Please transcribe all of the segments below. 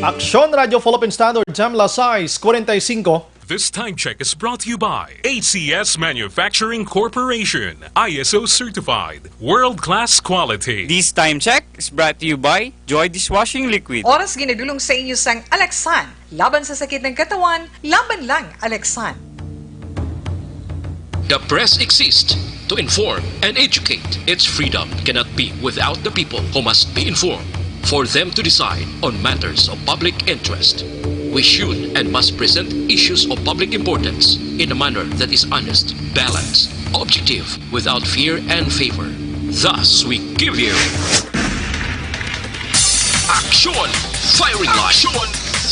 Aksyon Radio Philippine Standard Time Lasais 45. This time check is brought to you by ACS Manufacturing Corporation, ISO certified, world-class quality. This time check is brought to you by Joy Dishwashing Liquid. Oras ginadulong sa inyo sang Alexan. Laban sa sakit ng katawan, laban lang Alexan. The press exists to inform and educate. Its freedom cannot be without the people who must be informed for them to decide on matters of public interest. We should and must present issues of public importance in a manner that is honest, balanced, objective, without fear and favor. Thus, we give you Action Firing Line. Action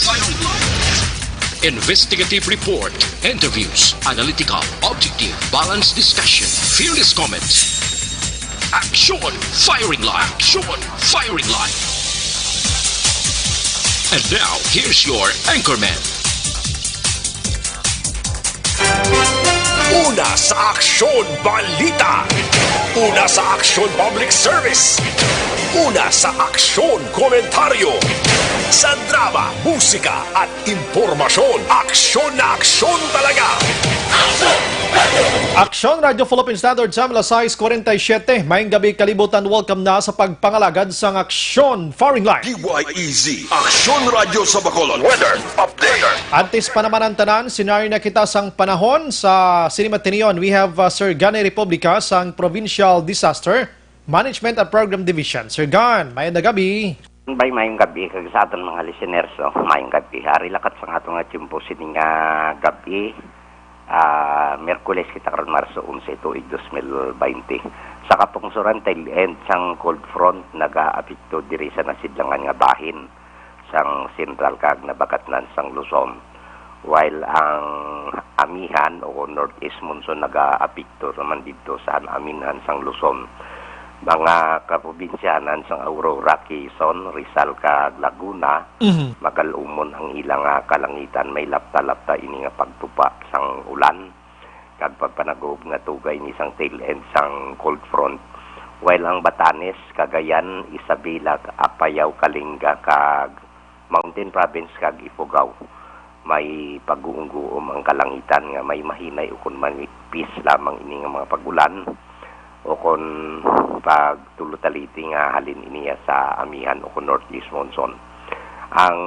Firing Line. Investigative report, interviews, analytical, objective, balanced discussion, fearless comments. Action Firing Line. Action Firing Line. And now, here's your anchorman. Una sa Aksyon Balita. Una sa Aksyon Public Service. Una sa Aksyon Komentaryo. Sa drama, musika at impormasyon. Aksyon na aksyon talaga. Aksyon Radio Philippine Standard Time Lasais 47. Maying gabi kalibutan, welcome na sa pagpangalagad sang Aksyon Firing Line. DYEZ, Aksyon Radio sa Bacolod. Weather Update. Antes pa naman ang tanan, senaryo na kita sang panahon sa Sinimatinion. We have Sir Gan Republica sang Provincial Disaster Management and Program Division. Sir Gan, mayang gabi. Bay mayong gabi kag sa aton mga listeners, mayong gabi. Hari lakat sa aton nga tiyempo sining gabi. Merkules kita karon Marso 11 tuig 2020. Sa kapungsuran tail end sang cold front naga-apekto diri sa nasidlangan nga bahin sang Central kag nabakatnan sang Luzon. While ang amihan o northeast monsoon naga-apekto naman dito sa amihan sang Luzon. Mga kaprobinsyanan sang Aurora, Quezon, Rizal kag Laguna, magalumon ang ilang kalangitan, may lapta-lapta ini nga pagtupa sang ulan kag pagpanagob nga tugay ni sang tail end sang cold front. While ang Batanes, Cagayan, Isabela, Apayao, Kalinga kag Mountain Province kag Ifugao, may pag-uungguom ang kalangitan nga may mahinay ukon manipis lamang ini nga mga pagulan o kon pagtulutaliti nga halin iniya sa amihan o kon northeast monsoon. Ang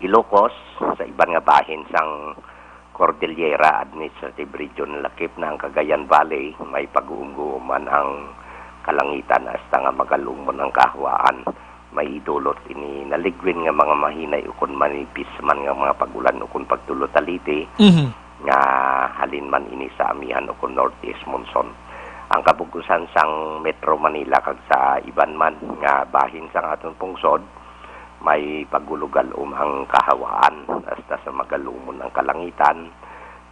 Ilocos sa iban nga bahin sang Cordillera Administrative Region lakip na ang Cagayan Valley may pag-uungguman ang kalangitan hasta nga magalumon ang kahwaan. May idulot ini naligwin nga mga mahinay o kon manipis man nga mga pagulan o kon pagtulutaliti. Nga halin man ini sa amihan o kung northeast monsoon. Ang kabugusan sang Metro Manila kag sa iban man nga bahin sang aton pungsod may pagulugal ang kahawaan hasta sa magalumon ang kalangitan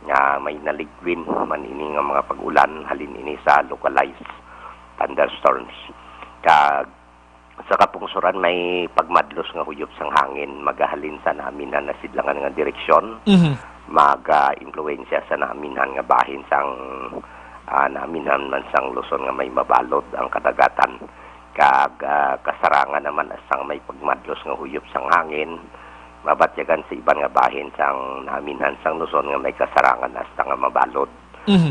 nga may naligwin man ini nga mga pagulan halin ini sa localized thunderstorms. Kag sa kapungsuran may pagmadlos nga huyop sang hangin magahalin sa namin na nasidlangan nga direksyon. Mag-influensya sa naminhan nga bahin sang naminhan man sang Luzon nga may mabalod ang kadagatan kag kasarangan naman asang may pagmadlos nga huyop sang hangin mabatyagan sa iban nga bahin sang naminhan sang Luzon nga may kasarangan hasta nga mabalod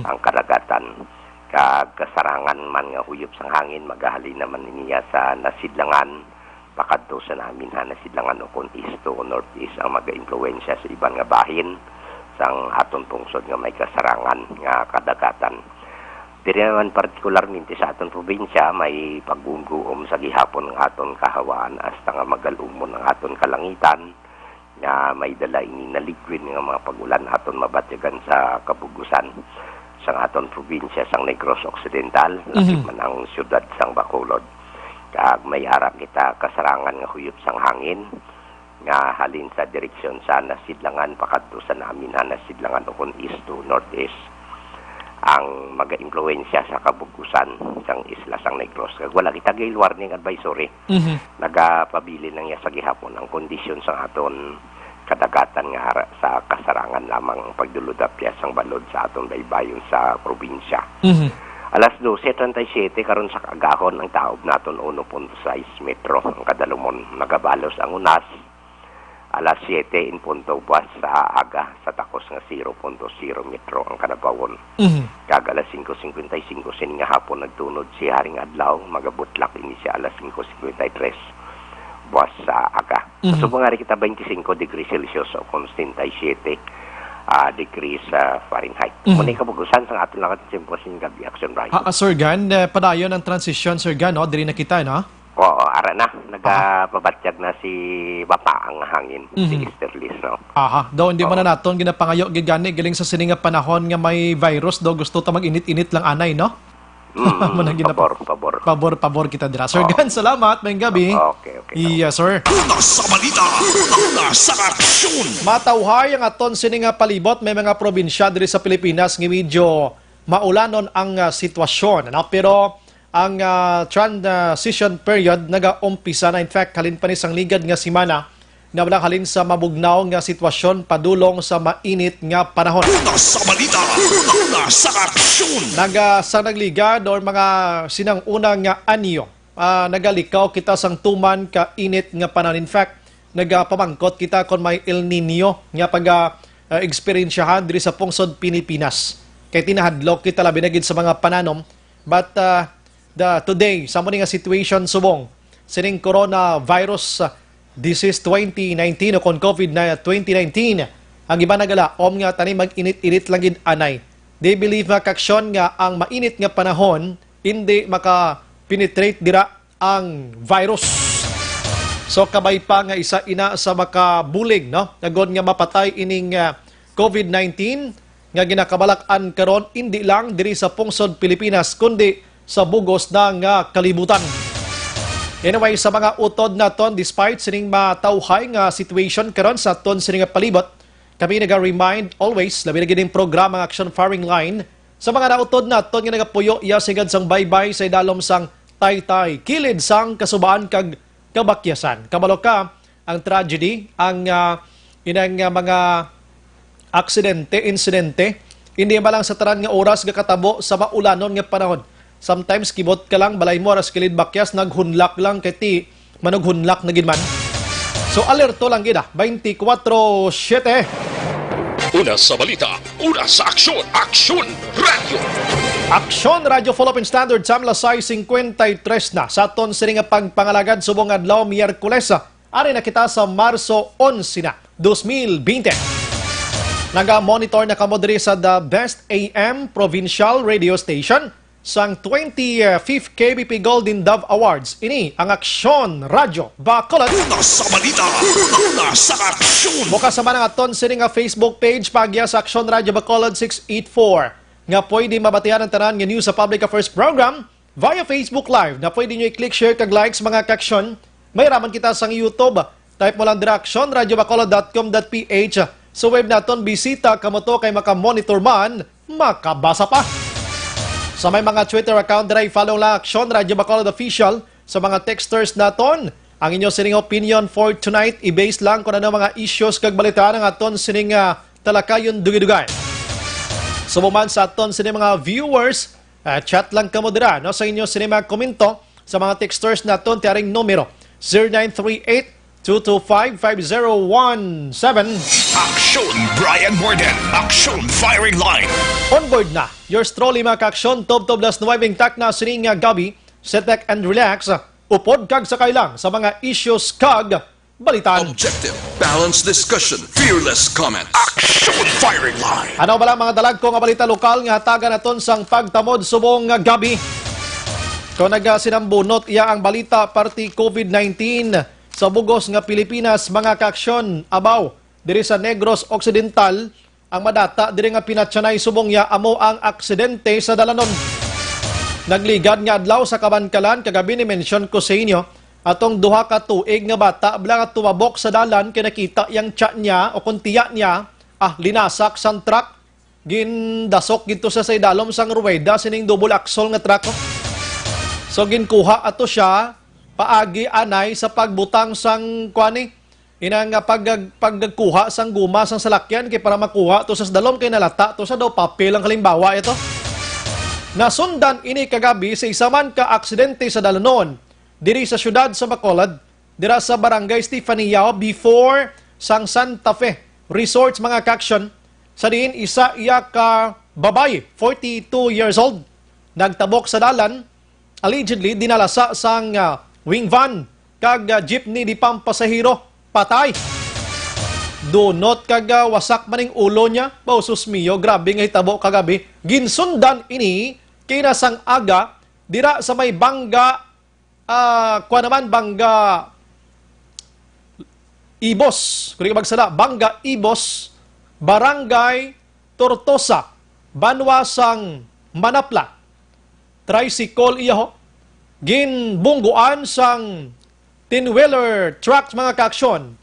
ang kadagatan kag kasarangan man nga huyop sang hangin magahalin naman niya sa nasidlangan pakadto sa naminhan nasidlangan o kon east o northeast ang maga-influensya sa iban nga bahin sang aton pungsod nga may kasarangan nga kadagatan. Diri naman partikularmente sa aton probinsya may pag-ungguom sa gihapon ng aton kahawaan hasta nga magalumon ang aton kalangitan nga may dala ini naligwin nga mga pagulan aton mabatyagan sa kabugusan sang aton probinsya sang Negros Occidental, lakip man ang siyudad sang Bacolod. Kag may ara kita kasarangan nga huyop sang hangin nga halin sa direksyon sa nasidlangan pakadto sa naminhan nasidlangan o kon east to northeast ang maga-influensya sa kabugusan sang isla sang Negros. Kag wala kita gale warning advisory. Nagapabili nang iya sa gihapon ang kondisyon sa aton kadagatan nga sa kasarangan lamang pagduludapya sang balod sa aton baybayon sa probinsya. Alas 12:37 karon sa kagahon ang taob naton 1.6 metro ang kadalumon nagabalos ang unas. Alas 7 in punto buwas sa aga sa takos nga 0.0 metro ang kanabawon. Kag alas 5:55 sin nga hapon nagtunod si haring adlaw magabutlak ini siya alas 5:53 buwas sa aga. So mga kita 25 degrees Celsius o 37 degrees Fahrenheit. Muna kabugusan sa atin lang at simposin gabi action right. Sir Gan, padayon ang transition, Sir Gan, no? Diri na kita, no? Oo, ara na. Nagapabatyag na si Bapa ang hangin, si Easterlis, no? Aha, daw hindi man na naton ginapangayo gigani galing sa sininga panahon nga may virus daw gusto ta mag-init-init lang anay, no? Pabor kita dira. Sir Gan, salamat, may gabi. Okay. Yes, sir. Una sa balita, una sa aksyon. Matawhay ang aton sininga palibot may mga probinsya diri sa Pilipinas nga medyo maulanon ang sitwasyon, no? Pero ang transition period naga-umpisa na. In fact, halin pa ni sang ligad nga simana na wala halin sa mabugnaw nga sitwasyon padulong sa mainit nga panahon. Una sa balita, una sa aksyon. Sa nagligad or mga sinang-unang nga anyo, nagalikaw kita sang tuman ka init nga panahon. In fact, nagapamangkot kita kung may El Nino nga pag-eksperyensyahan diri sa pungsod Pilipinas. Kay tinahadlok kita labi na gid sa mga pananom. But today, sa muna nga situation subong, sining coronavirus disease 2019 o kon COVID-19 ang iba nagala nga tani mag-init-init lang gid anay. They believe nga kaksyon nga ang mainit nga panahon hindi maka-penetrate dira ang virus. So kabay pa nga isa ina sa makabulig, no? Nagon nga mapatay ining COVID-19 nga ginakabalak-an karon hindi lang diri sa pungsod Pilipinas kundi sa bugos ng kalibutan. Anyway, sa mga utod naton, despite sining matawhay nga situation karon sa aton sining palibot, kami naga-remind always, labi na gining programa ng Action Firing Line, sa mga nautod naton nga nagapuyo iya sigad sang baybay sa idalom sang taytay, kilid sang kasubaan kag kabakyasan. Kabalo ka, ang tragedy, ang inang mga insidente, hindi ba lang sa taran nga oras nga katabo sa maulanon nga panahon. Sometimes kibot ka lang, balay mo, aras kilid bakyas, naghunlak lang, kati manughunlak na ginman. So alerto lang gina, 24/7. Una sa balita, una sa aksyon, Aksyon Radio. Aksyon Radio Philippine Standard Samla Sai 53 na sa aton sining pagpangalagad subong adlaw Miyerkules. Ari na kita sa Marso 11 na 2020. Naga-monitor na kamo diri sa The Best AM Provincial Radio Station sang 25th KBP Golden Dove Awards. Ini ang Aksyon Radio Bacolod. Una sa balita, una sa aksyon. Bukas naman ang aton sining Facebook page pagya sa Aksyon Radio Bacolod 684. Nga pwede mabatihan ang tanan nga news sa Public Affairs Program via Facebook Live na pwede nyo i-click, share, kag likes mga kaksyon. May raman kita sa YouTube. Type mo lang direksyon radiobacolod.com.ph. Sa web naton, bisita kamo to kay makamonitor man, makabasa pa. Sa may mga Twitter account dira, follow lang Aksyon Radio Bacolod Official. Sa mga texters naton, ang inyo sining opinion for tonight, i-base lang kung ano mga issues kag balitaan ng aton sining talakayon dugay-dugay. Sumuman sa aton sining mga viewers, chat lang kamo dira, no? Sa inyo sining mga komento sa mga texters naton, tiyaring numero 0938-225-5017. Aksyon Brian Morden, Aksyon Firing Line. On board na, yours truly mga kaaksyon, tob-toblas nuwabing tak na sining gabi, sit back and relax, upod kag sakay lang sa mga issues kag balitan. Objective, balanced discussion, fearless comment. Aksyon Firing Line. Ano ba lang mga dalag ko nga balita lokal nga hatagan naton sang pagtamod subong nga gabi. Kung nagasinambunot iya ang balita party COVID-19 sa bugos nga Pilipinas, mga kaaksyon, abaw diri sa Negros Occidental, ang madata diri nga pinatsanay subong ya amo ang aksidente sa dalanon. Nagligad nga adlaw sa Kabankalan, kagabi ni mention ko sa inyo, atong duha ka tuig nga bata bala nga tumabok sa dalan kay nakita yang tiya niya o kuntiya niya linasak sang truck, gindasok gito sa saydalom sang ruweda sining double axle nga truck. So ginkuha ato siya paagi anay sa pagbutang sang kuani inang pagkuha sang guma sang salakyan kay para makuha to sa dalom kay nalata to sa daw papel ang kalimbawa ito. Nasundan ini kagabi sa isa man ka aksidente sa dalanon diri sa syudad sa Bacolod, dira sa barangay Stefaniao before sang Santa Fe Resorts mga kaksyon. Sa diin isa iya ka babay, 42 years old, nagtabok sa dalan, allegedly dinala sa sang wing van kag jeepney di pampasahero, patay. Dunot kag wasak maning ulo niya. Bausus miyo, grabe nga hitabo kagabi. Ginsundan ini kina sang aga dira sa may Bangga Bangga Ibos. Kung magsala, Bangga Ibos, Barangay Tortosa, Banwasang Manapla. Tricycle iyaho. Ginbungguan sang 10-wheeler trucks mga kaaksyon.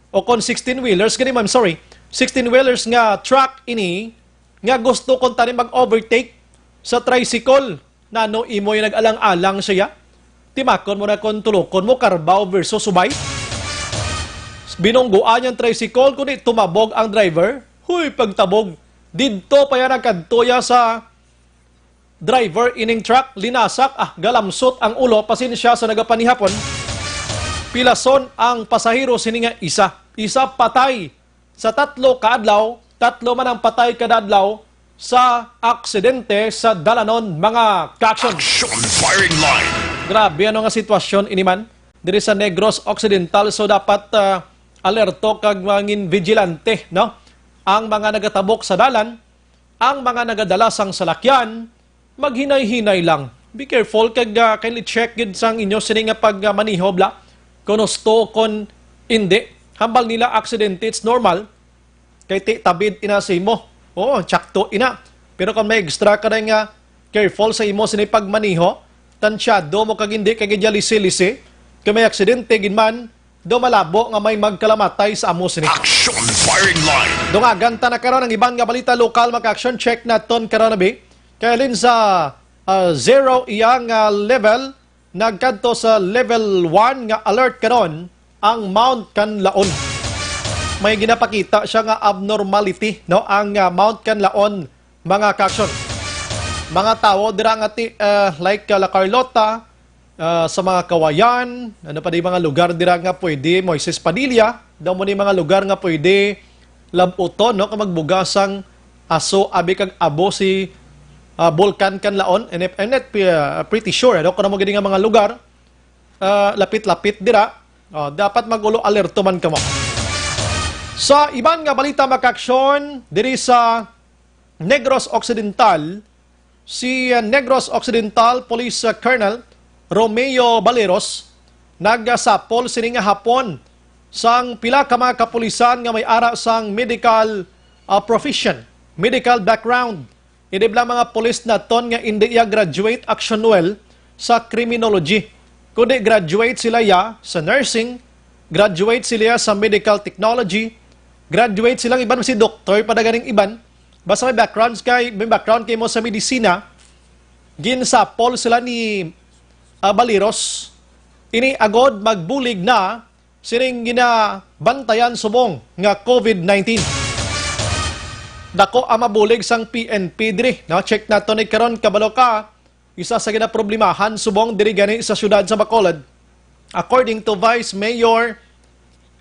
O kon 16-wheelers, 16-wheelers nga truck ini nga gusto kon tani mag-overtake sa tricycle na no imoy nag-alang-alang siya. Timakon mo na kon tulokon mo Carabao versus Subay. Binungguan yung tricycle kundi tumabog ang driver. Huy, pagtabog. Didto pa yan nagkadtoya sa driver ining truck. Linasak, galamsot ang ulo. Pasensya sa nagapanihapon. Pilason ang pasahero sininga isa. Isa patay. Sa 3 kaadlaw, 3 man ang patay kadadlaw sa aksidente sa dalanon mga kaaksyon. Action firing line. Grabe ano nga sitwasyon iniman diri sa Negros Occidental, so dapat alerto kag mangin vigilante, no? Ang mga nagatabok sa dalan, ang mga nagadala sang salakyan, maghinay-hinay lang. Be careful kag kindly check gid sang inyo sini nga pag maniho bla. Kung gusto kon hindi, hambal nila aksidente, it's normal. Kay tabid ina sa imo. Oo, tsakto ina. Pero kung may extra ka na nga careful sa imo sini pag maniho, tansyado mo kag hindi kag lisi-lisi. Kung may aksidente ginman, do malabo nga may magkalamatay sa amo sini. Action firing line. Dungagan ta na karon ang ibang nga balita lokal maka-action check naton karon abi. Kaya lin sa 0 iyang level, nagkadto sa level 1 nga alert karon ang Mount Canlaon. May ginapakita siya nga abnormality, no, ang Mount Canlaon mga kaksyon. Mga tao dira nga like La Carlota, sa mga Kawayan, ano pa di mga lugar dira nga pwede, Moises Padilla, daw mo ni mga lugar nga pwede labuton, no, kung magbugasang aso abi kag abo si Volcan Canlaon. And I'm not pretty sure, ano, kung mo gini nga mga lugar lapit-lapit dira, dapat magulo alerto man kamo. Sa ibang nga balita makaksyon, diri sa Negros Occidental, si Negros Occidental Police Colonel Romeo Baleros nagasapol sini nga hapon sang pila ka mga kapulisan nga may ara sang medical profession, medical background. Idibla mga pulis na ton nga hindi ya graduate actionwell sa criminology. Kundi graduate sila ya sa nursing, graduate sila sa medical technology, graduate silang iban si doktor padaganing iban. Basta may background kay mo sa medisina, ginsapol sila ni Baleros. Ini agod magbulig na sining ginabantayan subong nga COVID-19. Dako ang mabulig sang PNP diri. No? Check nato ni karon kabalo ka. Isa sa ginaproblemahan subong diri gani sa syudad sa Bacolod. According to Vice Mayor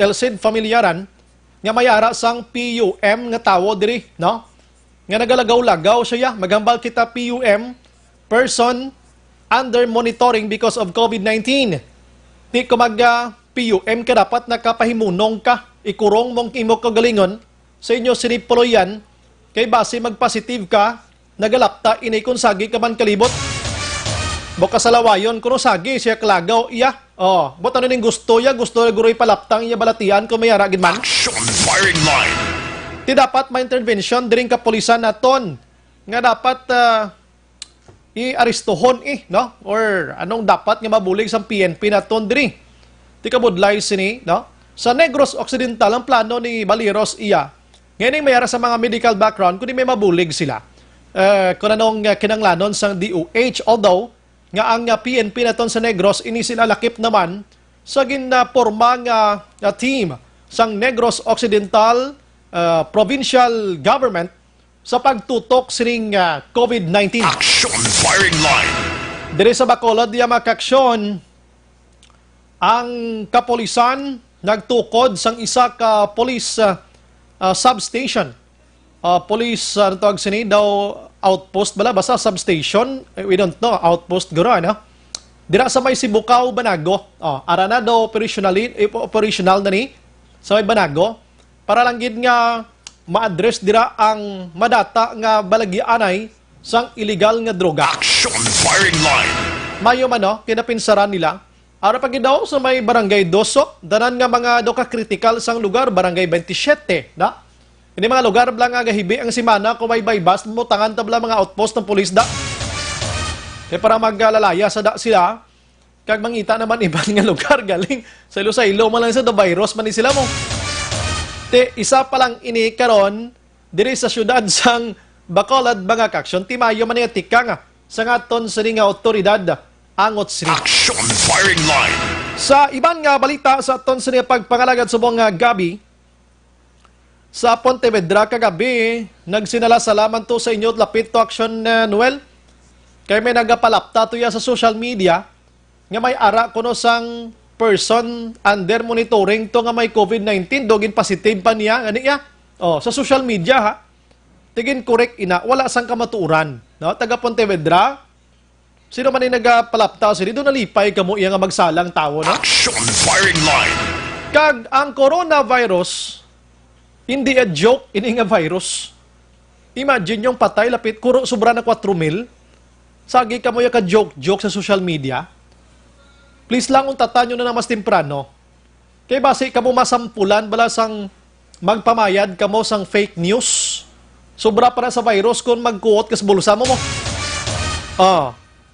Elcid Familiaran, nga mayara sang PUM nga tawo diri, no? Nga nagalagaw-lagaw siya, magambal kita PUM, person under monitoring because of COVID-19. Di ko PUM ka dapat nakapahimunong ka, ikurong mong imo kagalingon sa inyo sinipoloyan, kay base magpositive ka, nagalapta inay kung sagi ka man kalibot. Boka sa lawayon, kuno sagi siya kalagaw iya. But ano ning gusto ya, gusto na guroy palaptang iya balatian kung may aragin man. Action firing line. Ti dapat may intervention diring kapulisan naton nga dapat i-aristohon no? Or anong dapat nga mabulig sa PNP naton diri. Ti kabudlay sini, no? Sa Negros Occidental ang plano ni Baleros iya. Ngayon may ara sa mga medical background kundi may mabulig sila. Kung anong kinanglanon sa DOH, although nga ang PNP naton sa Negros ini sila lakip naman sa ginporma nga team sang Negros Occidental Provincial Government sa pagtutok sining COVID-19. Action firing line. Diri sa Bacolod, diya makaksyon, ang kapolisan nagtukod sang isa ka police substation. Police, tawag sini daw, outpost bala, basta substation, we don't know, outpost guro, ano? Dira sa may Sibukaw, Banago. Arana daw operational na ni sa may Banago. Para lang gid nga ma-address dira ang madata nga balagyanay sang illegal nga droga. Action firing line. Mayo man no, kinapinsaran nila. Ara pag daw sa may barangay Doso, danan nga mga do ka critical sang lugar, barangay 27, na? Hindi mga lugar blang nga gahibi ang simana kung may baybas, mutangan tabla mga outpost ng pulis da. Kaya para maglalaya sa da sila, kag mangita naman iban nga lugar galing sa Iloilo man lang sa do virus man ni sila mo. Te isa pa lang ini karon diri sa syudad sang Bacolod mga kaksyon, timayo man nga tika nga sa ngaton sa nga otoridad angot sila. Action firing line. Sa iban nga balita sa aton sa pagpangalagad subong nga gabi, sa Pontevedra kagabi, nagsinala salaman to sa inyo lapit to action Noel. Kaya may nagapalapta to ya sa social media nga may ara kuno sang person under monitoring to nga may COVID-19 dogin positive pa niya ani ya. Sa social media ha. Tigin correct ina, wala sang kamatuuran, no? Taga Pontevedra. Sino man yung nagapalapta sila doon nalipay kamo iya nga magsalang tawo, no? Action firing line. Kag ang coronavirus hindi a joke, ini nga virus. Imagine yung patay, lapit, kuro, sobra na 4,000. Sagi ka mo yung ka-joke-joke sa social media. Please lang, untatan nyo na mas temprano. Kaya base ka mo masampulan, balasang magpamayad ka mo sang fake news. Sobra pa na sa virus kung magkuot ka sa bulsa mo mo.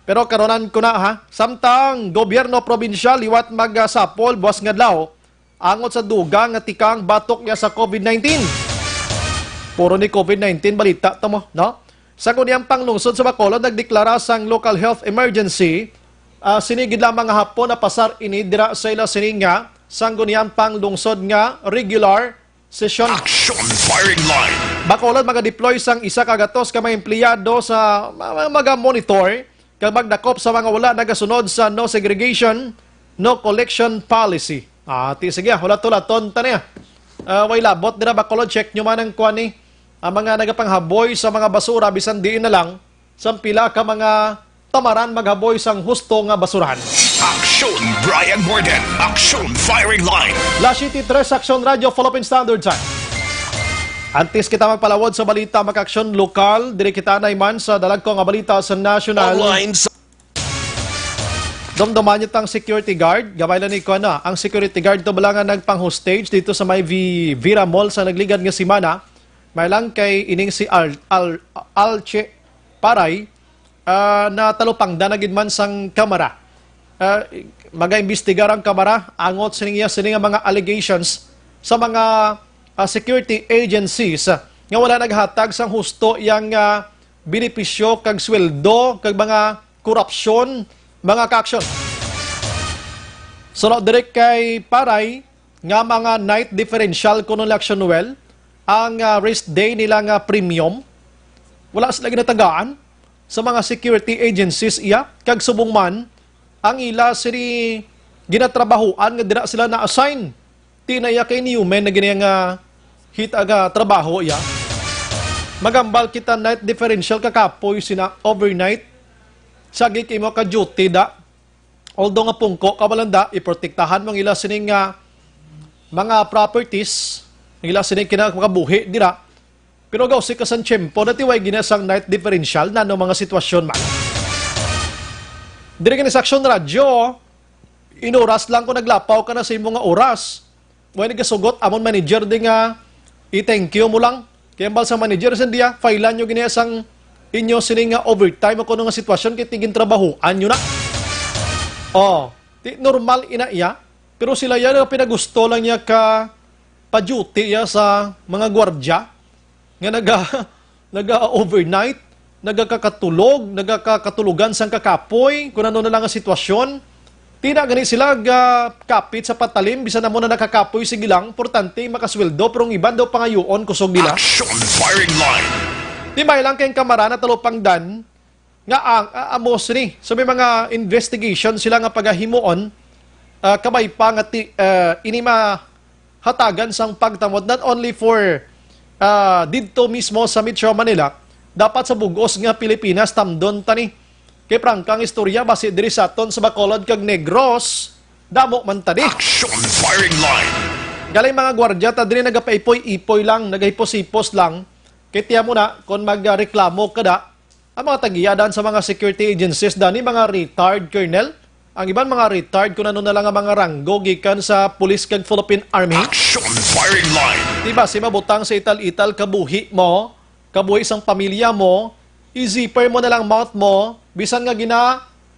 Pero karonan ko na ha. Samtang gobyerno probinsyal, liwat magsapol, buwas nga daw, angot sa dugang nga tikang batok niya sa COVID-19. Puro ni COVID-19 balita to mo, no? Sa kuniyang panglungsod sa Bacolod, nagdeklara sang local health emergency. Sinigid lamang nga hapon na pasar ini dira sa ila sininga sang kuniyang panglungsod nga regular session. Action firing line. Bacolod maga-deploy sang isa kagatos ka mga empleyado sa maga-monitor kag magdakop sa mga wala nagasunod sa no segregation, no collection policy. Sige, hulat-hulaton ta niya. Way labot, dira Bacolod, check nyo man ang kuha ni ang mga nagapanghaboy sa mga basura, bisan diin na lang, sa pila ka mga tamaran maghaboy sang husto nga basurahan. Action Brian Borden. Action firing line. La City 3 Action Radio, Philippine Standard Time. Antes kita magpalawod sa balita makaksyon lokal, diri kita na iman sa dalag ko nga balita sa national. Online. Domdoman niyo tang security guard, gamay lang ni ko na. Ang security guard to bala nga nagpang-hostage dito sa may Vira Mall sa nagligad nga simana. May lang kay ining si Alche Paray na talupang danagid man sang kamera. Maga-imbestigar ang kamera, angot sininga mga allegations sa mga security agencies nga wala naghatag sang husto yang benepisyo kag sweldo kag mga korupsyon, mga kaaksyon. Sunod direct kay Paray nga mga night differential kuno election Noel, ang rest day nila nga premium wala sila ginatagaan sa mga security agencies iya kag subong man ang ila sini ginatrabahoan nga dira sila na assign tinaya kay Newman na ginaya nga hitaga trabaho iya. Magambal kita night differential kakapoy sina overnight sagi kay mo ka duty da. Although nga pungko kabalanda iprotektahan mong ila sining mga properties, ila sining kinakabuhi dira. Pero gaw si kasan tiyempo na tiway ginasang night differential na no mga sitwasyon man. Diri sa Action Radio, inuras lang ko naglapaw ka na sa imong nga oras. When nagasugot amon manager di nga i-thank you mo lang. Kaya mbal sa manager sa diya, failan nyo ginasang inyo sining nga overtime ako nga sitwasyon kaya tigin trabahoan nyo na. Normal ina iya, pero sila yan nga pinagusto lang niya ka pa-duty ya sa mga gwardya nga naga-overnight, nagakakatulog, nagakakatulugan sang kakapoy, kung ano na lang ang sitwasyon. Tina gani sila kapit sa patalim, bisa na mo na nakakapoy, sige lang, importante makasweldo, pero ang iban daw pangayoon kusog nila. Action firing line. Di ba ilang kayong kamara na talupangdan nga ang amos ni. So may mga investigation sila nga pagahimuon kabay pa nga ini mahatagan sang pagtamod not only for didto mismo sa Metro Manila, dapat sa bugos nga Pilipinas tamdon tani. Kay prangkang istorya base diri sa aton sa Bacolod kag Negros, damo man tani. Action firing line. Galing mga gwardya ta diri nagapaipoy-ipoy lang, nagahipos-hipos lang. Kay tiya mo na kung magreklamo kada ang mga tagiyadan sa mga security agencies dani mga retired colonel, ang ibang mga retired kung ano na lang ang mga ranggo gikan sa Police kag Philippine Army. Action firing line. Diba, si mabutang sa ital-ital, kabuhi mo, kabuhi sang pamilya mo, i-zipper mo na lang mouth mo, bisan nga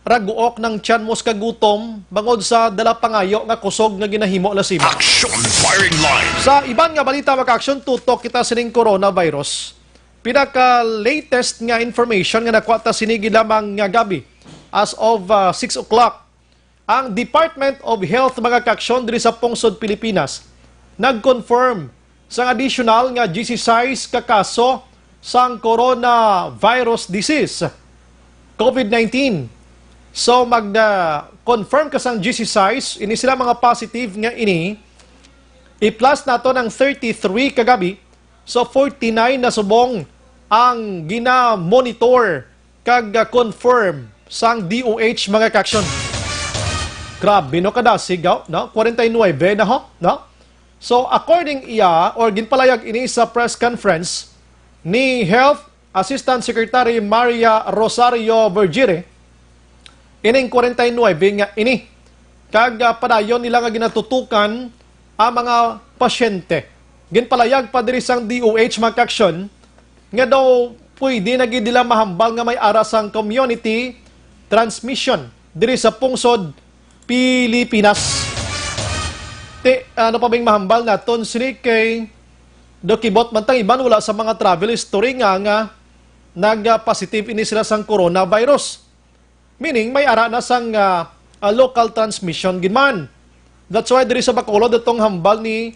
raguok ng tiyan mo sa kagutom, bangod sa dala pangayo nga kusog nga ginahimo lasima. Action firing line. Sa iban nga balita mag-action, tutok kita sining coronavirus. Pinaka-latest nga information nga nakuha ta sinigi lamang nga gabi as of 6 o'clock. Ang Department of Health mga kaksyon diri sa Pungsod, Pilipinas, nag-confirm sa additional nga GC6 kakaso sang coronavirus disease, COVID-19. So mag-confirm ka sang GC6, ini sila mga positive nga ini, i-plus nato ng 33 kagabi, so 49 na subong ang gina-monitor kag confirm sang DOH mga kaksyon. Grabe no kada sigaw, no? 49 na ho, no? So according iya or ginpalayag ini sa press conference ni Health Assistant Secretary Maria Rosario Vergire, ining 49 nga ini kag padayon nila nga ginatutukan ang mga pasyente. Ginpalayag pa diri sang DOH mga kaksyon nga daw pwede na gid nila mahambal nga may aras ang community transmission diri sa Pungsod, Pilipinas. Ano pa bang mahambal naton sini kay dokibot man tang iban wala sa mga travel history nga nag-positive ini sila sang coronavirus. Meaning may ara na sang local transmission ginman. That's why diri sa Bacolod itong hambal ni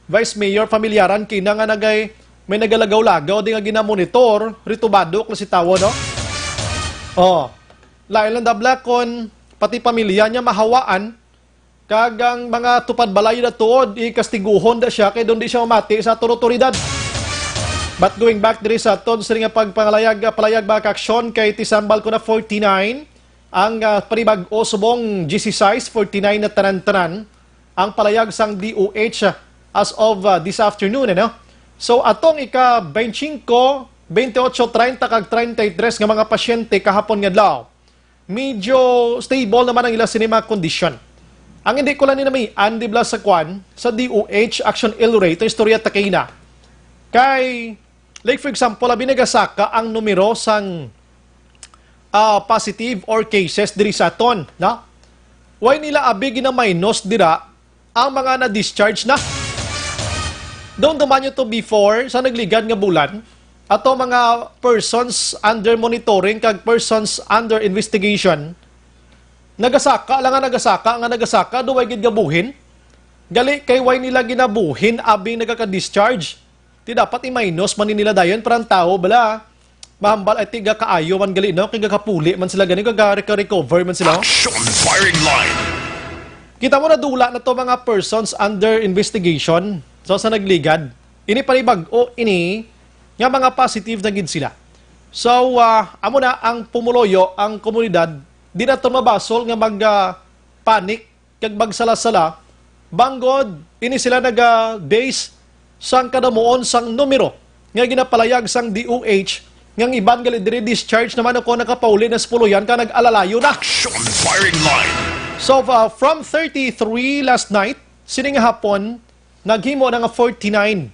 Vice Mayor Familiaran kina nga may nagalagaw-lagaw di nga ginamonitor ritubado klase tawo no. Oh. Lain lang dablakon pati pamilya niya mahawaan kagang mga tupad balayo na tuod ikastiguhon da siya kay doon di siya mamati sa otoridad. But going back diri sa aton sa nga palayag ba kaksyon kay tisambal ko na 49 ang panibag-o subong GC6 49 na tanan-tanan ang palayag sang DOH as of this afternoon no. So atong ika 25, 28, 30 kag 33 nga mga pasyente kahapon nga adlaw, medyo stable naman ang ila sinima kondisyon. Ang hindi ko lang ninami Andy Blas sa kwan sa DOH Action Illustrator istorya takina. Kay like for example, binagasaka ang numero sang positive or cases diri sa aton, no? Why nila abi gina minus dira ang mga na-discharge na? Doon dumanyo to before sa nagligad nga bulan ato mga persons under monitoring kag persons under investigation nagasaka duway gid gabuhin gali kay why nila ginabuhin abing nagaka-discharge ti dapat i-minus man nila dayon parang tao bala mahambal ay tiga kaayo man gali no kay gakapuli man sila gani recover man sila. Action firing line. Kita mo na dula na to mga persons under investigation. So sa nagligad, ini panibag-o ini nga mga positive na gid sila. So amo na ang pumuloyo ang komunidad di na to mabasol nga panic kag magsala-sala banggod ini sila naga-base sang kadamuon sang numero nga ginapalayag sang DOH nga iban gali diri discharge naman ako nakapauli na spuluyan ka nag-alalayo na. Action firing line. So from 33 last night sining hapon naghimo na nga 49.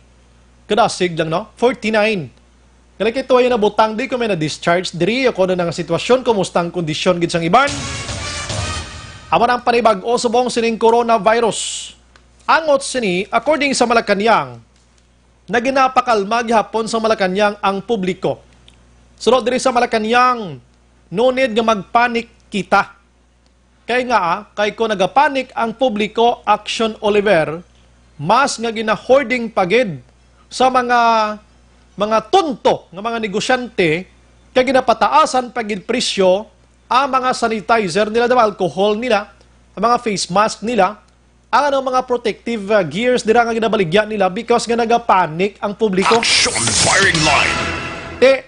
Kadasig lang, no? 49. Kaya ito ay nabutang di ko may na-discharge. Diri ako na nga sitwasyon, kumusta ang kondisyon gid sang iban. Amo ang panibag-o subong sining coronavirus. Angot sini, according sa Malacanang, na ginapakalma gihapon sa Malacanang ang publiko. Sunod diri sa Malacanang, no need nga magpanik kita. Kaya nga, kay ko nagapanik ang publiko, Action Oliver, mas nga gina-hoarding pagid sa mga mga tunto ng mga negosyante kaya ginapataasan pagin presyo ang mga sanitizer nila daw, alcohol nila, ang mga face mask nila, ang mga protective gears nila nga ginabaligyan nila because nga nagapanik ang publiko. Action firing line.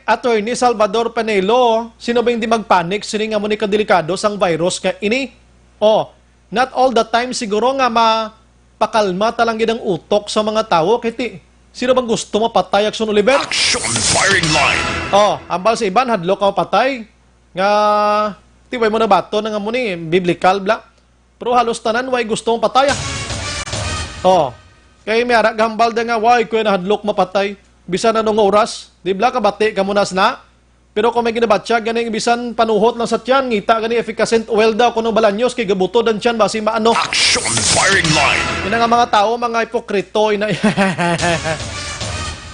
Attorney Salvador Panelo, sino ba hindi magpanik? Sino nga mo ni kadelikado sang virus nga ini? Not all the time siguro nga mapakalma talang gidang utok sa mga tao. Kiti, sino bang gusto mapatay Action Oliver? Action firing line. Ambal sa iban, hadlok ka mapatay. Nga, tiway mo na bato na nga mo ni, biblical bla. Pero halos tanan, way gusto mong patay. Kaya may arak gambal da nga, way kuya na hadlok mapatay. Bisan na nung oras, di bla kabati ka munas na. Pero kung may ginabatya, ganing bisan panuhot lang sa tiyan, ngita gani efficacent oil daw kung balanyos, kay gabuto dan tiyan, basi maano. Action firing line. Yan nga mga tao, mga hipokrito.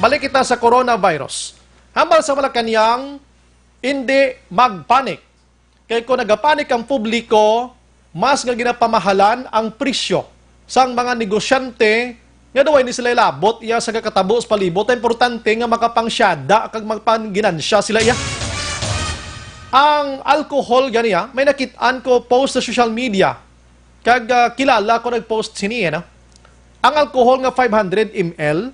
Balik kita sa coronavirus. Hambal sa Malacanang, hindi magpanik. Kaya kung nagapanik ang publiko, mas nga ginapamahalan ang presyo sang mga negosyante nga daw ni sila ilabot iya sa kakatabo sa palibot. Importante nga makapangsyada kag magpanginansya sila iya. Ang alcohol ganiya, may nakitaan ko post sa social media. Kag kilala ko nag-post siniya na. Ang alcohol nga 500 ml,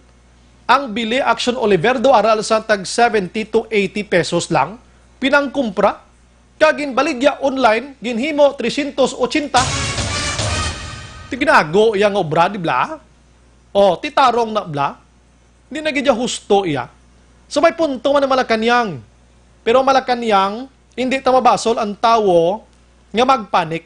ang bili Action Oliver do aral sa tag 70 to 80 pesos lang. Pinangkumpra, kag ginbaligya online, ginhimo 380. Tiginago yang obra di bla. Titarong na bla. Hindi na gidya husto iya. So may punto man na Malacanang. Pero Malacanang, hindi tamabasol ang tao nga magpanik.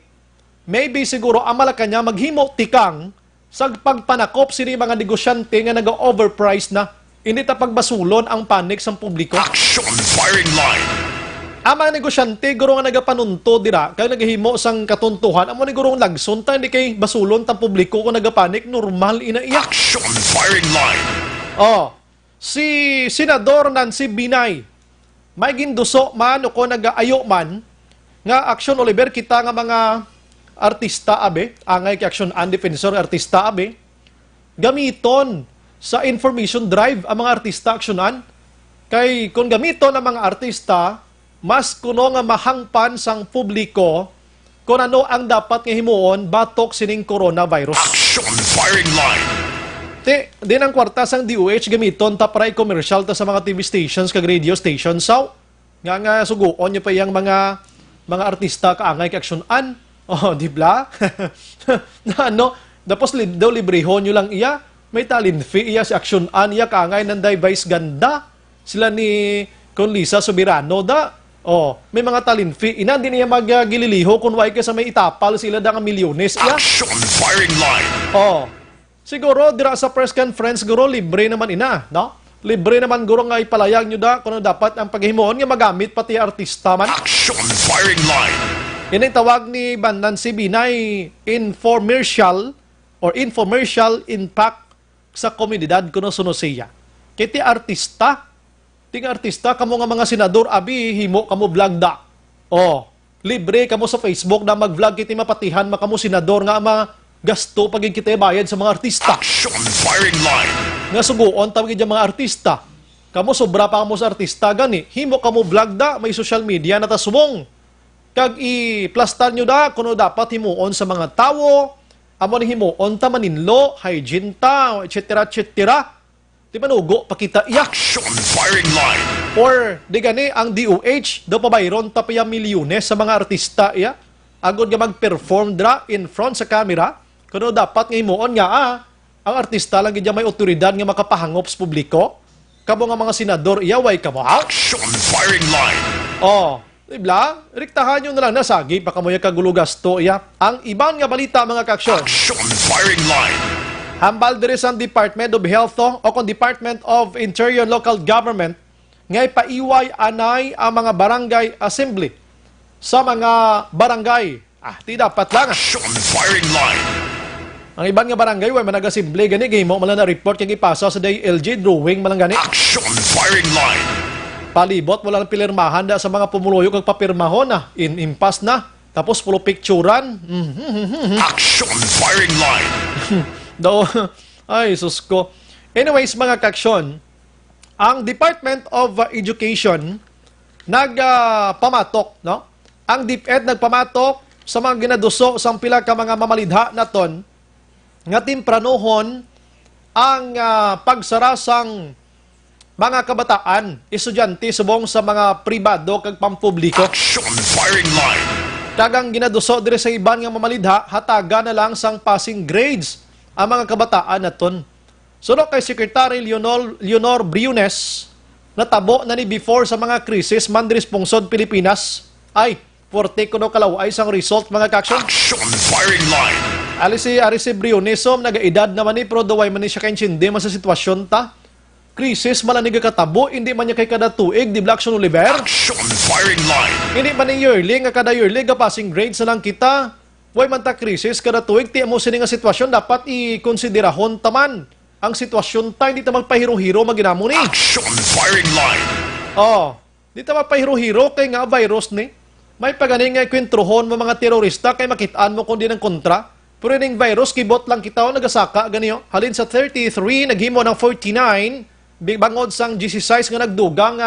Maybe siguro ang Malacanang maghimo tikang sa pagpanakop sini mga negosyante nga nag-overprice na. Hindi ta pagbasulon ang panik sa publiko. Action firing line. Ang mga negosyante, guro nga nagapanunto dira, kaya naghihimo sang katuntuhan, ang mga negurong lagson, ta hindi kay basulon tang publiko kung nagapanik, normal inaiyak. Action firing line. Si Senador Nancy Binay, may ginduso man o kung nag-ayo man, nga Action Oliver, kita nga mga artista abe, angay kay Action and Defensor artista abe, gamiton sa information drive ang mga artista aksyonan, kay kung gamiton ang mga artista, mas kuno nga mahangpan sang publiko kung ano ang dapat nga himuon batok sining coronavirus. Action firing line. Din ang kwarta sang DOH gamiton ta para i-commercial ta sa mga TV stations kag radio stations. So, nga suguon niyo pa yang mga artista kaangay kay aksyonan. Di bla? Tapos daw librehon nyo lang iya. May talent fee iya si aksyonan iya kaangay ng device ganda. Sila ni Conlisa Soberano da. May mga talent fee. Ina, din niya magililiho kung why ka sa may itapal sila da nga milyones. Action firing line. Siguro, dira sa press conference, siguro, libre naman ina, no? Libre naman, guro nga ipalayag nyo da kung ano dapat ang paghimuon nga magamit pati artista man. Action firing line. Yan ang tawag ni Nancy Binay, infomercial impact sa komunidad kuno sunusiya. Kiti artista, ting artista, kamo nga mga senador, abi, himo, kamo vlog da. Libre kamo sa Facebook na mag-vlog, kiti mapatihan, makamo senador nga gasto paging kita bayad sa mga artista. Action firing line. Nga suguon, tawag yung mga artista. Kamo sobra pa kamo sa artista, gani. Himo kamo vlog da, may social media na tasumong. Kag i-plastar nyo da, kuno dapat himuon sa mga tao, amo ni himuon ta maninlo, hygiene ta, etc. Di ba nugo, pakita iya. Action firing line. Or, di gani, ang DOH, do pa bayron ta pa milyones sa mga artista iya. Agod nga mag-perform dra in front sa camera, kuno dapat nga himuon nga ang artista lang gidya may otoridad nga makapahangop sa publiko. Kamo nga mga senador iya, way kamo ha? Action firing line. Ibla, riktahan nyo na lang nasagi pa kamoy kagulo gasto iya. Ang ibang nga balita mga kaksyon. Action firing line. Hambal diri sa Department of Health o kung Department of Interior and Local Government ngay paiway anay ang mga barangay assembly sa mga barangay. Di dapat lang. Action firing line. Ang ibang nga barangay way manag-assembly gani gimo man na report kay ipasa sa DLG drawing man gani. Action firing line. Palibot wala nang pilirmahan da sa mga pumuluyo kag papirmahon na impas na tapos pulo picturean. Action firing line. Ay sus ko. Anyways mga kaksyon, ang Department of Education nagpamatok, no? Ang DepEd nagpamatok sa mga ginaduso sang pila ka mga mamalidha naton nga timpranohon ang pagsara sang mga kabataan, estudyante subong sa mga pribado kag pampubliko. Action firing line. Tagang ginaduso dire sa iban nga mamalidha, hataga na lang sang passing grades ang mga kabataan naton. Suno kay Secretary Leonor Briones, natabo na ni before sa mga krisis man diri sa pungsod Pilipinas. Ay, forte kuno kalaway sang result mga kaksyon. Action firing line. Arisi Briones nagaedad naman ni pero daway man ni siya kaintindi man sa sitwasyon ta. Krisis malanig katabo, hindi man niya kay kada tuig di Blackson Oliver. Action firing line. Hindi man ni yearly nga kada yearly ga passing grades na lang kita. Way man ta krisis kada tuig ti amo sini nga sitwasyon dapat i-konsiderahon taman. Ang sitwasyon ta hindi ta magpahiro-hiro maginamo ni. Action firing line. Oh, di ta magpahiro-hiro kay nga virus ni. May paganing nga kwentrohon mo mga terorista kay makitaan mo kundi ng kontra. Pero yung virus kibot lang kita o nagasaka ganiyo. Halin sa 33 naghimo ng 49. Bangod sang GC6 nga nagdugang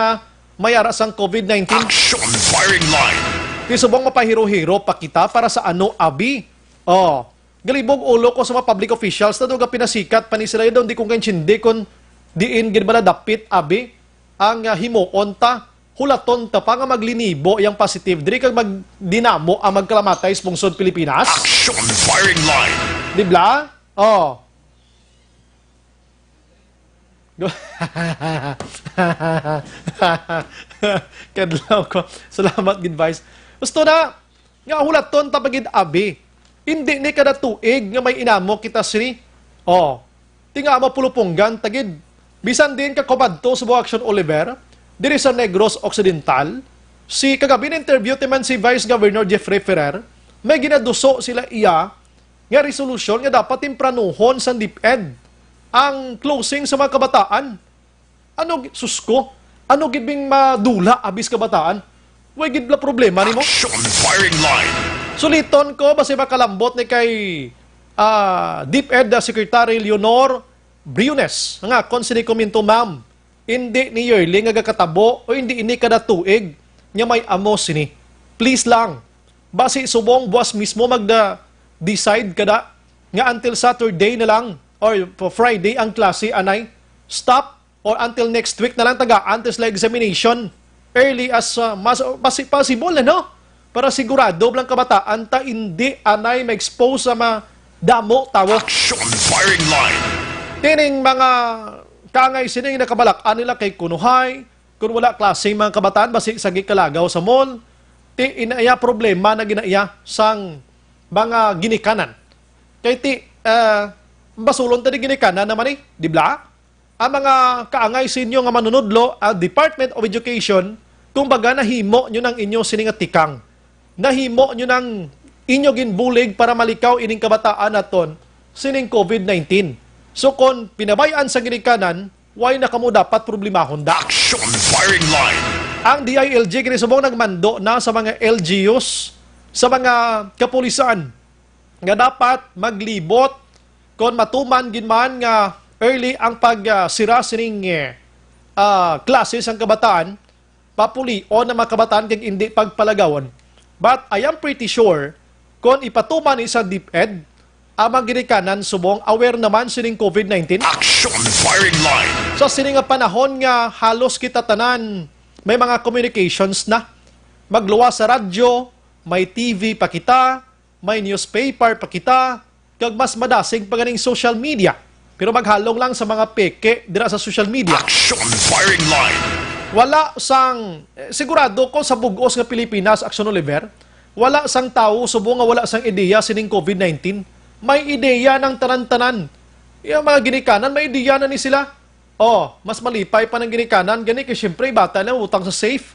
mayara sang COVID-19. Action firing line. Kisubong mapahiro-hiro pa kita para sa ano abi. Oh, galibog ulo ko sa mga public officials na doon pinasikat pa ni sila doon di kong kanchindi kung diin gid ba dapit abi ang himuon ta hulaton ta pa nga maglinibo yang positive diri kag magdinamo ang magkalamatay sa pungsod Pilipinas. Action firing line. Di ba? Oh. Kadlaw ko. Salamat gid Vice. Gusto na nga hulaton ta pagid abi. Hindi ni kada tuig nga may inamo kita sini. Oh. Tinga mo pulupunggan tagid. Bisan din ka komadto sa Action Oliver diri sa Negros Occidental. Si kagabi na interview man si Vice Governor Jeffrey Ferrer. May ginaduso sila iya nga resolution nga dapat timpranuhon sa DepEd ang closing sa mga kabataan. Ano, susko? Ano gibing madula abis kabataan? Way gid la problema nimo. Action firing line. Suliton ko basi makalambot ni kay DepEd Secretary Leonor Briones. Nga kon sini komento ma'am. Hindi ni yearly nga gakatabo o hindi ini kada tuig nya may amo sini. Please lang. Basi subong buwas mismo decide kada nga until Saturday na lang or Friday ang klase anay stop or until next week na lang tagaan sa examination early as possible no para sigurado lang kabataan ta hindi anay ma-expose sa mga damo tawo. Action firing line. Tining mga kangay sining nakabalak-an nila kay kunuhay kung wala klase mga kabataan basi sagi kalagaw sa mall ti inaya problema na ginaya sang mga ginikanan kay ti basulon tadi ginikanan naman di bla? Ang mga kaangay sinyo nga manunudlo, Department of Education, kung baga nahimo nyo ng inyo siningatikang. Nahimo nyo ng inyo ginbulig para malikaw ining kabataan naton sining COVID-19. So kung pinabayaan sa ginikanan, why na kamo dapat problemahon da? Action firing line. Ang DILG kinisubong nagmando na sa mga LGUs, sa mga kapulisan, nga dapat maglibot kung matuman ginman nga early ang pagsira sining klase sang kabataan, papulion na mga kabataan kag hindi pagpalagawan. But I am pretty sure kung ipatuman ni sa DepEd, ang mga ginikanan subong aware naman sining COVID-19. Action firing line. Sa sining nga panahon nga halos kita tanan may mga communications na magluwas sa radyo, may TV pa kita, may newspaper pa kita, kag mas madasig pa ganing social media. Pero maghalong lang sa mga peke dira sa social media. Action firing line. Wala sang sigurado ko sa bugos nga Pilipinas Action Oliver, wala sang tao subong nga wala sang ideya sining COVID-19. May ideya ng tanan-tanan. Yung mga ginikanan may ideya na ni sila. Oh, mas malipay pa ng ginikanan gani kay syempre bata lang utang sa safe.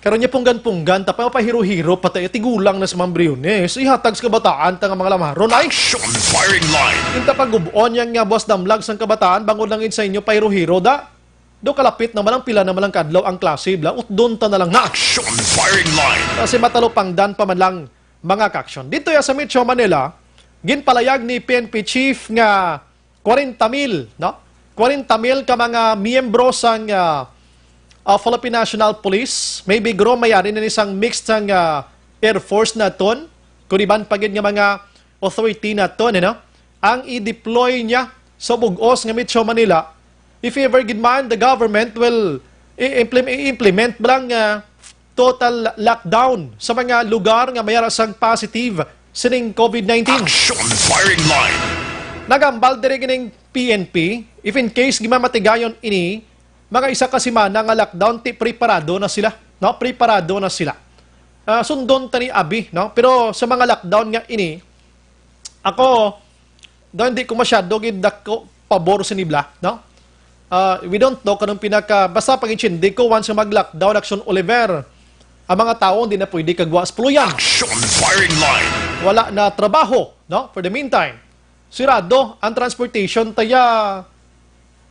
Karon niya punggan-punggan tapos pahiro-hiro patay tigulang na sa mga Briones. Ihatag sa kabataan ta nga mga lamaron ay. Action firing line. Inta pagubon yang nga boss damlag sang kabataan bangod lang sa inyo pahiro-hiro da. Do kalapit naman ang pila naman lang kadlaw ang klase bla utdon ta na lang na. Action firing line. Kasi matalupangdan pa man lang mga kaksyon. Dito ya sa Metro Manila, ginpalayag ni PNP Chief nga 40,000, no? 40,000 ka mga miyembro sang Philippine National Police, maybe gro mayari na isang mixed sang Air Force na ton, kung iban pagid nga mga authority na ton, ang i-deploy niya sa bugos nga Metro Manila. If ever gid man, the government will i-implement lang total lockdown sa mga lugar nga mayara sang positive sining COVID-19. Action firing line. Nagambal diri gining PNP, if in case gimamatigayon ini, mga isa ka semana nga lockdown, preparado na sila, no? Preparado na sila. Sundon tani abi, no? Pero sa mga lockdown nga ini, ako daw hindi ko masyado gid ko pabor sa nibla, no? We don't know kanang basta pag-intindi ko once mag-lockdown action Oliver, ang mga tao hindi na pwede kagwa sa puluyan. Action firing line. Wala na trabaho, no? For the meantime, sirado ang transportation taya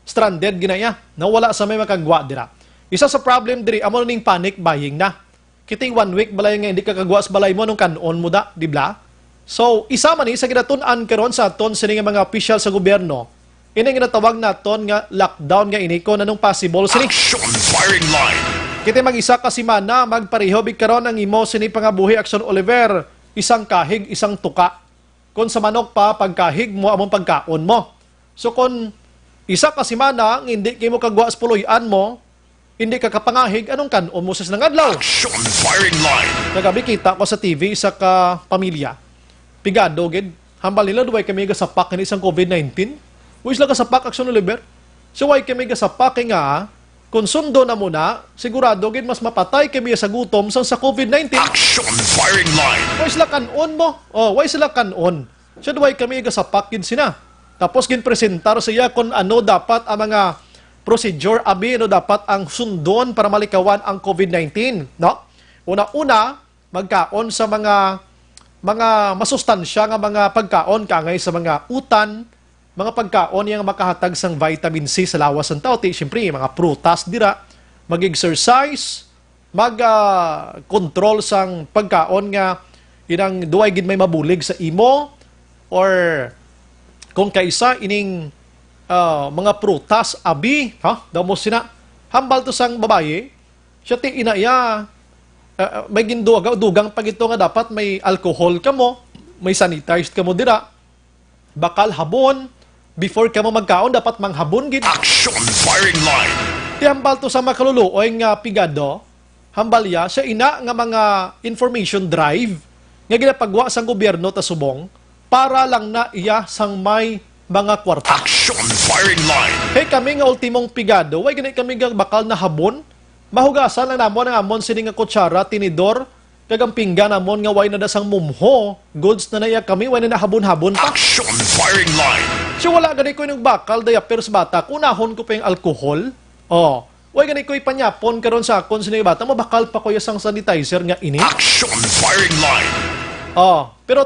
stranded ginaya, na wala sa may makagwa dira. Isa sa problem diri amo ning panic buying na. Kitay 1 week balay nga hindi ka kagwa sa balay mo nung kanon mo da, di ba? So isa man ni sa ginatun-an karon sa aton sini nga mga opisyal sa gobyerno, ini nga natawag naton nga lockdown nga ini ko nanong possible sini. Action firing line. Kitay mag-isa ka semana magpareho big karon ang imo sini pangabuhi action Oliver, isang kahig, isang tuka. Kung sa manok pa pagkahig mo among pagkaon mo. So kung isa ka semana, hindi kayo mo kagwa sa puluyan mo, hindi ka kapangahig, anong kanon mo sa sinang adlaw? Action firing line. Nagabi kita ko sa TV, isa ka pamilya. Pigado, gid. Hambal nila, duway kami gasapak ng isang COVID-19. Uwis lang gasapak, Action Oliver. So, way kami gasapak nga, kung sundo na muna, sigurado, gid, mas mapatay kami sa gutom sa COVID-19. Action firing line. Way sila kanon mo. Way sila kanon. So, duway kami gasapak, gid sina. Tapos ginpresentar siya kung ano dapat ang mga procedure, abi, ano dapat ang sundon para malikawan ang COVID-19. No? Una-una, magkaon sa mga masustansya nga mga pagkaon kangay sa mga utan, mga pagkaon yang makahatag sang vitamin C sa lawas ng tao. Siyempre, mga prutas dira, mag-exercise, mag-control sang pagkaon nga inang duay gid may mabulig sa imo or kung kaisa ining mga prutas, abi, daw mo sina, hambal to sang babaye, siya ti inaya, may dugang pag ito nga dapat may alcohol ka mo, may sanitized ka mo dira, bakal habon, before ka mo magkaon, dapat manghabon gid. Action firing line. Ti hambal to sa makaluluoy nga pigado, hambal ya, siya ina nga mga information drive, nga ginapagwa sang gobyerno ta subong, para lang na iya sang may mga kwarta. Action firing line. Hey, kami nga ultimong pigado, way ganit kami nga bakal na habon, mahugasan lang namon ang amon sini nga kutsara, tinidor, kagang pinggan namon nga way na dasang mumho, goods na naiya kami, way na habon-habon pa. Action firing line. So wala ganit ko yung bakal, diaper sa bata, kunahon ko pa yung alcohol, way ganit ko ipanyapon karon sa akon sini bata, mabakal pa ko yung sanitizer nga ini. Action firing line. Pero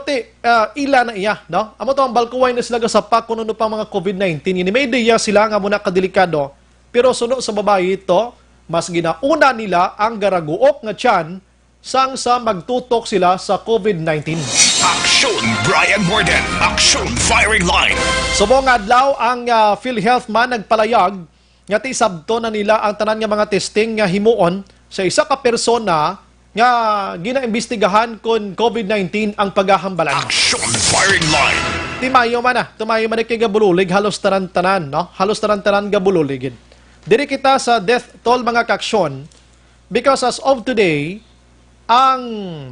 ila na iya, no? Amo to ang balkuway na sila gasapak kuno pa mga COVID-19. Ini may ideya sila nga muna kadelikado. Pero suno sa babae ito, mas ginauna nila ang garaguok nga tiyan sang sa magtutok sila sa COVID-19. Action Brian Morden. Action firing line. Subong adlaw ang PhilHealth man nagpalayag nga ti sabto na nila ang tanan nga mga testing nga himuon sa isa ka persona nga ginaimbestigahan kung COVID-19 ang paghahambalan. Action firing line. Tumayo man kay gabululig, halos taran-tanan, no? Halos taran-tanan gabululigid. Diri kita sa death toll mga kaksyon, because as of today, ang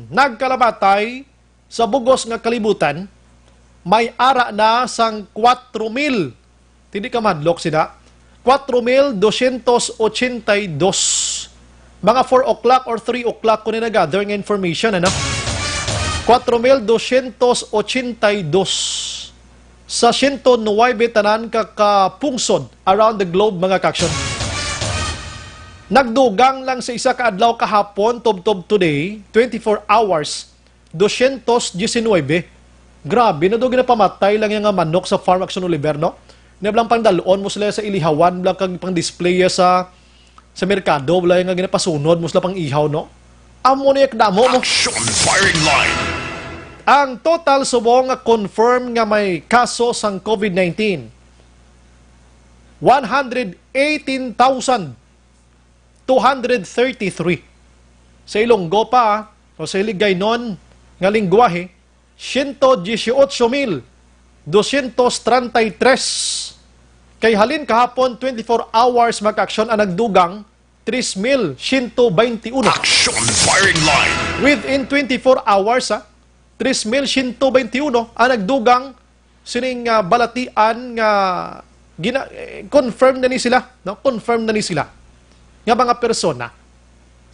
nagkalamatay sa bugos nga kalibutan, may ara na sang 4,000. Hindi ka madlok sila. 4,282. Mga 4 o'clock or 3 o'clock ko gather ng information, ano? 4,282 sa 109 tanan kakapungsod around the globe, mga kaksyon. Nagdugang lang sa isa ka adlaw kahapon, tob today, 24 hours, 219. Grabe, na doon ginapamatay lang yung manok sa Farm Action Oliver, no? Nablang pang dalon mo sila sa ilihawan, blang kang pang display sa merkado, wala yung nga ginapasunod mo sila pang ihaw, no? Amo na yung damo mo. Action firing line. Ang total subong nga confirm nga may kaso sang COVID-19. 118,233. Sa Ilonggo pa, o sa Iligaynon nga lingwahe, 118,233. Kay halin kahapon, 24 hours mag-aksyon ang nagdugang 3,121. Action firing line. Within 24 hours, 3,121 ang nagdugang sining balatian nga confirm na ni sila, no? Confirm na ni sila nga mga persona.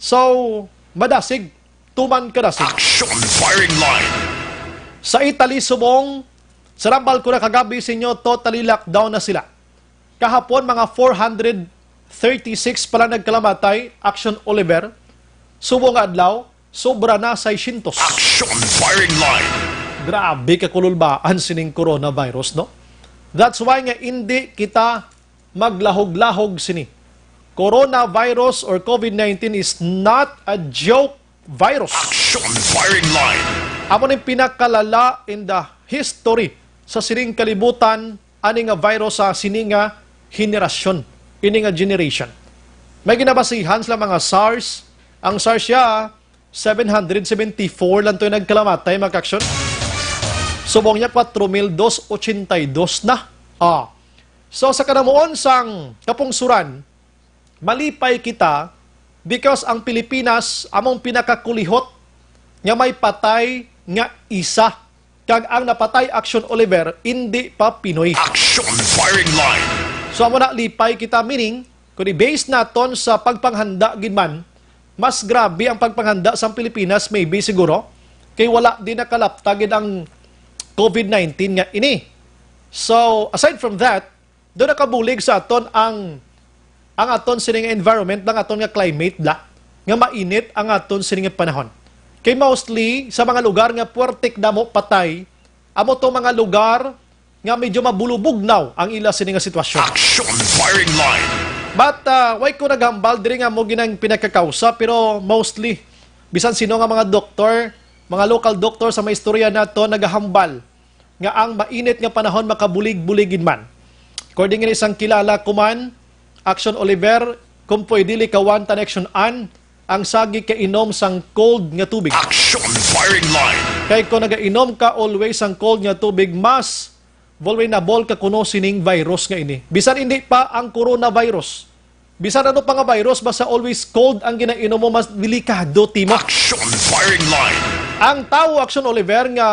So, madasig, tuman kadasig. Action firing line. Sa Italy, subong, sa rambal ko na kagabi sa inyo, totally lockdown na sila. Kahapon, mga 436 pala nagkalamatay, Action Oliver. Subong adlaw, sobra na 600. Action firing line. Grabe kakululbaan sining coronavirus, no? That's why nga hindi kita maglahog-lahog sini. Coronavirus or COVID-19 is not a joke virus. Action firing line. Amo ni pinakalala in the history sa sining kalibutan ani nga virus sa sining nga henerasyon, ini nga generation. May ginabasihan sila mga SARS. Ang SARS ya 774 lang to yung nagkalamatay mag-aksyon. Subong niya 4,282 na. So sa kanamuon sang kapungsuran, malipay kita because ang Pilipinas among pinakakulihot nga may patay nga isa. Kag ang napatay Action Oliver, hindi pa Pinoy. Action firing line. So amo na lipay kita, meaning, kung i-base naton sa pagpanghanda ginman, mas grabe ang pagpanghanda sa Pilipinas, maybe siguro, kay wala din nakalaptagin ang COVID-19 nga ini. So, aside from that, doon nakabulig sa aton ang aton sining environment, ng aton nga climate bla, nga mainit ang aton sining panahon. Kay mostly, sa mga lugar nga puwertek damo patay, amo to mga lugar nga medyo mabulubugnaw ang ila sining nga sitwasyon. Action firing line. But, why ko naghambal, diri nga mo ginang pinagkakausa, pero mostly, bisan sino nga mga doktor, mga local doctor sa may istorya nato nagahambal nga ang mainit nga panahon makabulig-buligin man. According nga isang kilala kuman, Action Oliver, kung pwede likawan connection an, ang sagi ka inom sang cold nga tubig. Action firing line. Kay kung nagainom ka always sang cold nga tubig, mas vulnerable ka kuno sining virus nga ini. Bisan hindi pa ang coronavirus. Bisan ano pa nga virus, basta always cold ang ginainom mo, mas delikado timo. Action firing line. Ang tao Action Oliver nga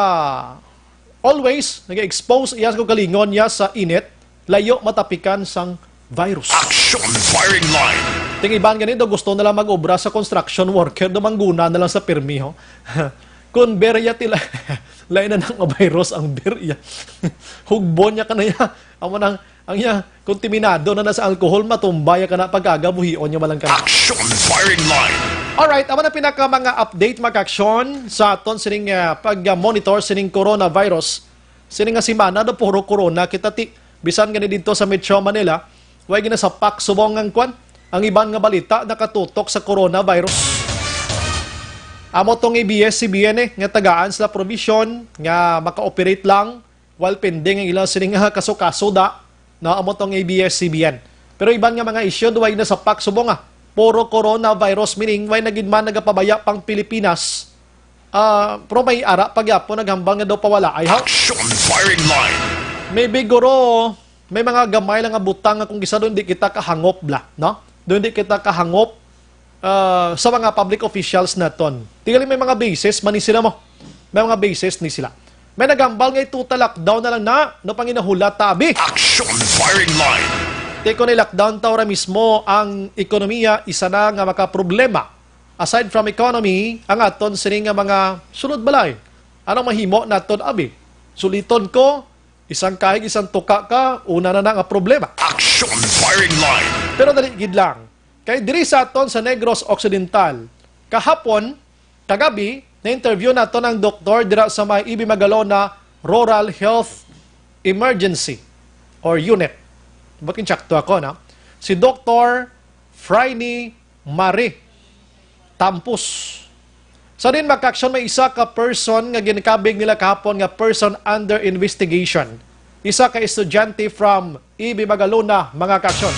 always nag-expose iya sa kalingon niya sa init, layo matapikan sang virus. Action firing line. Ting iban ganito gusto nila mag-obra sa construction worker, dumangguna na lang sa pirmi ho. Kung berya tila, lain na ng virus ang berya. Hugbon niya ka na niya. Ang niya, kontaminado na sa alcohol, matumbaya ka na pag-agabuhion niya malang ka na. Action firing line. Alright, amo na pinaka mga update mag-aksyon sa aton sining pag-monitor sining coronavirus. Sining nga simana do puro corona kita ti bisan gani dito sa Metro Manila, way gina sa pak subong ang kwan. Ang iban nga balita nakatutok sa coronavirus. Amo tong ABS-CBN nga tagaan sila provision nga maka-operate lang while pending ang ilang sining kaso-kaso da na amo tong ABS-CBN. Pero iban nga mga issue way na sa pak subong puro coronavirus, meaning way nagidman nagapabaya pang Pilipinas. Pero may ara pagyapon naghambal nga daw pawala ay Action firing line. maybe guro may mga gamay lang nga butang nga kung gisa doon di kita kahangop bla, no? Doon di kita kahangop sa mga public officials naton. Tingali may mga bases mani sila mo. May mga bases ni sila. May nagambal nga ito lockdown na lang na no panginahula tabi. Action firing line. Teko ni lockdown taura mismo ang ekonomiya isa na nga makaproblema. Aside from economy, ang aton sining nga mga sulod balay. Anong mahimo naton abi? Suliton ko, isang kahig, isang tuka ka, una na nga problema. Action firing line. Pero daligid lang. Kay diri sa aton sa Negros Occidental, kahapon, kagabi, na-interview naton ang doktor dira sa may Ibi Magalona Rural Health Emergency or Unit. Bakin tsakto ako, na? Si Dr. Fraini Marie Tampus. Sa din makaksyon, may isa ka person nga ginikabig nila kahapon nga person under investigation. isa ka estudyante from EB Magalona, mga kaaksyon.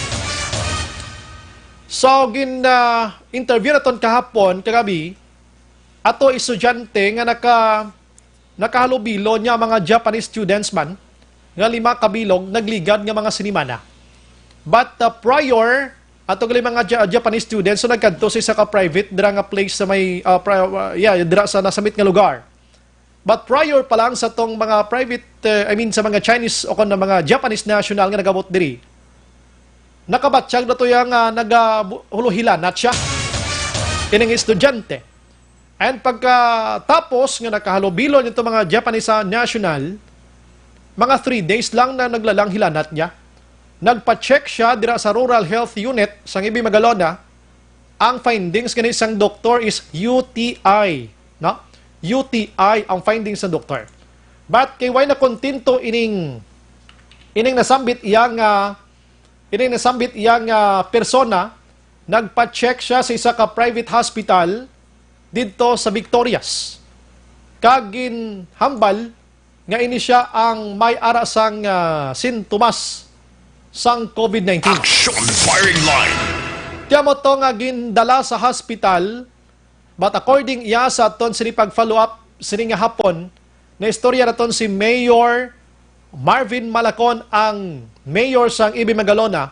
So, interview na ton kahapon, kagabi, ato estudyante nga nakahalubilo niya mga Japanese students man, nga 5 kabilog, nagligad nga mga sinimana. But prior, ato gali mga Japanese students, so nagkadto sa isa ka private, dira nga place sa may, dira sa nasamit nga lugar. But prior pa lang sa tong mga private, sa mga Chinese o na mga Japanese national nga nagabot diri, nakabatsyag na to yung nagahuluhilanat siya. Ining estudyante. And pagkatapos nga nakahalubilo nito mga Japanese national, mga 3 days lang na naglalang hilanat niya. Nagpa-check siya dira sa Rural Health Unit sa EB Magalona. Ang findings kani isang doktor is UTI, no? UTI ang findings ng doktor. But kay why na kontento ining nasambit iyang persona, nagpa-check siya sa isa ka private hospital dito sa Victorias. Kagin hambal nga ini siya ang may ara sang sintomas sang COVID-19. Action firing line. Kaya mo to nga gindala sa hospital, but according iya sa aton sini pag-follow up sini nga hapon, na istorya naton si Mayor Marvin Malacon, ang mayor sang EB Magalona,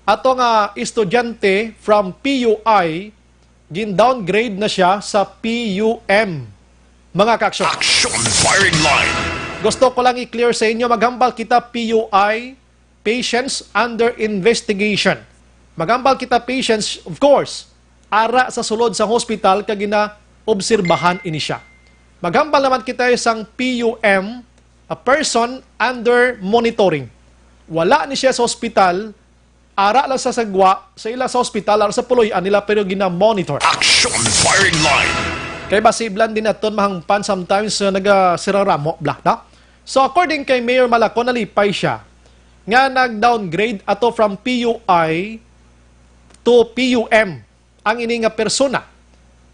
ato nga estudyante from PUI, gin-downgrade na siya sa PUM. Mga kaaksyon. Action firing line. Gusto ko lang i-clear sa inyo, maghambal kita PUI, patients under investigation. Maghambal kita patients, of course, ara sa sulod sa hospital kag gina-obserbahan ini siya. Maghambal naman kita isang PUM, a person under monitoring. Wala ni siya sa hospital, ara lang sa sagwa, sa ila sa hospital, ara sa puloy-an nila, pero gina-monitor. Action firing line. Kaya basiblan din naton mahangpan sometimes nagasiraramo, blah, no? So according kay Mayor Malacon, nalipay siya nga nag-downgrade ato from PUI to PUM ang ini nga persona.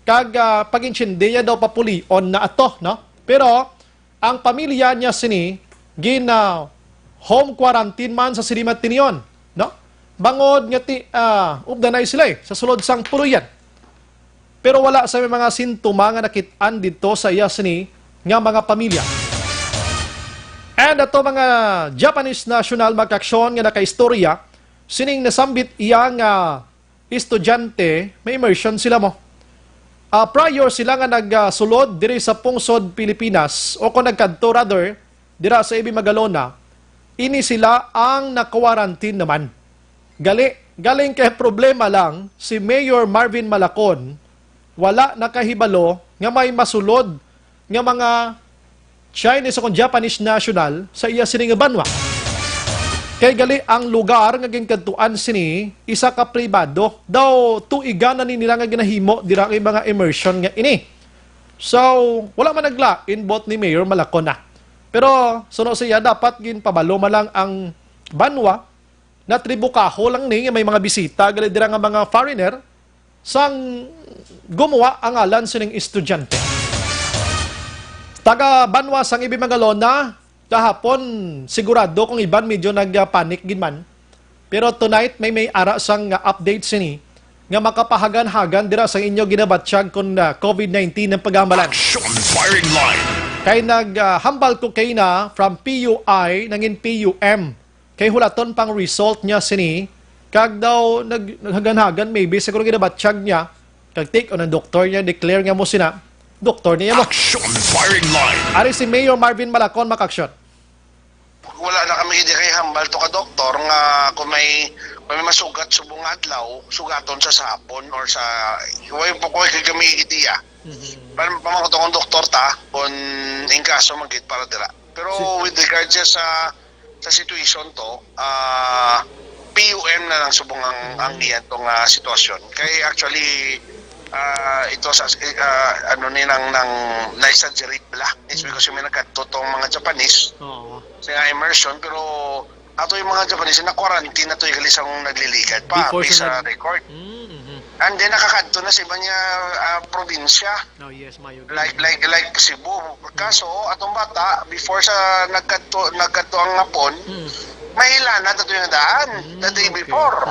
Kag pag-insindiya daw papulion na ato, no? Pero ang pamilya niya sini home quarantine man sa Silimat Tinion, no? Bangod nga ubdanay sila sa sulod sang puluyan. Pero wala sa mga sintoma nga nakitaan dito sa iya sini nga mga pamilya. And ato mga Japanese national magkaksyon nga nakaistorya, sining nasambit iya nga estudyante, may immersion sila mo. Prior sila nga nagsulod diri sa Pungsod, Pilipinas, o kung nagkadto rather, dira sa EB Magalona, ini sila ang nakawarantin naman. Galing kay problema lang, si Mayor Marvin Malacon, wala nakahibalo nga may masulod nga mga Chinese o Japanese national sa iya sini nga banwa. Kay gali ang lugar nga ginkantuan sini isa ka pribado daw tuigan na nila nga ginahimo dira kay mga immersion nga ini. So wala man naglain bot ni Mayor Malacon na. Pero suno siya dapat ginpabalo man lang ang banwa na tribukaho lang ni may mga bisita gali dira nga mga foreigner sang gumawa ang alan sining estudyante. Taga banwa sang EB Magalona, kahapon sigurado kung iban medyo nagpanik ginman. Pero tonight may ara sang update sini nga makapahagan-hagan dira sa inyo ginabatsyag kun COVID-19 ng pagamalan. Action firing line. Kay naghambal ko kay na from PUI nangin PUM. Kay hulaton pang result niya sini kag daw naghagan-hagan maybe siguro ginabatsyag niya kag take on ang doktor niya declare nga mo sina doktor niya mo. Action firing line. Ari si Mayor Marvin Malacon makaksyon. Wala na kami hindi kay hambal to ka doktor nga kung may masugat subong adlaw sugaton sa sapon or sa way po ko kay kami itiya. Pamakuto kong doktor ta kung in kaso magit para dira. Pero with regards sa situation to, PUM na lang subong ang iyan tong sitwasyon. Kay actually ito sa nang na-exaggerate bala. It's because may nagkatotong mga Japanese sa immersion, pero ato yung mga Japanese na quarantine na to yung isang naglilikad pa based sa record. And then nakakadto na sa iba niya probinsya. Oh, yes, Mayo. Like Cebu. Kaso atong bata before sa nagkadto ang ngapon, mahila na tato yung daan the day before.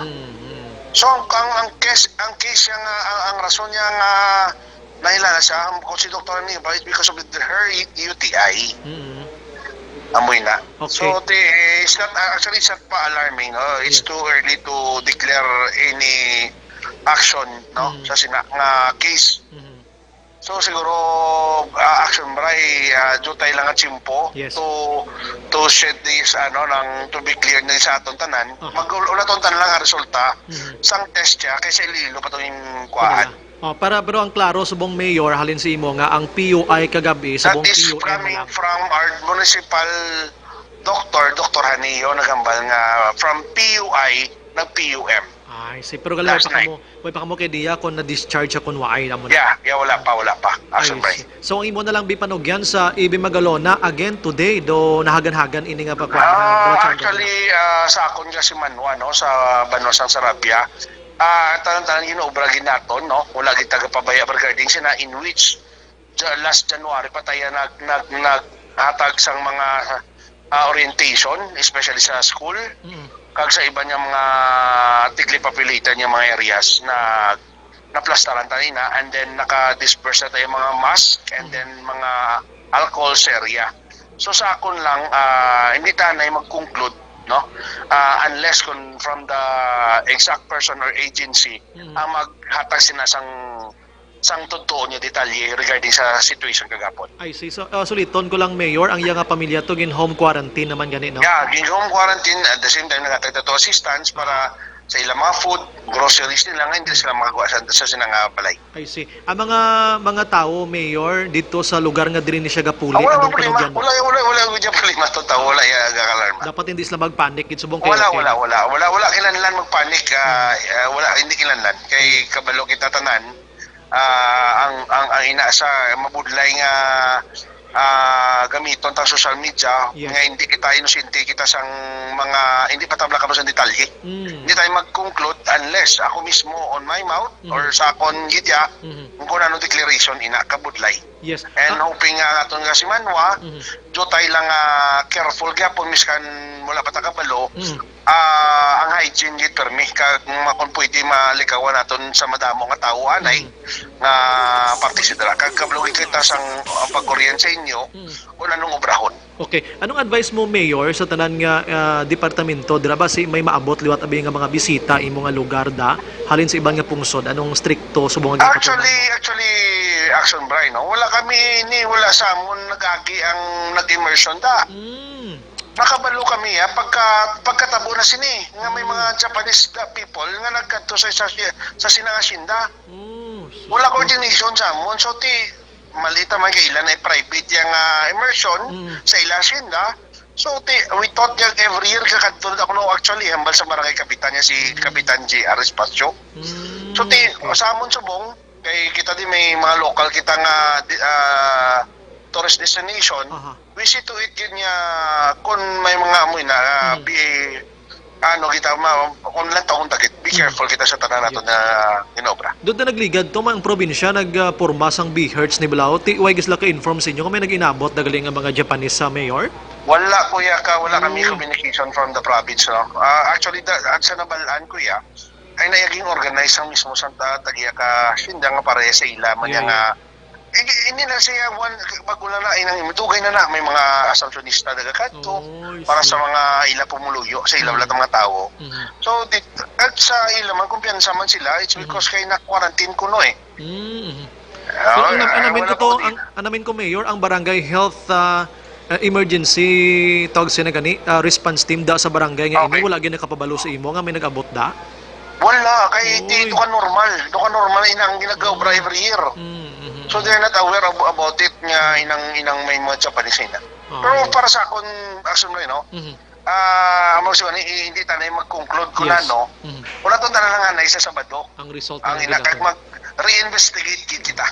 So ang case ang rason niya nga nahila na siya kung si Dr. ni because of her UTI. Amoy na. Okay. So it's not pa alarming. No? It's too early to declare any action no sa nga case. So siguro action bray jutay lang at simpo Yes. to shed this lang to be clear na sa aton tanan. Mag-ulaton tanan lang ang resulta sang test siya kaysa ililo pa yung kuan. Para bro ang klaro subong mayor halin si imo nga ang PUI kagabi That subong is PUM coming lang. from our municipal Dr. Hanio nagambal nga from PUI nag PUM. Ay, pero galay Last pa kamo kay diya kon na-discharge sa kun waay na mo. Yeah, wala pa. Action Ay, bray. so ang imo na lang bipanugyan sa Ibi Magalona again today do nahagan-hagan ini nga pagkuan. Actually, sa akon nga si Manwa, no, sa Banwasang Sarabia, tanan-tanan ginobra ginaton, no, wala gid tagapabaya regarding sina in which last January pa tayo naghatag sang mga orientation, especially sa school, kag sa iba niya mga tigli papilitan niya mga areas na plastaran tanina and then naka-disperse na tayo mga mask and then mga alcohol area. So sa akon lang hindi tanay mag-conclude no unless from the exact person or agency ang maghatag sina sang totoo niya detalye regarding sa situation kagapon. I see. So suliton ko lang mayor ang iya nga pamilya to gin home quarantine naman gani no. Yeah, gin home quarantine at the same time nagatag to assistance para sa ilang mga food, groceries nila nga hindi sila magawa sa sinang balay. I see. Ang mga tao mayor dito sa lugar nga diri ni siya gapuli Wala anong problema. panugyan mo? Wala gud problema to tao wala ya gakalarma. Dapat hindi sila magpanic gid subong kayo. Wala kinahanglan magpanik wala hindi kinahanglan kay kabalo kita tanan ang ina sa mabudlay nga gamiton ta social media nga hindi kita inosente kita sang mga hindi patabla ka sa detalye. Hindi tayo mag-conclude unless ako mismo on my mouth or sa akon gidya kung ano declaration ina kabudlay. Yes. And hoping nga aton nga si Manwa jotay lang careful gyapon miskan wala pa ta kabalo ang hygiene gid permi kag makon pwede malikawan naton sa madamo nga tawo anay nga partisipar kag kabalo kita sang pag-orient sa inyo kung anong obrahon. Okay. Anong advice mo mayor sa tanan nga departamento dira ba si may maabot liwat abi nga mga bisita imo nga lugar da halin sa ibang nga pungsod anong stricto subong nga Actually action Brian no wala wala sa amon nagagi ang nag-immersion da. Nakabalo kami pagkatabo na sini nga may mga Japanese people nga nagkadto sa sinang asyenda. Wala coordination sa amon so malita man kailan ay private yung immersion sa ilang asyenda. So we thought that every year kakadto ako no actually hambal sa barangay kapitan niya si Kapitan JR Espacio. So sa amon subong kay kita din may mga local kita nga tourist destination, we see to it yun niya kung may mga amoy na kita kung lang taong takit, be careful kita sa tanan nato na inobra. Doon na nagligad to ang probinsya nagporma sang BHERTS ni Bilao. Why gisla ka inform sa inyo kung may nag-inabot dagaling nga mga Japanese sa mayor? Wala kuya wala kami communication from the province no. Actually sa nabalaan kuya ay nayaging organize ang mismo sa tagiya ka sinda nga pare sa ila man nga hindi na siya bagula na inang dugay na may mga assumptionista daga kadto para sa mga ila pumuluyo sa ila lahat ng mga tao. So at sa ila man kumpiyansa man sila it's because kay na quarantine kuno anamin ko mayor ang barangay health emergency tawag sila gani response team da sa barangay nga ini wala gyud nakapabalo sa imo nga may nag-abot da. Wala kay dito ka normal inang ginagawa every year. So they're not aware about it nga inang may mga Japanese na. Pero para sa akon action mo no. Hindi tanay mag-conclude ko na no. Wala to tanan nga sa Sabado. Ang result ang inakag mag-reinvestigate kita.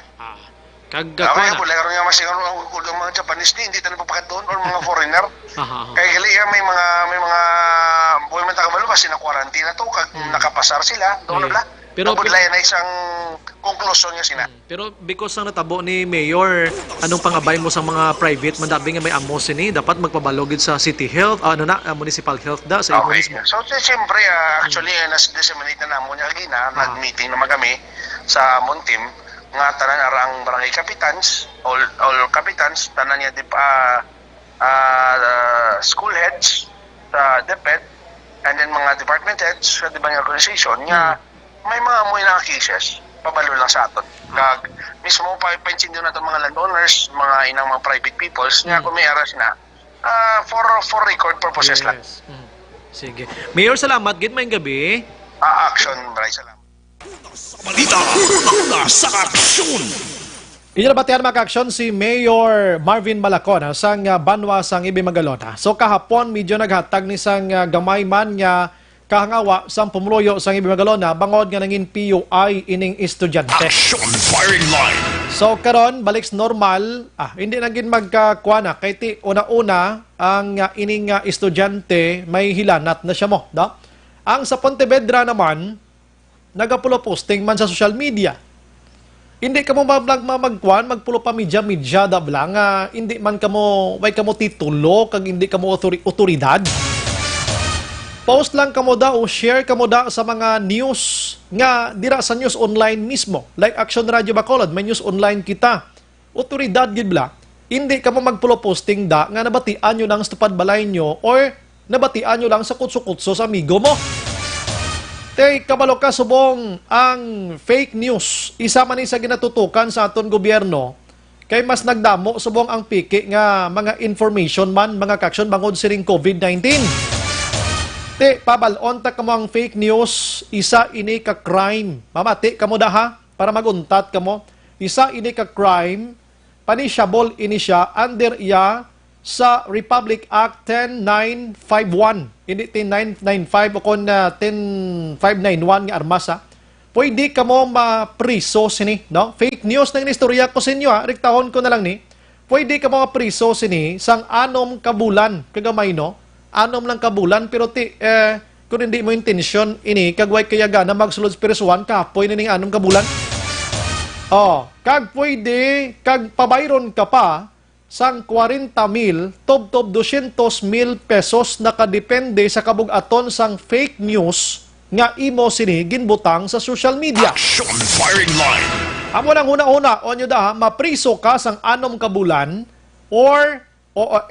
Kag kaya wala karon nga masingon ang mga Japanese hindi tanan papakadon or mga foreigner. Kaya gali may mga buhay man tagabalo kasi na quarantine na to kag nakapasar sila doon na Pero- nabudlayan na isang konklusyon niya sina. Pero because ang natabo ni Mayor, anong pangabay mo sa mga private, mandabi nga may amos ni, dapat magpabalogid sa city health, municipal health da, sa imo Okay. mismo. So, siyempre, actually, nas-disseminate na namo niya kagina. Nag-meeting naman kami sa Montim nga tanan arang barangay capitans, all capitans, tanan niya school heads sa DepEd, and then mga department heads sa ibang organization nga may mga amoy na cases pabalo lang sa aton. Kag mismo pa pensin din natin mga landowners, mga inang mga private peoples nga kung may aras na for record purposes lang. Sige. Mayor, salamat. Gid may gabi. Action, Bryce. Salamat. Balita, una sa aksyon. Inilabatihan maka-aksyon si Mayor Marvin Malacona sang Banwa sang Ibi Magalona. So kahapon medyo naghatag ni sang gamay man nga kahangawa sang pumuluyo sang Ibi Magalona bangod nga nangin PUI ining estudyante. Action firing line. So karon balik sa normal, hindi naging magkakuana kay ti una-una ang ining estudyante may hilanat na siya mo, no? Ang sa Pontevedra naman nagapulo posting man sa social media. Hindi ka mo magkuan, magpulo pa media da blang, hindi man ka mo, way ka mo titulo, kag hindi ka mo otoridad. Post lang ka mo da o share ka mo da sa mga news nga dira sa news online mismo. Like Action Radio Bacolod, may news online kita. Otoridad gid bla. Hindi ka mo magpulo posting da nga nabatian nyo lang sa tupad balay nyo or nabatian nyo lang sa kutso-kutso sa amigo mo. Tay kabalo ka subong ang fake news. Isa man ni sa ginatutukan sa aton gobyerno kay mas nagdamo subong ang piki nga mga information man mga kaksyon bangod siring COVID-19. Te pabalon ta kamo ang fake news, isa ini ka crime. Mamati kamo da ha para maguntat kamo. Isa ini ka crime, punishable ini siya under iya sa Republic Act 10951. Hindi 10995 o kon 10591 nga armasa. Pwede ka mo mapriso sini, no? Fake news na istorya ko sa inyo, rektahon ko na lang ni. Pwede ka mo mapriso sini sang 6 kabulan, kagamay no? 6 lang kabulan pero kung hindi mo intensyon ini kagway kayaga na magsulod spirituan kapoy na ning 6 kabulan. Kag pwede kag pabayron ka pa sang 40,000 tob 200,000 pesos nakadepende sa kabug-aton sang fake news nga imo sini ginbutang sa social media. Action firing line. Amo nang una-una onyo da mapriso ka sang 6 kabulan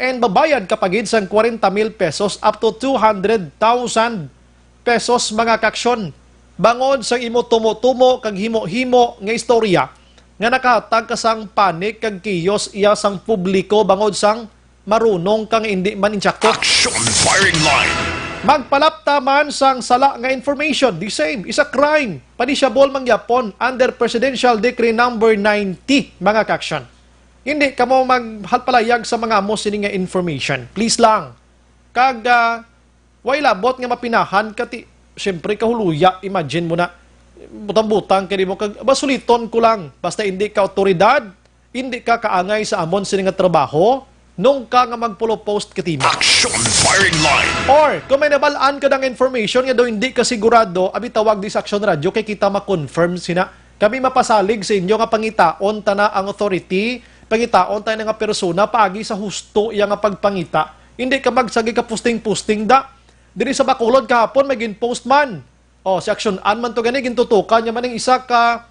and babayad ka pagid sang 40,000 pesos up to 200,000 pesos mga kaksyon. Bangod sang imo tumo-tumo kag himo-himo nga istorya nga nakahatag ka sang panik kag kiyos iya sang publiko bangod sang marunong kang hindi man insyakto. Action firing line. Magpalapta man sang sala nga information, the same, isa crime, punishable mangyapon under Presidential Decree number 90 mga kaksyon. Hindi ka mo maghalpalayag sa mga amo sini nga information. Please lang. Kag way labot nga mapinahan kati syempre kahuluya, imagine mo na butang-butang kay mo kag basuliton ko lang basta hindi ka otoridad, hindi ka kaangay sa amon sini nga trabaho nung ka nga magpulo post katimo. Action firing line. Or kung may nabalaan ka ng information nga daw hindi ka sigurado, abi tawag di sa Action Radio kay kita ma-confirm sina. Kami mapasalig sa inyo nga pangitaon ta na ang authority, pangitaon tayo nga persona paagi sa husto iya nga pagpangita. Hindi ka magsagi ka posting da. Diri sa Bacolod kahapon may gin-post man. Si Action An man to gani gintutukan niya man ng isa ka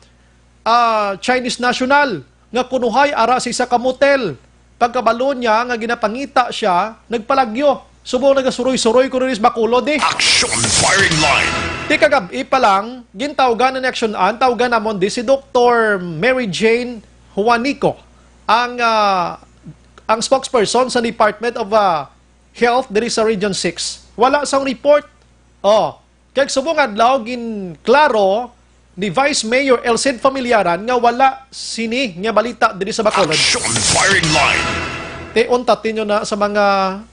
Chinese national nga kunuhay ara sa isa ka motel. Pagkabalo niya nga ginapangita siya, nagpalagyo. Subong nagasuroy-suroy ko rin sa Bacolod Action firing line. Di kagabi pa lang, gintawgan na ni Action An, tawagan namon di si Dr. Mary Jane Juanico, ang spokesperson sa Department of Health diri sa Region 6. Wala sang report. Kaya subong adlaw ginklaro ni Vice Mayor Elcid Familiaran nga wala sini nga balita diri sa Bacolod. Action firing line. Untatin nyo na sa mga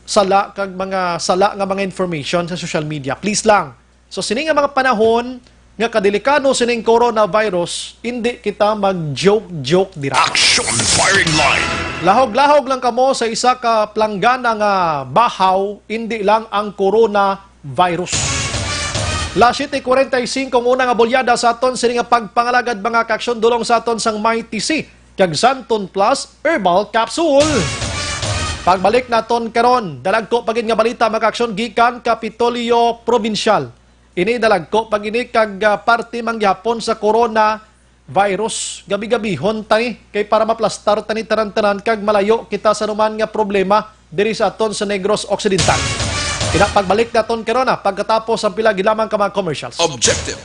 sala kag mga sala nga mga information sa social media. Please lang. So sini nga mga panahon nga kadelikado sining coronavirus, hindi kita mag-joke dira. Action firing line. Lahog-lahog lang kamo sa isa ka planggana nga bahaw, hindi lang ang coronavirus. La 7:45 kung unang abolyada sa aton sini nga pagpangalagad mga kaaksyon dulong sa aton sang Mighty C kag Santon Plus Herbal Capsule. Pagbalik naton karon, dalagko pagin nga balita mga kaaksyon gikan Kapitolyo Provincial. Ini dalagko pag ini kag parte mangyapon sa corona virus. Gabi-gabi hontay kay para maplastar tani tanan-tanan kag malayo kita sa numan nga problema diri sa aton sa Negros Occidental. Pagbalik naton karon pagkatapos ang pila gilamang ka mga commercials. Objective.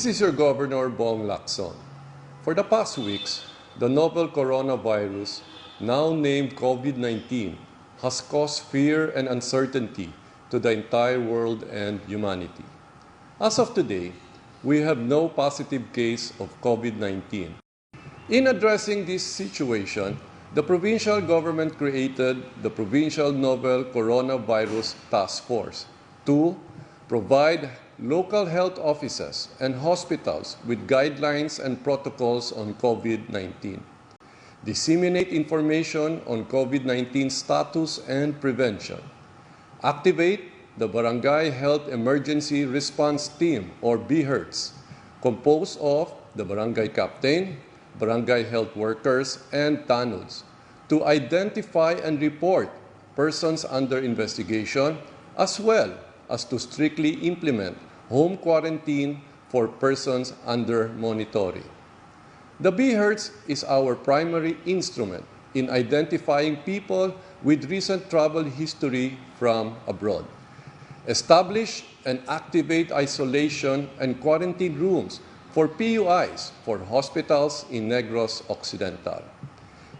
This is your Governor Bong Lacson. For the past weeks, the novel coronavirus, now named COVID-19, has caused fear and uncertainty to the entire world and humanity. As of today, we have no positive case of COVID-19. In addressing this situation, the provincial government created the Provincial Novel Coronavirus Task Force to provide local health offices and hospitals with guidelines and protocols on COVID-19, disseminate information on COVID-19 status and prevention, activate the Barangay Health Emergency Response Team or BHERTS, composed of the Barangay Captain, Barangay Health Workers, and TANUDs, to identify and report persons under investigation, as well as to strictly implement home quarantine for persons under monitoring. The BHERTS is our primary instrument in identifying people with recent travel history from abroad. Establish and activate isolation and quarantine rooms for PUIs for hospitals in Negros Occidental.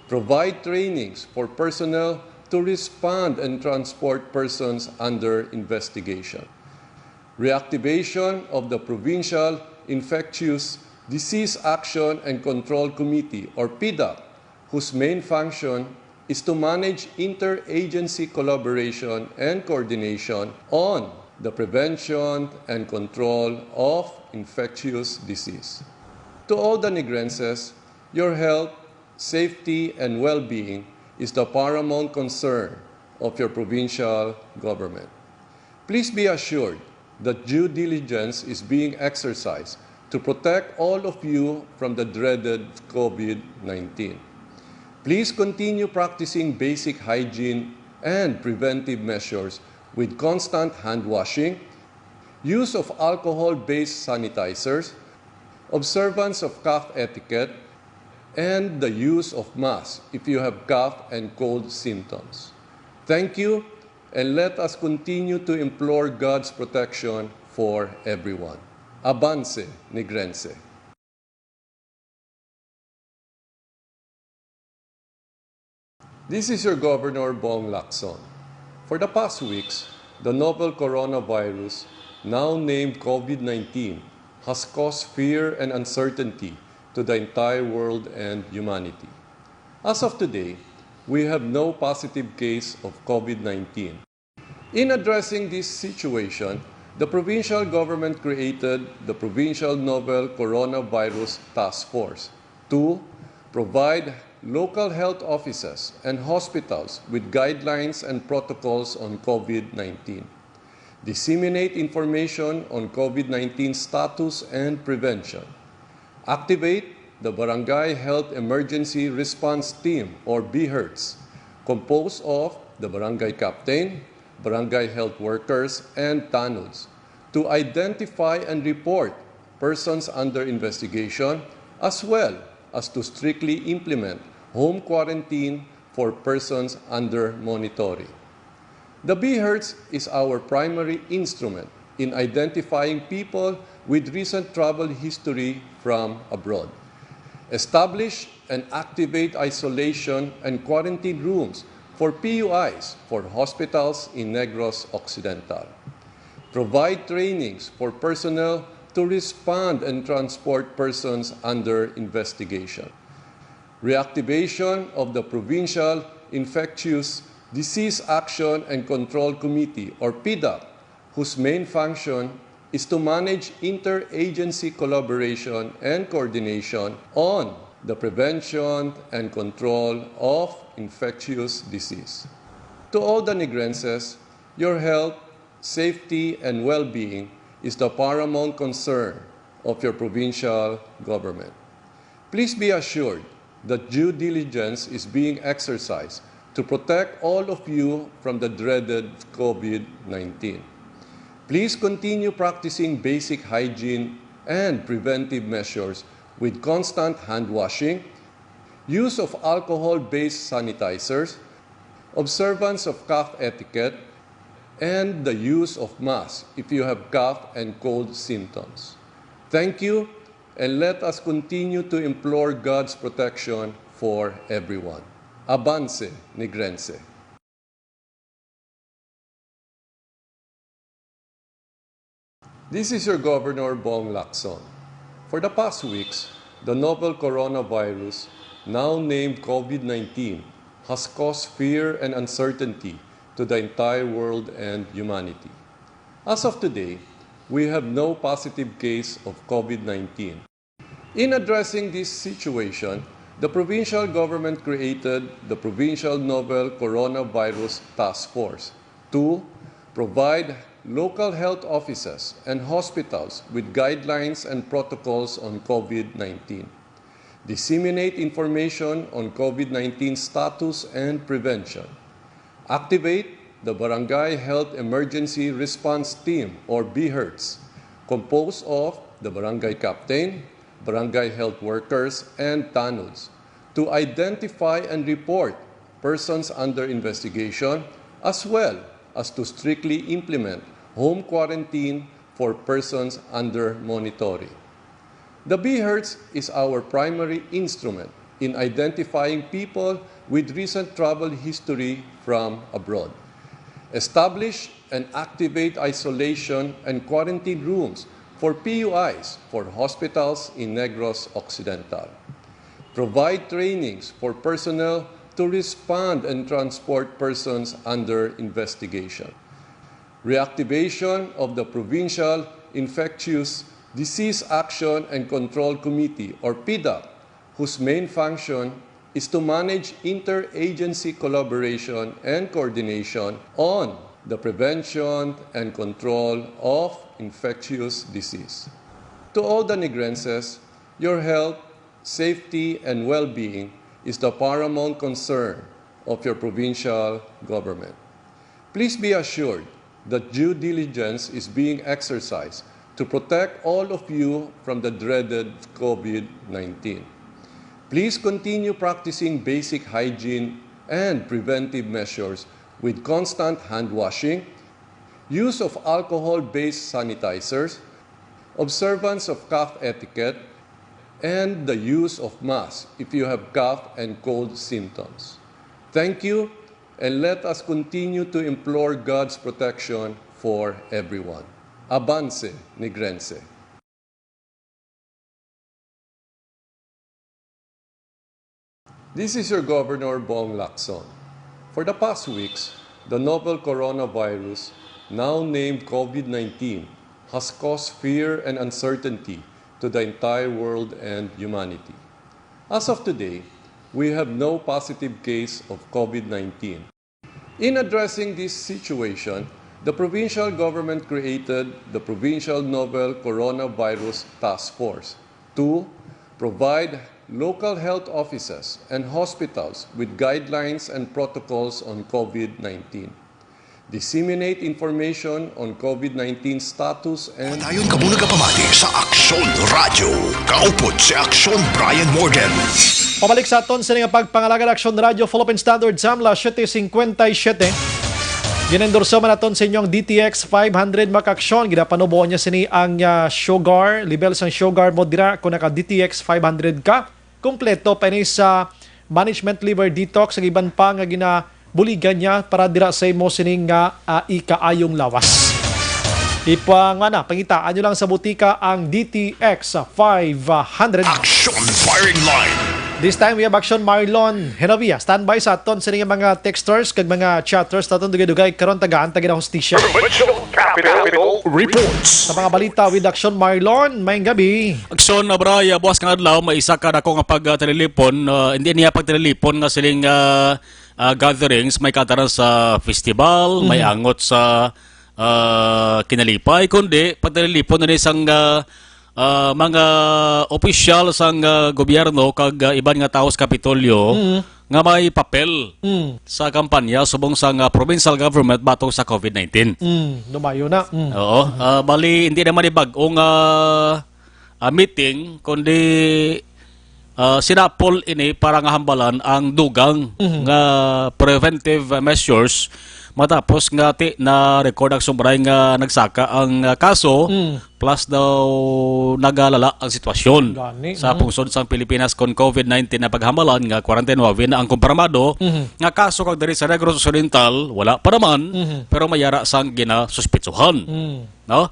Provide trainings for personnel to respond and transport persons under investigation. Reactivation of the Provincial Infectious Disease Action and Control Committee, or PIDAC, whose main function is to manage interagency collaboration and coordination on the prevention and control of infectious disease. To all the Negrenses, your health, safety, and well-being is the paramount concern of your provincial government. Please be assured that due diligence is being exercised to protect all of you from the dreaded COVID-19. Please continue practicing basic hygiene and preventive measures with constant hand washing, use of alcohol-based sanitizers, observance of cough etiquette, and the use of masks if you have cough and cold symptoms. Thank you, and let us continue to implore God's protection for everyone. Avance, Negrense. This is your Governor Bong Lacson. For the past weeks, the novel coronavirus, now named COVID-19, has caused fear and uncertainty to the entire world and humanity. As of today, we have no positive case of COVID-19. In addressing this situation, the provincial government created the Provincial Novel Coronavirus Task Force to provide local health offices and hospitals with guidelines and protocols on COVID-19, disseminate information on COVID-19 status and prevention, activate the Barangay Health Emergency Response Team, or BHERTS, composed of the barangay captain, barangay health workers, and TANUDs, to identify and report persons under investigation, as well as to strictly implement home quarantine for persons under monitoring. The BHERTS is our primary instrument in identifying people with recent travel history from abroad. Establish and activate isolation and quarantine rooms for PUIs for hospitals in Negros Occidental. Provide trainings for personnel to respond and transport persons under investigation. Reactivation of the Provincial Infectious Disease Action and Control Committee, or PIDAC, whose main function is to manage interagency collaboration and coordination on the prevention and control of infectious disease. To all the Negrenses, your health, safety, and well-being is the paramount concern of your provincial government. Please be assured that due diligence is being exercised to protect all of you from the dreaded COVID-19. Please continue practicing basic hygiene and preventive measures with constant hand washing, use of alcohol-based sanitizers, observance of cough etiquette, and the use of masks if you have cough and cold symptoms. Thank you, and let us continue to implore God's protection for everyone. Avance, Negrense. This is your Governor Bong Lacson. For the past weeks, the novel coronavirus, now named COVID-19, has caused fear and uncertainty to the entire world and humanity. As of today, we have no positive case of COVID-19. In addressing this situation, the provincial government created the Provincial Novel Coronavirus Task Force to provide local health offices and hospitals with guidelines and protocols on COVID-19, disseminate information on COVID-19 status and prevention, activate the Barangay Health Emergency Response Team, or BHERTS, composed of the barangay captain, barangay health workers, and TANUDs to identify and report persons under investigation, as well as to strictly implement home quarantine for persons under monitoring. The BHERTS is our primary instrument in identifying people with recent travel history from abroad. Establish and activate isolation and quarantine rooms for PUIs for hospitals in Negros Occidental. Provide trainings for personnel to respond and transport persons under investigation. Reactivation of the Provincial Infectious Disease Action and Control Committee, or PIDAC, whose main function is to manage interagency collaboration and coordination on the prevention and control of infectious disease. To all the Negrenses, your health, safety, and well-being is the paramount concern of your provincial government. Please be assured that due diligence is being exercised to protect all of you from the dreaded COVID-19. Please continue practicing basic hygiene and preventive measures with constant hand washing, use of alcohol-based sanitizers, observance of cough etiquette, and the use of masks if you have cough and cold symptoms. Thank you, and let us continue to implore God's protection for everyone. Avance, Negrense. This is your Governor Bong Lacson. For the past weeks, the novel coronavirus, now named COVID-19, has caused fear and uncertainty to the entire world and humanity. As of today, we have no positive case of COVID-19. In addressing this situation, the provincial government created the Provincial Novel Coronavirus Task Force to provide local health offices and hospitals with guidelines and protocols on COVID-19, disseminate information on COVID-19 status and... Tayon ka muna kapamati sa Aksyon Radio. Kaupod si Aksyon Brian Morgan. Pabalik sa aton sa nga pagpangalaga ng Aksyon Radio Philippine Standard Samla 757. Ginendorso man aton sa inyong DTX 500 makaksyon. Ginapanubuan niya sini ang sugar, level sang sugar mo dira kung naka DTX 500 ka. Kompleto pa ni sa management liver detox ang iban pa nga ginabuligan niya para dira sa imo sining nga ikaayong lawas. Pangitaan nyo lang sa butika ang DTX 500. Action Firing Line. This time we have Action Marlon Henovia. Standby sa aton sa mga texters kag mga chatters taton dugay-dugay karon tagaan tagina hostisya. Capital Reports. Sa mga balita with Action Marlon, mayong gabi. Aksyon na braya, buwas kang adlaw, may isa ka na ko nga pag-telelipon. Hindi niya pag-telelipon nga siling gatherings, may kataran sa festival, may angot sa kinalipay, kundi pag-telelipon na isang mga opisyal sang gobyerno kag iban nga tao sa Kapitolyo nga may papel sa kampanya subong sang provincial government batok sa COVID-19. Lumayo na. Oo. Bali, hindi naman ibag-ong meeting, kundi sinapol ini para nga hambalan ang dugang nga preventive measures matapos nga na record ang sumbray nga nagsaka ang kaso plus daw nagalala ang sitwasyon sa pungsod sang Pilipinas kon COVID-19 na paghambalan nga 49 na ang kumpirmado nga kaso kag diri sa Negros Occidental wala pa naman pero mayara sang ginasuspitsuhan. No?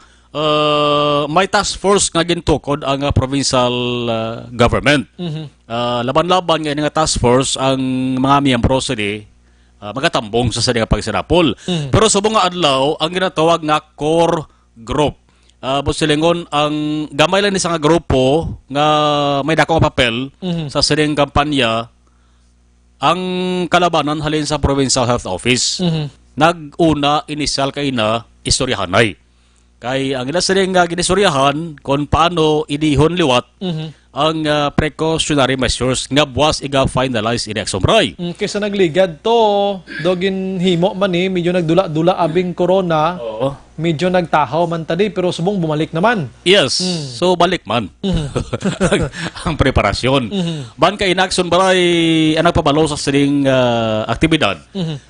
May task force nga gintukod ang provincial government. Laban-laban nga nga task force ang mga miyembro sa magatambong sa nga pagsinapol. Pero subong nga adlaw ang ginatawag nga core group. Busilingon ang gamay lang ni sa nga grupo nga may dako nga papel sa sining kampanya ang kalabanan halin sa Provincial Health Office. Nag-una inisyal kay na istoryahanay. Kay ang ila sining ginistoryahan kung paano idihon liwat ang precautionary measures nga buwas iga-finalize ini aksyon bray. Kaysa nagligad to, dogin himo man medyo nagdula-dula abing corona, Oo. medyo nagtahaw man tadi, pero subong bumalik naman. Yes. So balik man. ang preparasyon. Ban ka inaksyon baray anak pabalo sa sining aktibidad.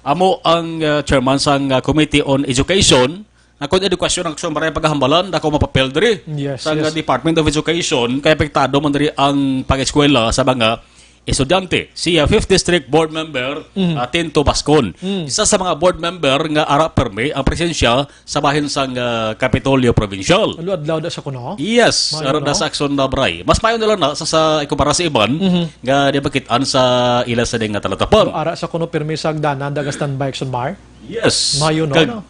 Amo ang chairman sang Committee on Education. Ako edukasyon ang aksyon baray paghahambalan ako mapapel diri Yes, sa yes. Department of Education kay apektado man diri ang pag-eskwela sa mga estudyante. Si 5th District Board Member Tinto Bascon. Isa sa mga board member nga ara permi ang presensya sa bahin sang Kapitolyo Provincial. Adlaw da siya kuno. Yes, Mayo, aron na no? sa aksyon na bray. Mas mayo nila na sa ikumpara sa iban nga di bakitaan sa ila sa ding nga talatapan. Ara sa kuno pirmi sa agdanan daga standby action bar. Yes. Mayo, no, no?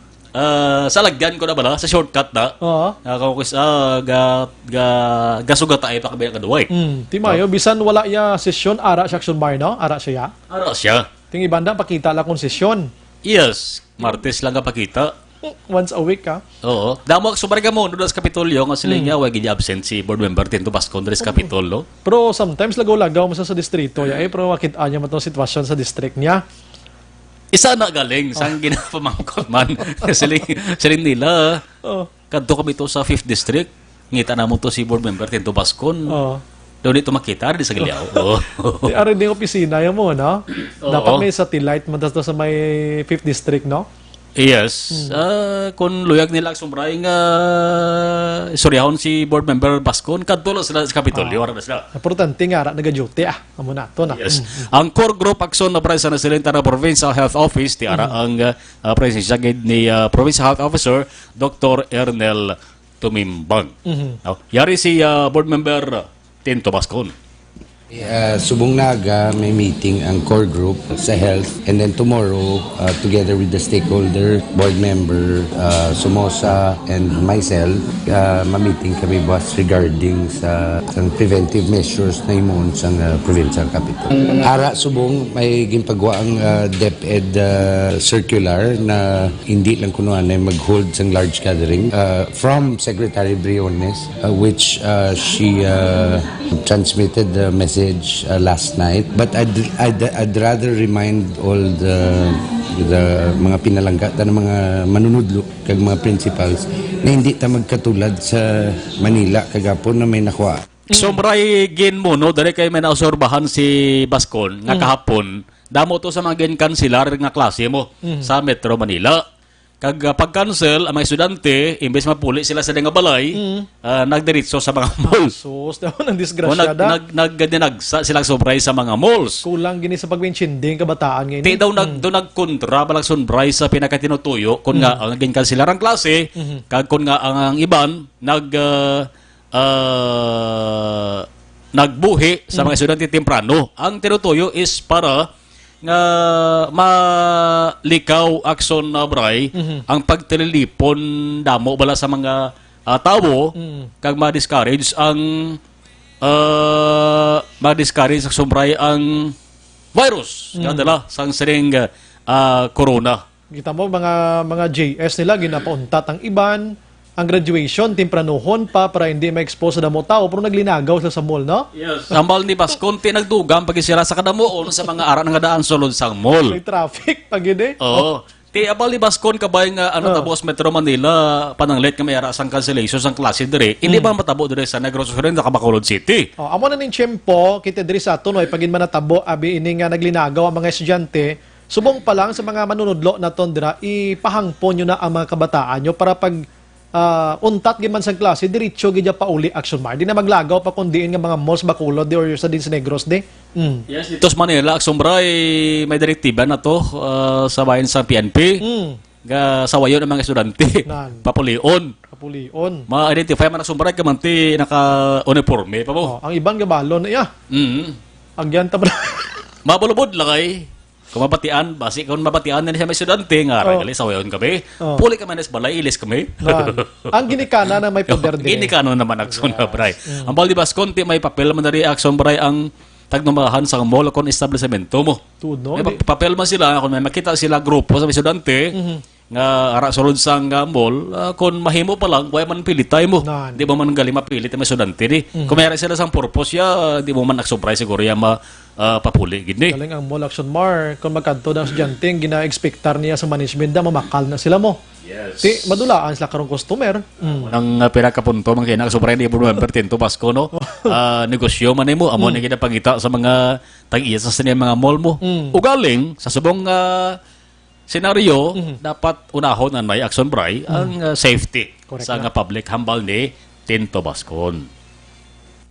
Sa lagyan ko na bala, sa shortcut na. Oo. Nakakukis, gasuga tayo pa kabayang kaduway. Ti mayo bisan wala ya sesyon ara sa action bar no? Ara siya. Ano siya? Ting ibanda pakita la kung sesyon. Yes, Martes lang ka pakita. Once a week ha. Oo. Damo sumari ka mo doon sa Kapitolyo nga sila nga wag absent si board member Tinto Bascon sa Kapitolyo. Pero sometimes lagaw-lagaw mo sa distrito ya pero makita niya mo tong sitwasyon sa district niya. Isa na galing sang ginapamangkot man. Siling nila. Oh. Kadto kami to sa 5th District. Ngita na mo to si board member Tinto Bascon. Oh. Doon dito makita di sa Giliao. Di arin din opisina yan mo, no? Oo. Dapat may satellite mo to sa may 5th district, no? Yes. Kung luyag nila sumbray nga istoryahon si board member Bascon, kadto lang sila sa Kapitolyo. Wala na sila. Importante nga, nag-duty amo na to na. Yes. Ang core group action na presa na sila na Provincial Health Office, ti ara ang presensya ni Provincial Health Officer, Dr. Ernel Tumimbang. Yari si board member Tinto Bascon. Subong Naga, may meeting ang core group sa health, and then tomorrow, together with the stakeholder, board member, Somoza, and myself, ma-meeting kami boss regarding sa preventive measures na imon sa provincial capital. Ara subong may gimpagwa ang DepEd circular na hindi lang kunuan ay mag-hold sa large gathering from Secretary Briones, which she transmitted the message last night, but I'd rather remind all the mga pinalangga ng mga manunudlo kag mga principals na hindi ta magkatulad sa Manila kagapon na may nakuha. Sombray gin mo no dali kay may naobserbahan si Bascon nga kahapon damo to sa mga kansilar nga klase mo sa Metro Manila. Kag pag-cancel ang mga estudyante, imbes mapuli sila sa nga balay, nagdiritso sa mga malls. Sus, daw nang disgrasyada. Nagsa silang sobray sa mga malls. Kulang gini sa pagwinchinding kabataan ngayon. Di daw nagkontra balang sunbray sa pinakatinutuyo kung nga ang ganyan sila ang klase, kag kung nga ang iban nagbuhi sa mga estudyante temprano. Ang tinutuyo is para nga malikaw akson na bray ang pagtililipon damo bala sa mga tao kag ma-discourage ang ma-discourage sa sumbray ang virus nga dala sang siring corona. Kita mo mga JS nila ginapauntat ang iban, ang graduation tempranuhon pa para hindi ma-expose sa damo tao pero naglinagaw sila sa mall, no? Yes. Sambal ni Bascon tinagdugang pagisira sa kadamuon sa mga ara nga daan sulod sang mall. May traffic pag yun Oo. Ti abal ni Bascon kabay nga tabos Metro Manila pananglet nga may ara sang cancellation sang klase dire. Hindi ba matabo dire sa Negros Occidental Bacolod City? Amo na ning tiyempo kita diri sa aton pagin man natabo abi ini nga naglinagaw ang mga estudyante. Subong pa lang sa mga manunudlo naton dira ipahangpon nyo na ang mga kabataan nyo para pag untat giman sa klase diretso gidya pa uli action mar di na maglagaw pa kundiin nga mga malls Bacolod or sa din sa Negros de. Yes, dito sa Manila Sombray may direktiba na to sa bayan sa PNP. Ga sawayon ang mga estudyante. Papulion. Ma-identify man ang Sombray kamanti naka-uniforme pa mo. Ang ibang gabalon ya. Agyan ta Mabulubod lang ay kung mabatian, basi kung mabatian na siya may estudyante nga gali sawayon kami. Puli ka man is balay ilis kami. Ang ginikana na may poder din. Ginikano naman action na bray. Ang Baldi Bascon may papel man dari action bray ang tagnumahan sa mall kon establishmento mo. Tudno. May papel man sila kung may makita sila grupo sa estudyante nga ara sulod sang mall, kung mahimo pa lang, wala man pilitay mo. Nan. Di mo man gali mapilit may sudante ni. Kung mayroon sila sang purpose ya, di mo man nagsurprise siguro ya papuli gini. Galing ang mall Action Mar. Kung magkanto ng estudyante, ang gina-expectar niya sa management na mamakal na sila mo. Yes. Ti, madulaan sila karong customer. Ang pinakapunto man kaya nakasobra ni November 10 to Pasko no. Negosyo man mo amo ni pangita sa mga tag-iya sa mga mall mo. Ugaling sa subong senaryo dapat unahon ang may action bray ang safety Correct sa nga public hambal ni Tinto Bascon.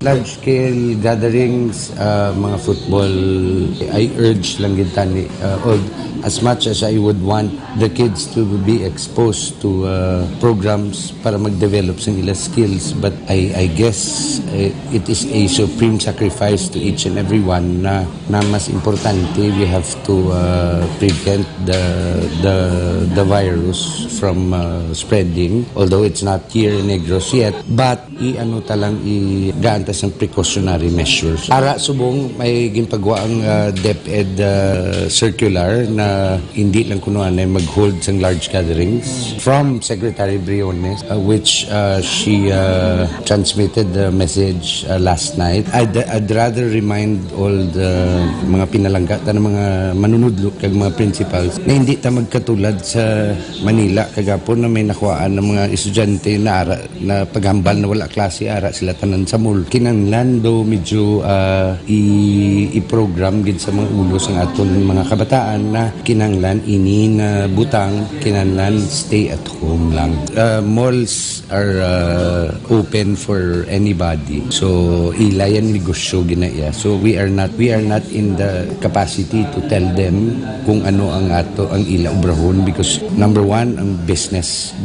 Large-scale gatherings, mga football, I urge lang gintani. As much as I would want the kids to be exposed to programs para mag-develop sa nila skills, but I guess it is a supreme sacrifice to each and every one na mas importante, we have to prevent the virus from spreading, although it's not here in Negros yet, but gaanta ng precautionary measures. Ara subong may ginpagawa ang DepEd circular na hindi lang kunuan ay mag-hold ng large gatherings from Secretary Briones, which she transmitted the message last night. I'd rather remind all the mga pinalangkatan ng mga manunudlo kag mga principals na hindi ta magkatulad sa Manila kagapon na may nakuhaan ng mga estudyante na ara na paghambal na wala klase ara sila tanan sa mall. Kinanglan do medyo i-program gid sa mga ulo sa aton mga kabataan na kinanglan ini na butang, kinanglan stay at home lang. Malls are open for anybody, so ilayan negosyo ginaya. So we are not in the capacity to tell them kung ano ang ila obrahon, because number one, ang business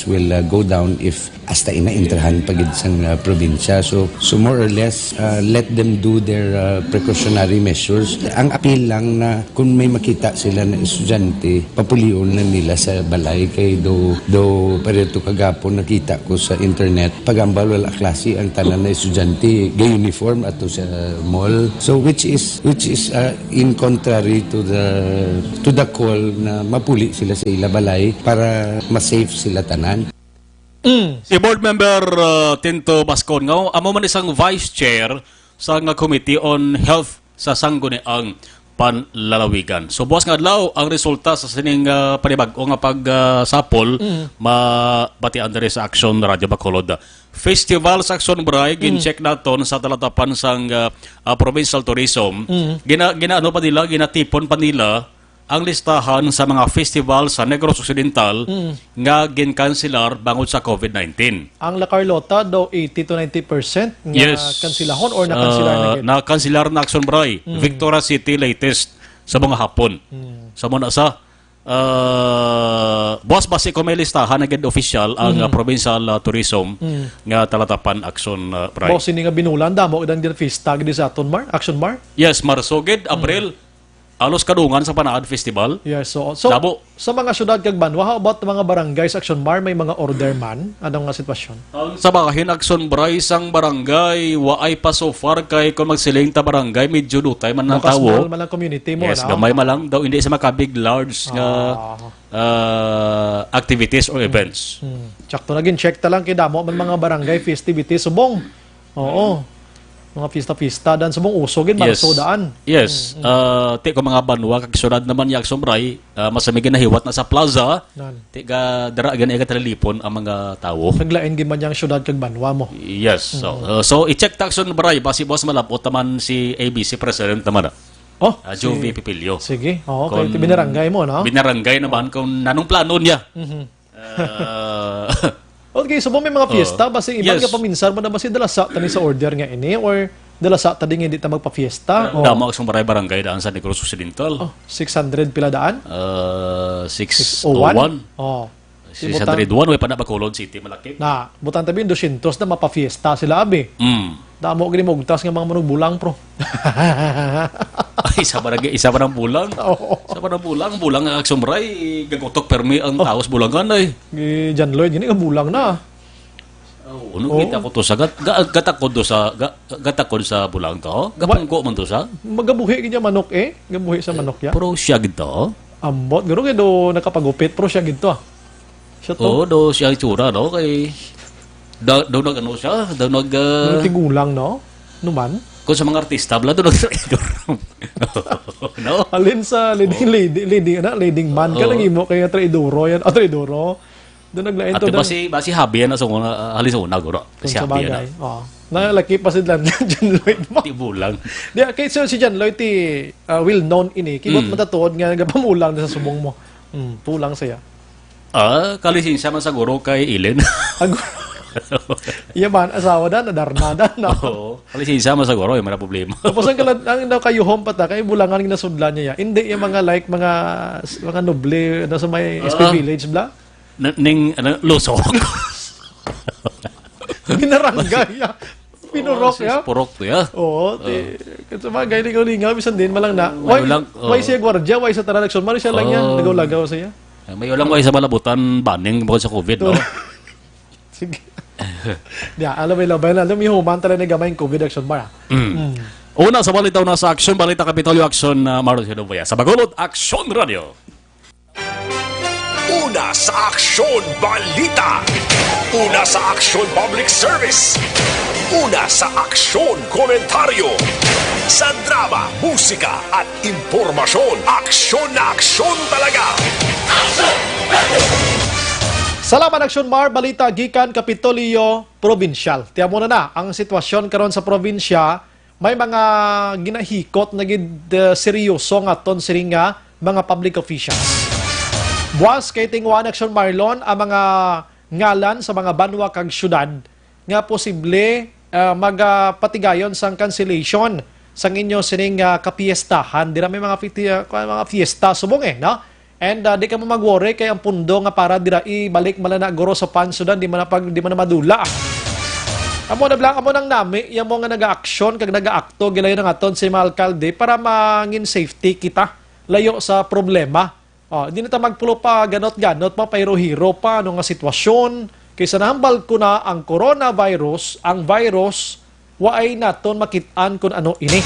will go down if hasta ina-intrahan pagid sang probinsya. So more or less, let them do their precautionary measures. Ang appeal lang na kung may makita sila na estudyante, papulion na nila sa balay kay do pareto kagapon nakita ko sa internet, pagambal wala klase ang tanan na estudyante, gay uniform ato sa mall. So which is in contrary to the call na mapuli sila sa ila balay para ma-safe sila tanan. Si board member Tinto Bascon nga amo man isang vice chair sa nga Committee on Health sa Sangguniang Panlalawigan. So buwas nga adlaw ang resulta sa sining panibag-o nga pagsapol mabatian diri sa Action Radio Bacolod. Festival sa Action Bray gin-check naton sa talatapan sang provincial tourism. Ginaano pa nila, ginatipon pa nila ang listahan sa mga festival sa Negros Occidental nga ginkanselar bangod sa COVID-19. Ang La Carlota daw 80 to 90% nga kansilahon or nakansilar na gid. Nakansilar na Action Bray. Victoria City latest sa mga hapon. Sa muna sa boss base ko may listahan na gid official ang provincial tourism nga talatapan Action Bray. Boss ini nga binulan damo idan din fiesta gid sa aton Mar, Action Mar. Yes, Marso gid, Abril. Alos kadungan sa Panaad Festival. Yes, so Dabo. Sa mga syudad kag Banwa, how about mga barangay sa Action Mar, may mga order man? Anong nga sitwasyon? Sa bakahin Action Bray sang barangay, waay pa so far kay kung magsiling ta barangay medyo dutay man ng tawo. Small man lang community mo yes, na. gamay man lang daw hindi sa makabig large nga activities or events. Tsakto na gin-check ta lang kay damo man mga barangay festivities subong. Oo. Mga pista-pista dan subong uso gid Marso daan. Yes. Ti ko mga Banwa kag syudad naman yak Sombray, masamig na hiwat na sa plaza. Ti ga dara gani ka talipon ang mga tawo. Naglain gid man yang syudad kag Banwa mo. Yes. So i-check ta Action Bray basi boss malapot taman si ABC President naman. Oh, Jovi Pipilio. Sige. Oo, kay binarangay mo no. Binarangay naman kung nanong plano niya. Okay, so may mga fiesta, basi ibang ka paminsan mo na basi dala sa tani sa order nga ini or dala sa tadi nga hindi ta magpa-fiesta. Damo Action Bray barangay daan sa Negros Occidental. 600 pila daan? 601. Oh. 601 way pa na Bacolod City malaki. Na, butan tabi 200 na mapa-fiesta sila abi. Damo gini mogtas nga mga manugbulang pro. Isa pa ng bulang. Isa pa ng bulang ang Action Bray gagotok permi ang taos bulangan ay. John Lloyd gini nga bulang na. Kita ko to sa gatakod sa bulang to. Gapangko man to sa. Magabuhi gid manok gabuhi sa manok ya. Pero siya gid to. Ambot, gano'n kayo do nakapagupit, pero siya ginto ah. Siya to. Oo, do siya itsura, no? Kay, daw nag ano siya, daw nag... Tigulang, no? Numan? Kung sa mga artista, bla, daw nag... no? Alin sa leading man ka nang imo kaya traidoro yan. Traidoro. Doon naglain to. At basi habi yan na sa una, halisuna, guro. Kasi sa habi yan bagay. Nalalaki pa si John Lloyd mo. Tibulang. Di, kay si John Lloyd, well known ini. Kibot matatuod nga, nagapamulang na sa subong mo. Pulang siya. Kalisin siya man sa guro kay Ilen. Iya man, asawa na, nadarnada na. Oo. Kalisin siya man sa guro, yung mga problema. Tapos ang daw kayo home pata, kay bulangan yung nasudlan niya. Hindi yung mga mga noble na sa may SP Village, bla? Lusok. Binarangay, pinurok, ya? Purok to, ya? Oo. Sa mga gaya ligaw-ligaw, bisan din, malang na. Why siya gwardya, why sa transaction? Mari siya lang yan, lagaw-lagaw siya. May ulang ko sa malabutan, banning bukod sa COVID, no? Sige. Alam mo yung alam mo yung human talaga gamay yung COVID action bar. Una sa balita na sa Action, Balita Kapitolyo Action, Maro Sinubuya. Sa Bagulot, Action Radio. Una sa Aksyon Balita. Una sa Aksyon Public Service. Una sa Aksyon Komentaryo. Sa drama, musika at impormasyon. Aksyon na aksyon talaga. Salamat Action Mar, balita gikan Kapitolyo Provincial. Tiyan mo na ang sitwasyon karon sa probinsya, may mga ginahikot na seryoso nga ton siringa mga public officials. Buwas kay tingwan Action Marlon ang mga ngalan sa mga banwa kag syudad nga posible magpatigayon sang cancellation sang inyo sining kapiestahan. Dira may mga fiesta subong no? And di ka mo mag-worry kay ang pundo nga para dira ibalik malana guro sa pansudan di man na madula. Amo nang nami yang mo nga naga-aksyon kag naga-akto gilayon nga aton si mga alkalde para mangin safety kita layo sa problema. Di na ta magpulo pa ganot-ganot pa payro-hero pa ano nga sitwasyon kaysa nahambal ko na ang coronavirus, ang virus waay naton makit-an kung ano ini.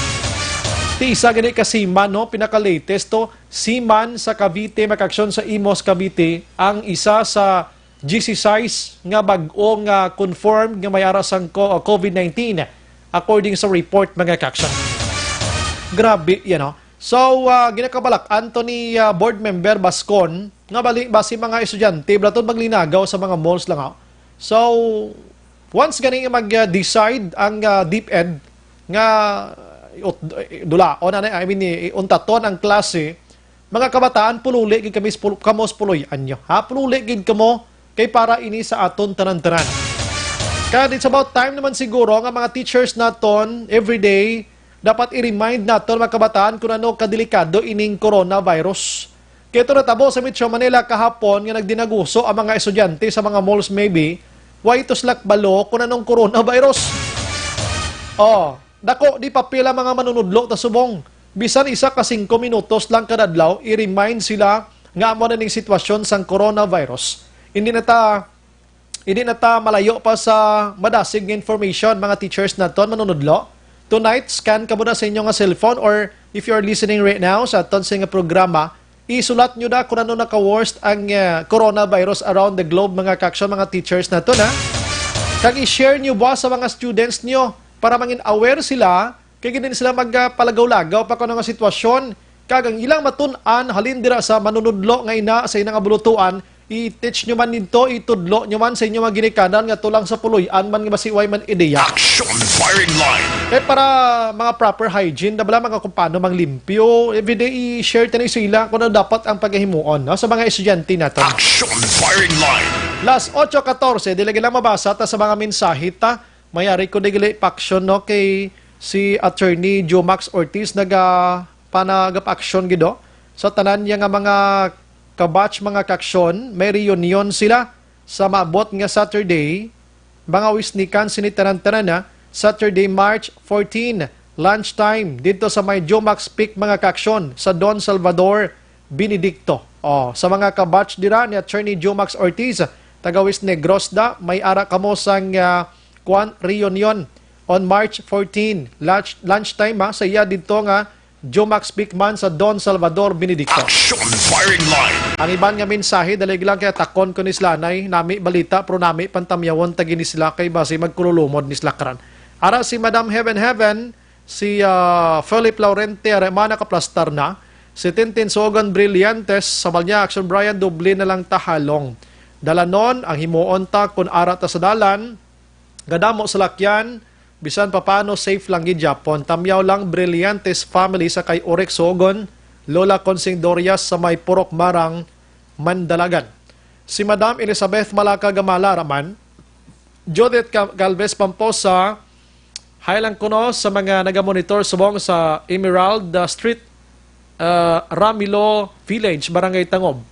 Ti isa gani ka Siman, no? Pinaka-latest to, Siman sa Cavite, makaksyon sa Imos, Cavite, ang isa sa GC-size nga bag-o nga confirmed nga may aras ang COVID-19 according sa report mga kaksyon. Grabe, no? So, ginakabalak, Anthony board member Bascon, nga basi mga estudyante, blaton maglinagaw sa mga malls lang. So, once ganing mag-decide ang DepEd nga untaton ang klase, mga kabataan, pululi gid kamos puloyan nyo. Pululi gid kamo kay para ini sa aton tanan-tanan. Kaya it's about time naman siguro nga mga teachers naton everyday dapat i-remind naton mga kabataan kung ano kadelikado ining coronavirus. Kaya ito natabo sa Metro Manila kahapon nga nagdinaguso ang mga estudyante sa mga malls maybe, why ito slakbalo kung anong coronavirus? Dako, di papila mga manunudlo ta subong. Bisan isa ka 5 minutos lang kadadlaw, i-remind sila nga amo na ning sitwasyon sang coronavirus. Hindi na ta malayo pa sa madasig nga information mga teachers naton manunudlo. Tonight, scan ka muna sa inyong nga cellphone or if you're listening right now sa aton sa nga programa, isulat nyo na kung ano naka-worst ang coronavirus around the globe mga kaksyon, mga teachers naton Kag i-share nyo ba sa mga students nyo para mangin aware sila, kaya din sila magpalagaw-lagaw pa kung nga sitwasyon. Kagang ilang matun-an, halin dira sa manunudlo nga ina sa inang abulutuan, i-teach nyo man nito, itudlo nyo man sa inyo mga ginikanan nga tulang sa puloy-an man nga masiway man ideya. Action Firing Line! Para mga proper hygiene, dabala mga kung paano manglimpyo, everyday i-share tayo sila kung ano dapat ang paghihimuon sa mga estudyante natin. Action Firing Line! Last 8:14, dilagi lang mabasa ta sa mga mensahe ta. Mayari ko nagili action no kay si Attorney Joe Max Ortiz panagap-action gido sa tanan niya nga mga kabatch mga kaksyon. May reunion sila sa maabot nga Saturday, mga wisnikan sinitanan-tanan Saturday, March 14, lunchtime dito sa may Joe Max Peak mga kaksyon sa Don Salvador Benedicto. Sa mga kabatch dira ni Attorney Joe Max Ortiz, tagawis Negros da, may ara kamo sang reunion on March 14, lunchtime sa iya dito nga Jomax Bigman sa Don Salvador Benedicto. Action firing line. Ang iban nga mensahe dalig lang kaya takon ko ni slanay nami balita pero nami pantamyawon tagi ni sila kay base magkululumod ni slakran. Ara si Madam Heaven si Philip Laurente Aremana kaplastar na si Tintin Sogan Brillantes sa Balnya Action Brian doble na lang tahalong. Dalanon ang himuon ta kun ara ta sa dalan gadamo sa lakyan bisan papano safe lang gid Japon. Tamyaw lang Brillantes family sa kay Orek Sogon, Lola Consing Dorias sa may Purok Marang, Mandalagan. Si Madam Elizabeth Malaka Gamala raman, Judith Galvez Pamposa, highlang kuno sa mga nagamonitor subong sa Emerald Street, Ramilo Village, Barangay Tangob.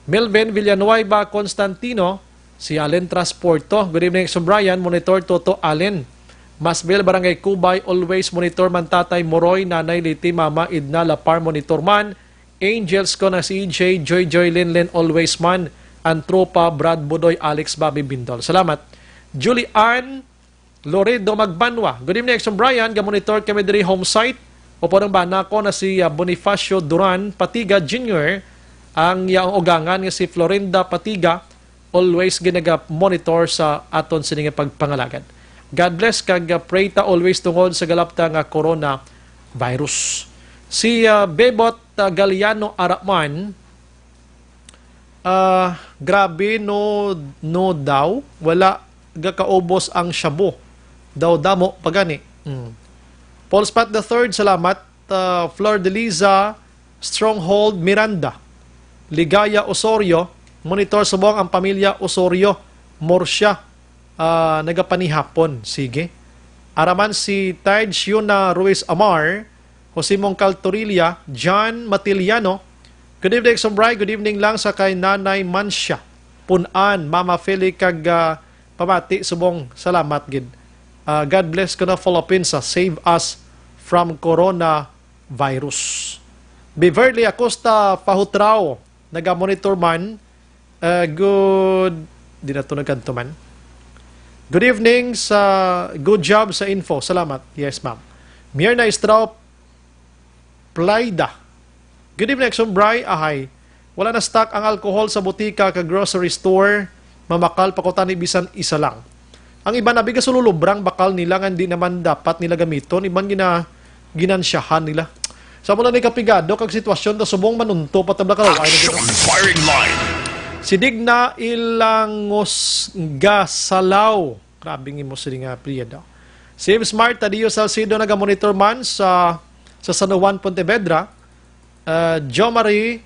Melvin Villanueva Constantino, si Allen Transporto. Good evening, Sir Brian. Monitor Toto Allen. Masbel, Barangay Kubay, always monitor man Tatay Moroy, Nanay Liti, Mama Idna, Lapar, monitor man. Angels ko na si EJ, Joy Linlen, always man. Antropa, Brad Budoy, Alex, Bobby Bindol. Salamat. Julie Ann Loredo Magbanwa. Good evening, Sir Brian. Gamonitor kami diri home site. Opo ng bana ko na si Bonifacio Duran Patiga Jr. Ang yaong ugangan nga si Florinda Patiga, always ginaga-monitor sa aton sininga pagpangalagan. God bless kag pray ta always tungod sa galapta nga corona virus. Si Bebot Galiano Araman, grabe no daw, wala gakaubos ang shabu. Daw damo pagani. Paul Spat III, salamat. Flor de Liza, Stronghold Miranda, Ligaya Osorio, monitor subong ang pamilya Osorio, Morsya, nagapanihapon. Sige. Araman si Taj Yuna Ruiz Amar, Jose Mongcal Torilla, John Matiliano. Good evening, Sombray. Good evening lang sa kay Nanay Mansya. Punan, Mama Feli kag pamati subong salamat gid. God bless ko na Philippines. Save us from coronavirus. Beverly Acosta Pahutrao, naga-monitor man. Di na ito nagkanto man. Good evening good job sa info. Salamat. Yes, ma'am. Myrna Estrao Playda. Good evening, Sombray. Ahay. Wala na stock ang alcohol sa butika ka grocery store. Mamakal pakutan bisan isa lang. Ang iba na bigas lulubrang bakal nila nga hindi naman dapat nila gamiton. Iban ginansyahan nila. Sa mula ni kapigado kag sitwasyon ta subong manunto patabla ka raw. Firing line. Si Digna Ilangos Gasalaw. Grabe mo sila nga priya daw. Si Smart Tadio Salcido naga-monitor man sa San Juan, Pontevedra. Jo Marie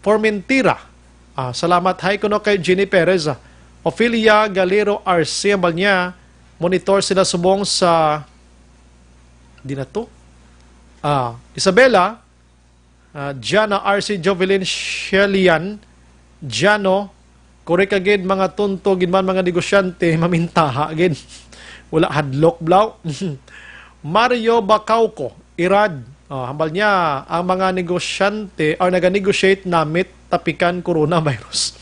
Formentira. Salamat. Hi kuno kay Jenny Perez. Ophelia Galero RC ang niya. Monitor sila subong sa di na to. Isabela Jana RC Jovelyn Shelian Jano korek agad mga tunto gid man mga negosyante mamintaha agad wala hadlok blaw. Mario Bacauco Irad hambal niya ang mga negosyante or naga-negotiate namit tapikan coronavirus.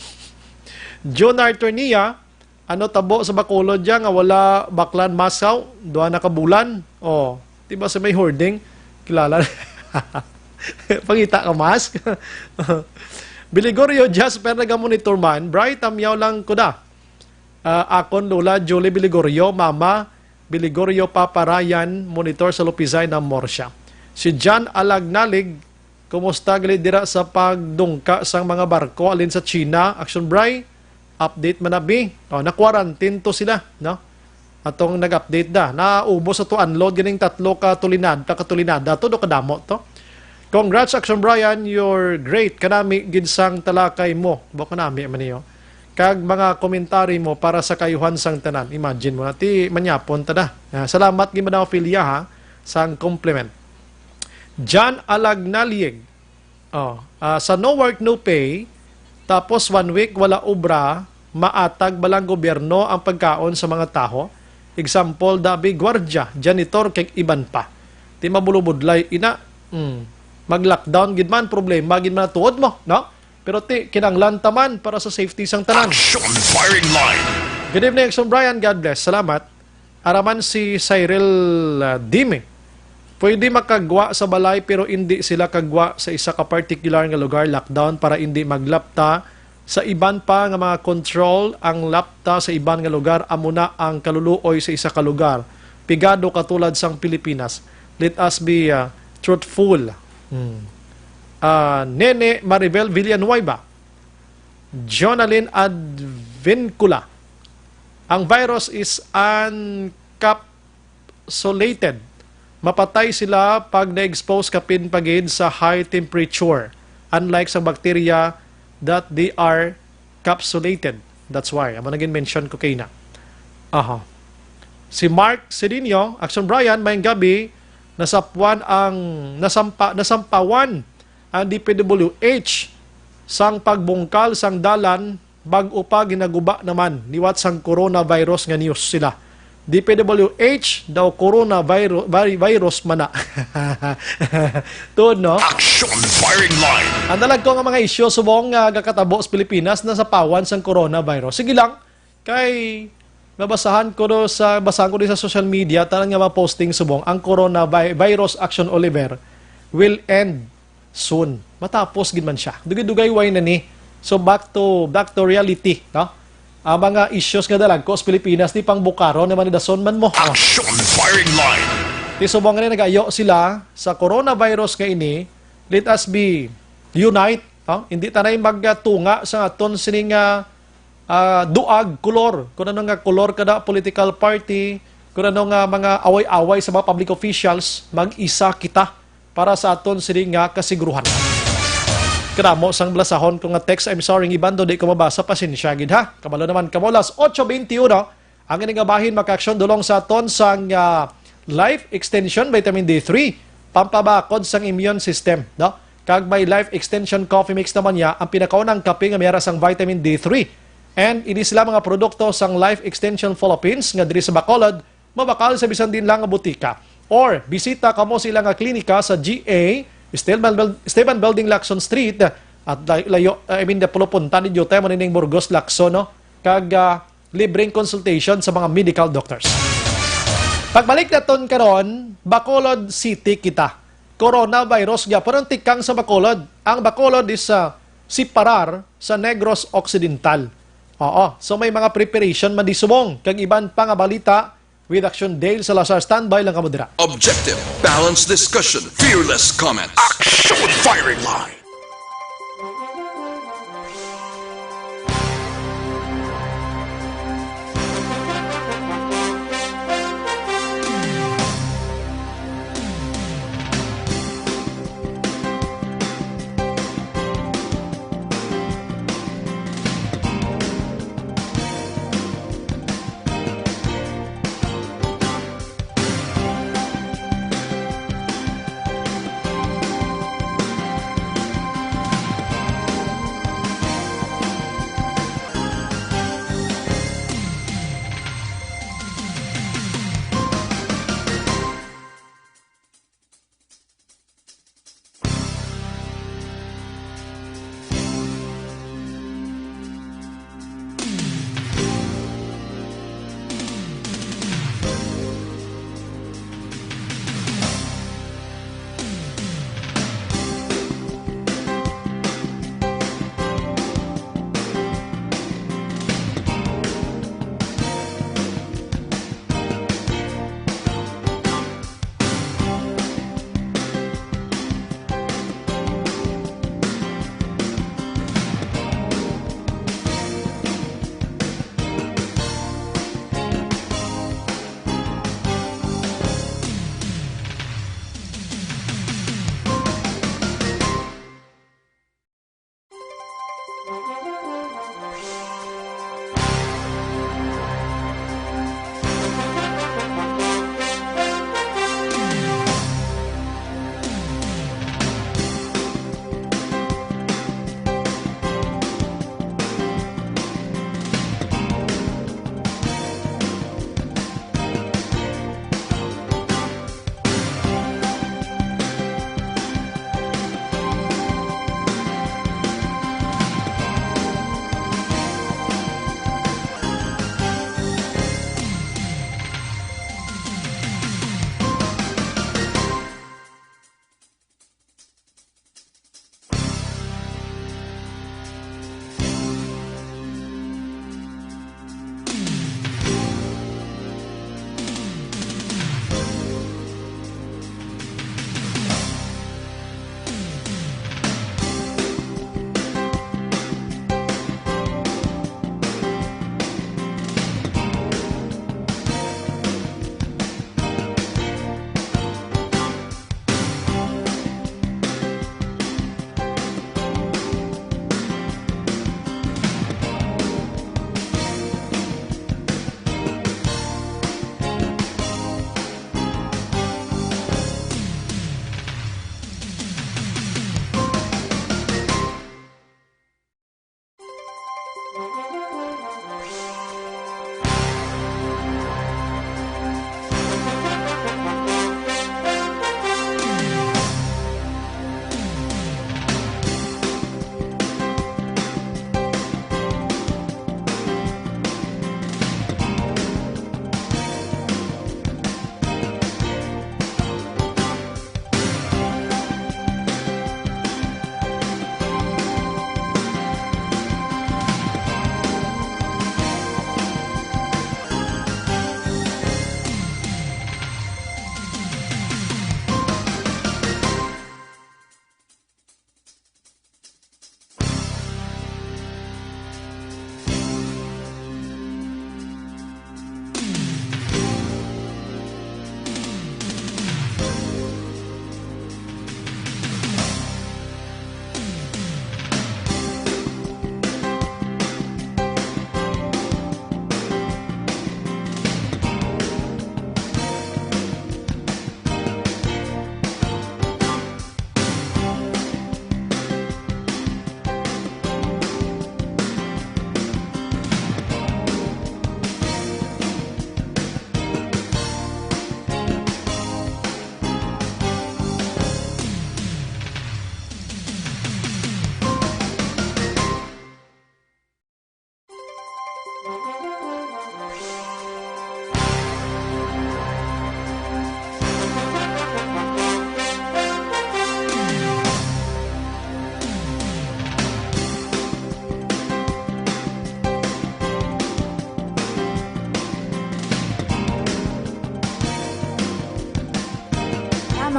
John Artornia tabo sa Bacolod dyan nga wala baklan masaw doa na kabulan diba sa may hoarding kilala. Pangita ka mask. Biligorio Jasper naga-monitor man. Bright amyaw lang ko da. Akon Lola Julie Biligorio, Mama Biligorio Papa Ryan, monitor sa Lupizay ng Morsya. Si John Alagnalig, kumusta gali dira sa pagdungka sang mga barko alin sa China? Action Bray, update manabi. Na-quarantine to sila, no? Atong nag-update da. Naubos sa to unload ganing 3 katulinada to do kadamo to. Congrats, Action Brian. You're great. Kanami ginsang talakay mo. Baka nami man niyo. Kag mga komentary mo para sa kayuhan sang tanan. Imagine mo na. Ti manyapon tada. Salamat gimana Ophelia ha. Sang compliment. John Alagnalieg. Sa no work, no pay. Tapos 1 week wala obra. Maatag balang gobyerno ang pagkaon sa mga taho. Example, dabi gwardya, janitor, kay iban pa. Ti mabulubudlay ina. Mag-lockdown gid man problema gid man tuod mo, no? Pero ti kinanglan taman para sa safety sang tanan. Action firing line. Good evening, Action Brian. God bless. Salamat. Araman si Cyril Dime. pwede makagwa sa balay pero hindi sila kagwa sa isa ka particular nga lugar, lockdown, para hindi maglapta sa iban pa nga mga control ang lapta sa iban nga lugar, amo na ang kaluluoy sa isa ka lugar. Pigado katulad sang Pilipinas. Let us be truthful. Nene Maribel Villanueva, Jonalyn Advincula, ang virus is uncapsulated. Mapatay sila pag na-expose kapin pagid sa high temperature. Unlike sa bacteria that they are capsulated. That's why. Amo naging mention ko kay na. Aha. Si Mark Cedinho, Action Brian, mayang gabi, nasampawan ang DPWH sang pagbungkal sang dalan bag-o pa ginaguba naman niwat sang coronavirus nga news sila. DPWH daw coronavirus mana. Tuod, no? Action firing line. Ang dalag ko nga mga isyo subong gakatabo sa Pilipinas na sa pawan sang coronavirus. Sige lang, kay babasahan ko sa social media tanang nga ma-posting subong ang coronavirus action Oliver will end soon. Matapos gid man siya. Dugay-dugay way na ni. So back to reality, no? Ang mga issues nga dalag ko sa Pilipinas ni pang bukaro naman ni dason man mo. Action firing line. Ti subong nga nagayo sila sa coronavirus nga ini, let us be unite, no? Hindi tanay magtunga sa aton sining duag kolor. Kung ano nga kolor kada political party, kung ano nga mga away-away sa mga public officials, mag-isa kita para sa aton sining nga kasiguruhan. Kramo sang blasahon ko nga text, I'm sorry ibando di ko mabasa, pasensya gid ha. Kabalo naman kamolas 8:21 ang ining bahin maka-action dulong sa aton sang life extension vitamin D3 pampabakod sang immune system, no? Kag may life extension coffee mix naman ya ang pinakaunang kape nga mayara sang vitamin D3. And ini sila mga produkto sang Life Extension Philippines nga diri sa Bacolod, mabakal sa bisan din lang nga butika. Or bisita kamo sila nga klinika sa GA Esteban Building, Lacson Street, at layo, pupunta ninyo tayo manining Burgos, Lacson, no? Kag libreng consultation sa mga medical doctors. Pagbalik naton karon, Bacolod City kita. Coronavirus nga parang tikang sa Bacolod. Ang Bacolod is si Parar sa Negros Occidental. Oo, so may mga preparation man di subong kag iban pa nga balita with Action Dale Salazar, standby lang kamo dira. Objective, balanced discussion, fearless comments. Action firing line.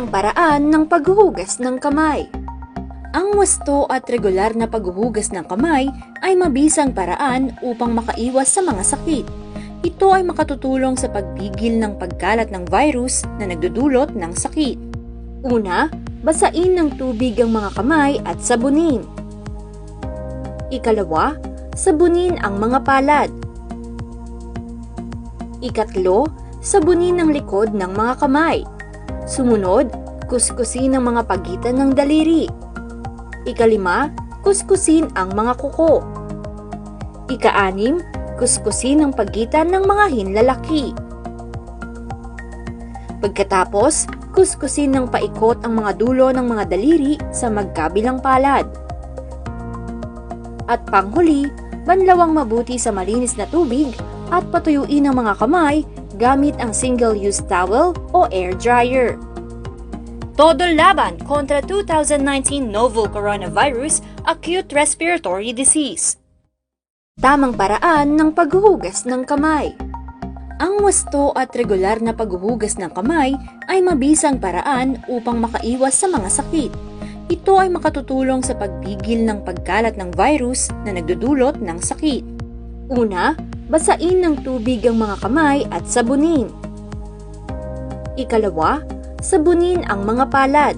Tamang paraan ng paghuhugas ng kamay. Ang wasto at regular na paghuhugas ng kamay ay mabisang paraan upang makaiwas sa mga sakit. Ito ay makatutulong sa pagpigil ng pagkalat ng virus na nagdudulot ng sakit. Una, basain ng tubig ang mga kamay at sabunin. Ikalawa, sabunin ang mga palad. Ikatlo, sabunin ang likod ng mga kamay. Sumunod, kuskusin ang mga pagitan ng daliri. Ikalima, kuskusin ang mga kuko. Ika-anim, kuskusin ang pagitan ng mga hinlalaki. Pagkatapos, kuskusin ng paikot ang mga dulo ng mga daliri sa magkabilang palad. At panghuli, banlawang mabuti sa malinis na tubig at patuyuin ang mga kamay gamit ang single-use towel o air dryer. Todo laban kontra 2019 novel coronavirus acute respiratory disease. Tamang paraan ng paghuhugas ng kamay. Ang wasto at regular na paghuhugas ng kamay ay mabisang paraan upang makaiwas sa mga sakit. Ito ay makatutulong sa pagpigil ng pagkalat ng virus na nagdudulot ng sakit. Una, basain ng tubig ang mga kamay at sabunin. Ikalawa, sabunin ang mga palad.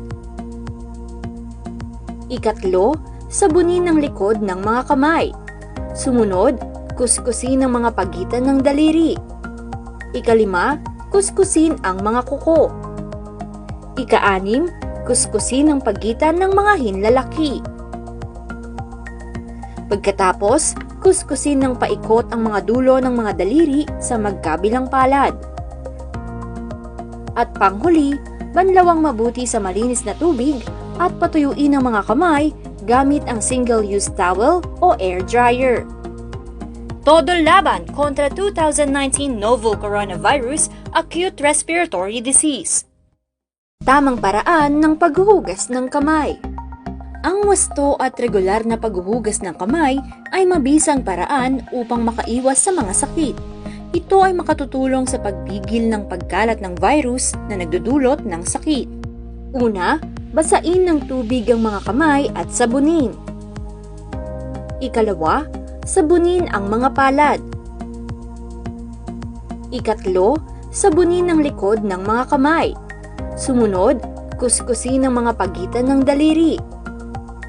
Ikatlo, sabunin ang likod ng mga kamay. Sumunod, kuskusin ang mga pagitan ng daliri. Ikalima, kuskusin ang mga kuko. Ika-anim, kuskusin ang pagitan ng mga hinlalaki. Pagkatapos, kuskusin ng paikot ang mga dulo ng mga daliri sa magkabilang palad. At panghuli, banlawang mabuti sa malinis na tubig at patuyuin ang mga kamay gamit ang single-use towel o air dryer. Todo laban kontra 2019 novel coronavirus acute respiratory disease. Tamang paraan ng paghuhugas ng kamay. Ang wasto at regular na paghuhugas ng kamay ay mabisang paraan upang makaiwas sa mga sakit. Ito ay makatutulong sa pagpigil ng pagkalat ng virus na nagdudulot ng sakit. Una, basain ng tubig ang mga kamay at sabunin. Ikalawa, sabunin ang mga palad. Ikatlo, sabunin ang likod ng mga kamay. Sumunod, kuskusin ang mga pagitan ng daliri.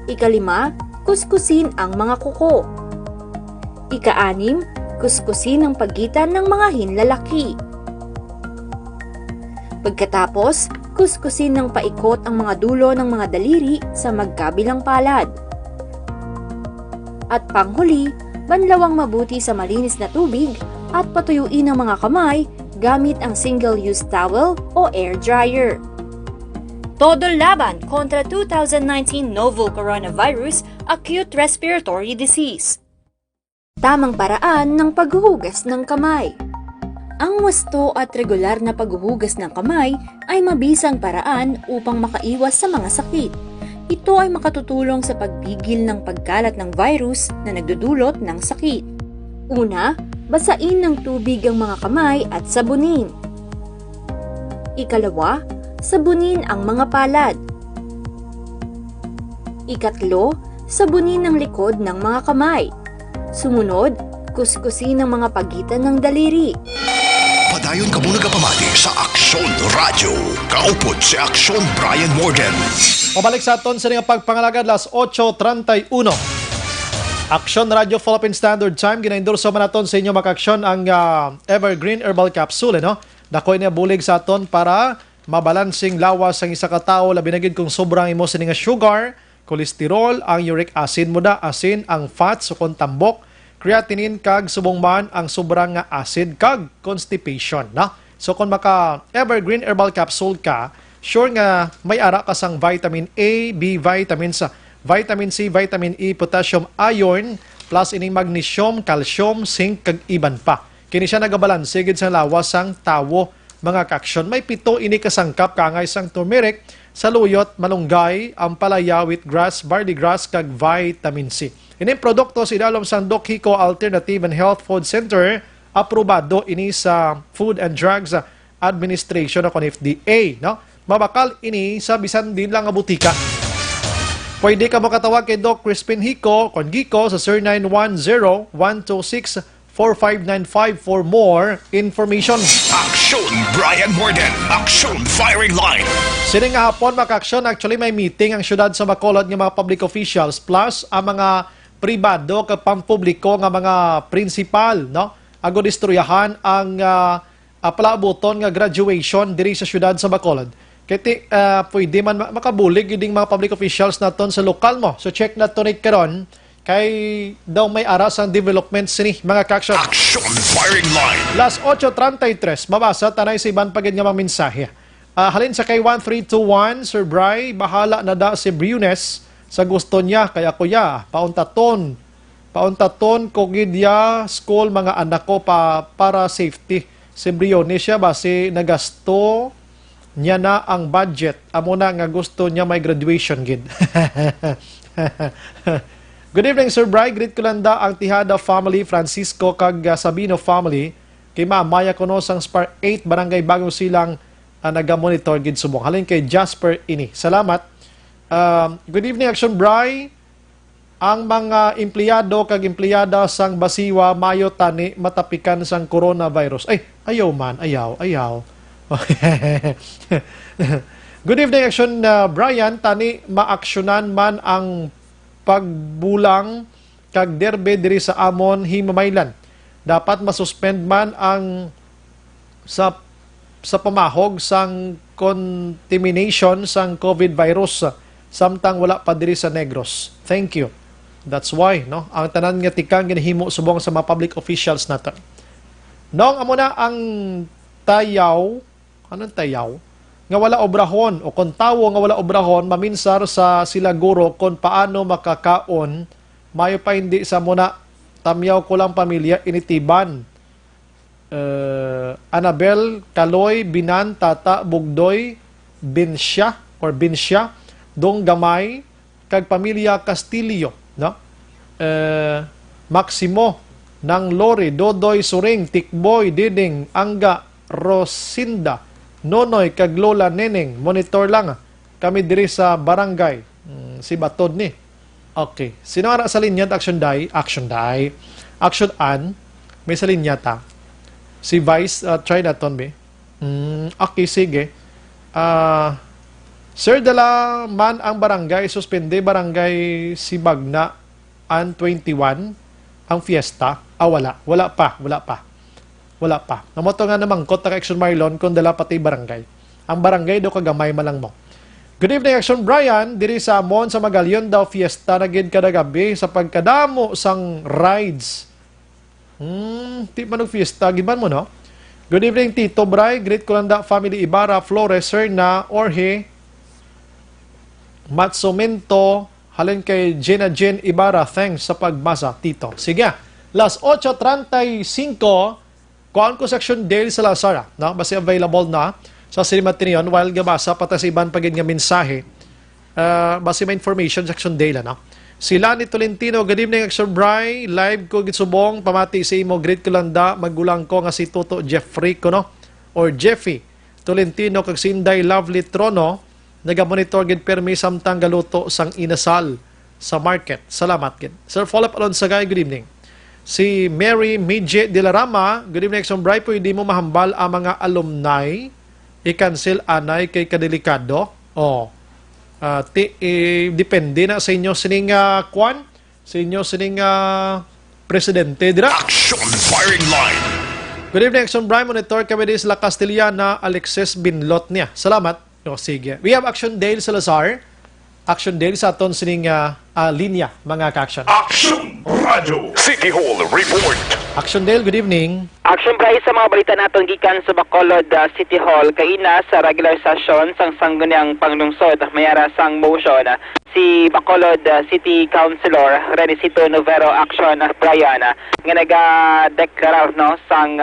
Ikalima, kuskusin ang mga kuko. Ika-anim, kuskusin ang pagitan ng mga hinlalaki. Pagkatapos, kuskusin ng paikot ang mga dulo ng mga daliri sa magkabilang palad. At panghuli, banlawang mabuti sa malinis na tubig at patuyuin ang mga kamay gamit ang single-use towel o air dryer. Todo laban kontra 2019 novel coronavirus acute respiratory disease. Tamang paraan ng paghuhugas ng kamay. Ang wasto at regular na paghuhugas ng kamay ay mabisang paraan upang makaiwas sa mga sakit. Ito ay makatutulong sa pagpigil ng pagkalat ng virus na nagdudulot ng sakit. Una, basain ng tubig ang mga kamay at sabunin. Ikalawa, sabunin ang mga palad. Ikatlo, sabunin ang likod ng mga kamay. Sumunod, kuskusin ang mga pagitan ng daliri. Padayon ka muna kapamati sa Aksyon Radio. Kaupod si Aksyon Brian Morgan. Pabalik sa aton sa mga pagpangalagad, las 8:31. Aksyon Radio Philippine Standard Time. Ginaindurso man aton sa inyo makaksyon ang Evergreen Herbal Capsule. Dakoy niya bulig sa aton para mabalansing lawas ang isa ka tao, labi na gid kung sobrang imo sa nga sugar, kolesterol, ang uric acid mo da, asin, ang fat, sukon tambok, creatinine kag subong man ang sobrang nga acid kag constipation. So kung maka Evergreen Herbal Capsule ka, sure nga may ara ka sang vitamin A, B vitamins, vitamin C, vitamin E, potassium, iron, plus ining magnesium, calcium, zinc kag iban pa. Kini siya nagabalanse gid sa lawas sang tawo. Mga kaksyon, may 7 ini kasangkap kangay sang turmeric, saluyot, malunggay, ampalaya, wheatgrass, barley grass, kag vitamin C. Ini produkto si dalom sang Doc Hico Alternative and Health Food Center, aprobado ini sa Food and Drugs Administration o FDA. mabakal ini sa bisan din lang nga butika. Pwede ka makatawag kay Doc Crispin Hico, Kongiko sa 0910-126-4595 for more information. Aksyon Brian Borden. Aksyon Firing Line. Sining nga hapon maka-aksyon, actually may meeting ang syudad sa Bacolod ng mga public officials plus ang mga pribado ka pampubliko nga mga principal, no? Ago distroyahan ang palaabuton nga graduation diri sa syudad sa Bacolod. Kaya pwede man makabulig yung mga public officials naton sa lokal mo. So check na to karon kay daw may aras ang development sini mga kaksyon. Aksyon Firing Line. Last 8:33, mabasa tanay sa iban pagid nga mga mensahe. Halin sa kay 1321, Sir Bry, bahala na da si Briones sa gusto niya kaya kuya, pauntaton ko gidya school mga anak ko para safety. Si Briones siya base nagasto niya na ang budget. Amo na nga gusto niya may graduation gid. Good evening, Sir Bry. Greet ko lang da ang Tihada family, Francisco kag Sabino family. Kay Maya Kono sang Spar 8, Barangay Bagong Silang, naga-monitor gid subong. Halin kay Jasper ini. Salamat. Good evening, Action Bry. Ang mga empleyado kag empleyada sang Basiwa mayo tani matapikan sang coronavirus. Ay, ayaw man, ayaw. Good evening, Action Brian. Tani maaksyonan man ang pagbulang kag derbe diri sa amon himamaylan. Dapat masuspend man ang sa pamahog sang contamination sang COVID virus samtang wala pa diri sa Negros. Thank you. That's why, no? Ang tanan nga tikang ginahimo subong sa mga public officials naton. Nong amo na ang tayaw, anong tayaw? Nga wala obrahon o kung tawo nga wala obrahon, maminsar sa sila guro kung paano makakaon, mayo pa hindi sa muna, tamyaw ko lang pamilya, initiban. Anabel, Kaloy, Binan, Tata, Bugdoy, Binsya, Dong Gamay, kag pamilya Castillo, no? Maximo, Nang Lori, Dodoy, Suring, Tikboy, Diding, Angga, Rosinda, Nonoy, kag Lola Neneng, monitor lang kami diri sa barangay. Si Batod ni. Okay. Sino ara sa linya Action Day? Action An. May sa linya ta. Si Vice, try naton be. Okay, sige. Sir, dala man ang barangay, suspende barangay si Bagna an 21 ang fiesta. Wala pa. Namoto nga namang kot na Action Marlon kung dala pati barangay. Ang barangay do kagamay malang mo. Good evening, Action Brian. Diri sa Amon sa Magalyon daw fiesta na gid kada gabi sa pagkadamo sang rides. Di man fiesta giban mo no? Good evening, Tito Bray. Greet ko lang da family Ibarra, Flores, Serna, Orhe, Matsumento, halin kay Jenna Jen Ibarra. Thanks sa pagbasa, Tito. Sige. Last 8:35 kuhaan ko section Dale Salazar, no? Basta available na sa Cinema Tinion while gabasa pata sa iban pagin nga mensahe. Basta may information section Dale, no? Sila ni Tolentino, good evening, Action Bry. Live ko gitsubong, pamati sa imo, greet ko lang da, magulang ko nga si Toto Jeffrey ko, no? Or Jeffy. Tolentino, kag Sinday Lovely Trono, nagamonitor gid permi samtang galuto sang inasal sa market. Salamat gid. Sir, follow up alon sa guy, good evening. Si Mary Midje de la Rama, good evening, Action Bry, pwede mo mahambal ang mga alumni, i-cancel anay kay kadelikado. Depende na sa inyo sining kwan, sa inyo sining presidente dira. Action Firing Line. Good evening, Action Bry, monitor kami din sila Castellana, Alexis Binlot niya. Salamat. Sige. We have Action Dale Salazar. Action Dale sa aton sining linya, mga ka-action. Action Radio City Hall Report. Action Dale, good evening. Action Bry, sa mga balita naton gikan sa Bacolod City Hall kaina sa regular session sang sangguniang panglungsod mayara sang motion si Bacolod City Councilor Renisito Novero Action Brian nga naga-declare no sang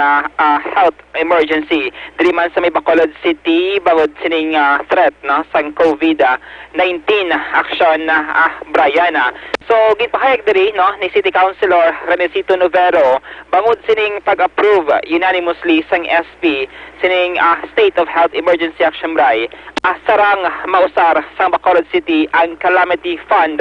health emergency diri man sa may Bacolod City bangod sining threat no sang COVID-19 action Brian. So gipahayag diri no ni City Councilor Renisito Novero bangod sining pag-approve approve unanimously sang SP sining State of Health Emergency Action Bray sarang mausar sang Bacolod City ang Calamity Fund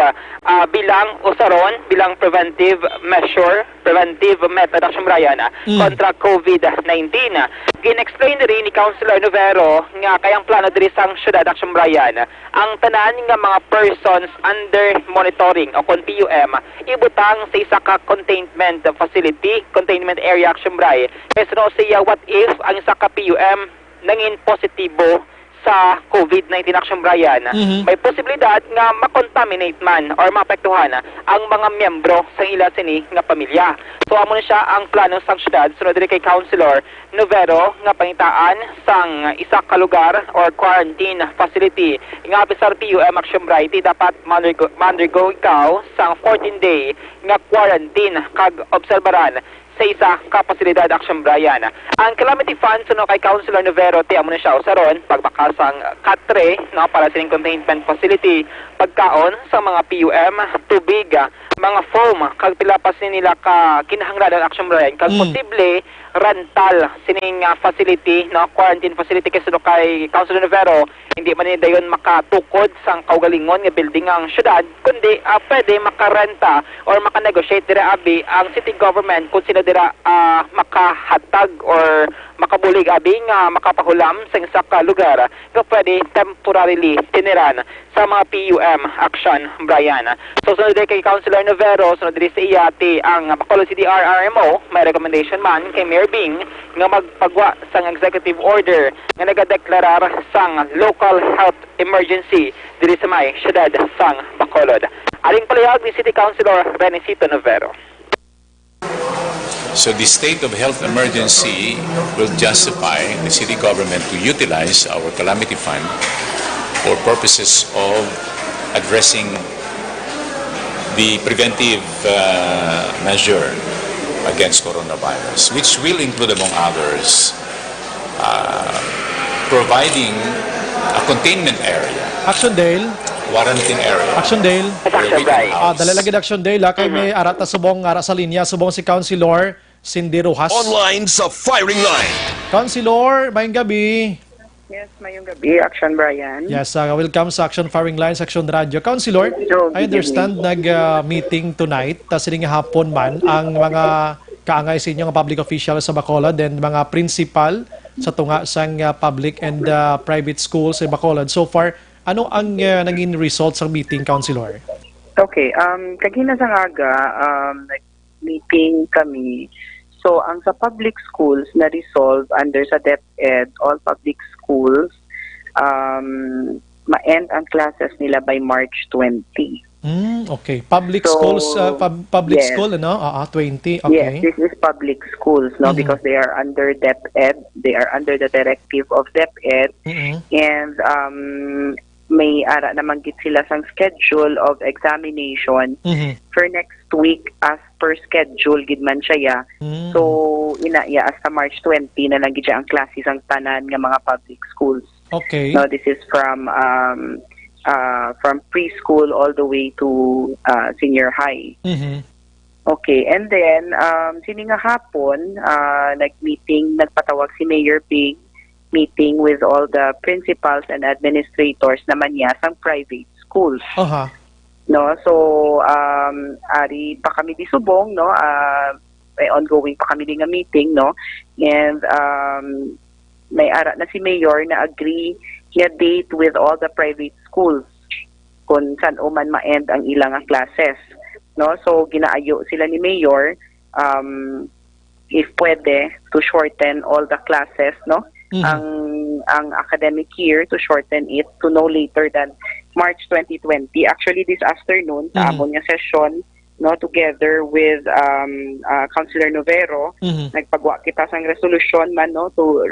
bilang usaron, bilang preventive method action Brian kontra COVID-19. Gin-explain rin ni Councilor Novero nga kayang plano diri sang syudad action Brian ang tanan nga mga persons under monitoring o kon PUM ibutang sa isa ka containment facility, containment area action Bray. Kasi no siya what if ang isa ka PUM nangin positibo sa COVID-19 action Brian, may posibilidad nga makontaminate man or maapektuhan ang mga miyembro sa ila sini nga pamilya. So amo na siya ang plano sang syudad sunod diri kay Councilor Novero nga pangitaan sang isa ka lugar or quarantine facility nga bisar PUM action Bray dapat undergo ikaw sang 14-day nga quarantine kag obserbaran sa isa ka pasilidad action Brian. Ang Calamity Fund suno kay Councilor Novero amo na siya usaron pagbakasang katre no para sa containment facility, pagkaon sa mga PUM, tubig, mga foam kag pila pa nila ka kinahanglan action Brian kag posible rental sining facility no quarantine facility kasi kay Councilor Novero hindi man nila dayon makatukod sang kaugalingon nga building ang syudad kundi pwede makarenta or makanegotiate dira abi ang city government kung sino dira makahatag or makabulig abi nga makapahulam sa isa ka lugar nga pwede temporarily tiniran sa mga PUM action Brian. So sunod kay Councilor Novero sunod diri sa iyati ang Bacolod City RRMO may recommendation man kay Mayor Bing nga magpagwa sang executive order nga nagadeklarar sang local health emergency diri sa may syudad sang Bacolod. Aling palihag ni City Councilor Renesito Novero. So the state of health emergency will justify the city government to utilize our calamity fund for purposes of addressing the preventive measure against coronavirus, which will include, among others, providing a containment area. Action Dale. Quarantine area. Action Dale. Dalalagid Action Dale kay may arat na subong ara sa linya subong si Councilor Cindy Rojas. Online sa firing line. Councilor, mayong gabi. Yes, mayong gabi, Action Brian. Yes, welcome sa Action Firing Line, sa Action Radio. Councilor, I understand nag-meeting tonight, sining hapon man, ang mga kaangay sa inyo, public officials sa Bacolod and mga principal sa tunga sang public and private schools sa Bacolod. So far, ano ang naging result sa meeting, Councilor? Okay, kagina sa aga, nag-meeting kami. So, ang sa public schools na resolve under sa DepEd, all public schools, ma-end ang classes nila by March 20. Okay. Public schools, public school, ano? 20. Okay. Yes, this is public schools, no? Because they are under DepEd. They are under the directive of DepEd. And may ara naman git sila sang schedule of examination for next week as per schedule gid man siya. So inaya as sa March 20 na lang gid ang classes ang tanan nga mga public schools. Okay. Now this is from preschool all the way to senior high. Okay, and then sini nga hapon nagpatawag si Mayor Bing meeting with all the principals and administrators naman niya sa private schools. No, so ari pa kami di subong, no, ongoing pa kami nga meeting, no, and may ara na si Mayor na agree nga date with all the private schools kung saan o man ma-end ang ilang classes, no. So ginaayo sila ni Mayor if pwede to shorten all the classes, no. Ang academic year to shorten it to no later than March 2020. Actually, this afternoon, sa amon nga session, no, together with Councilor Novero, nagpagwa kita sang resolution man, no, to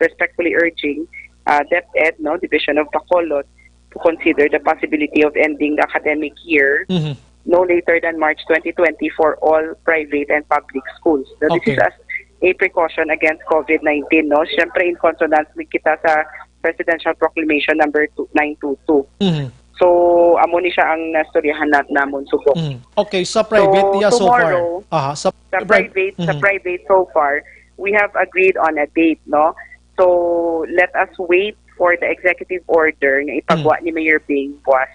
respectfully urging DepEd, no, Division of Bacolod, to consider the possibility of ending the academic year no later than March 2020 for all private and public schools. So this is a precaution against COVID-19, no? Siyempre, in consonance with kita sa Presidential Proclamation number 922. So, amo ni siya ang nastoryahan namon subok. Okay, sa private so, so far. Sa private so far, we have agreed on a date, no? So let us wait for the executive order nga ipagwa ni Mayor Bing Buas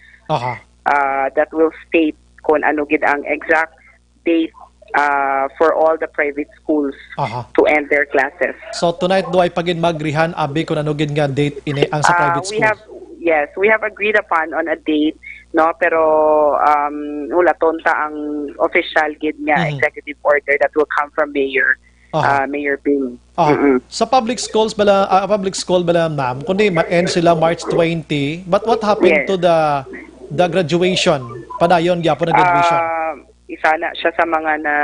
that will state kung ano gid ang exact date for all the private schools to end their classes. So tonight do ay pagin magrihan abi kung ano gid nga date ini ang sa private school. We have agreed upon on a date, no, pero wala tonta ang official gid nga executive order that will come from Mayor Bing. Sa public schools bala ma'am, kundi ma-end sila March 20, but what happened to the graduation? Padayon gyapon na graduation. Isa na siya sa mga na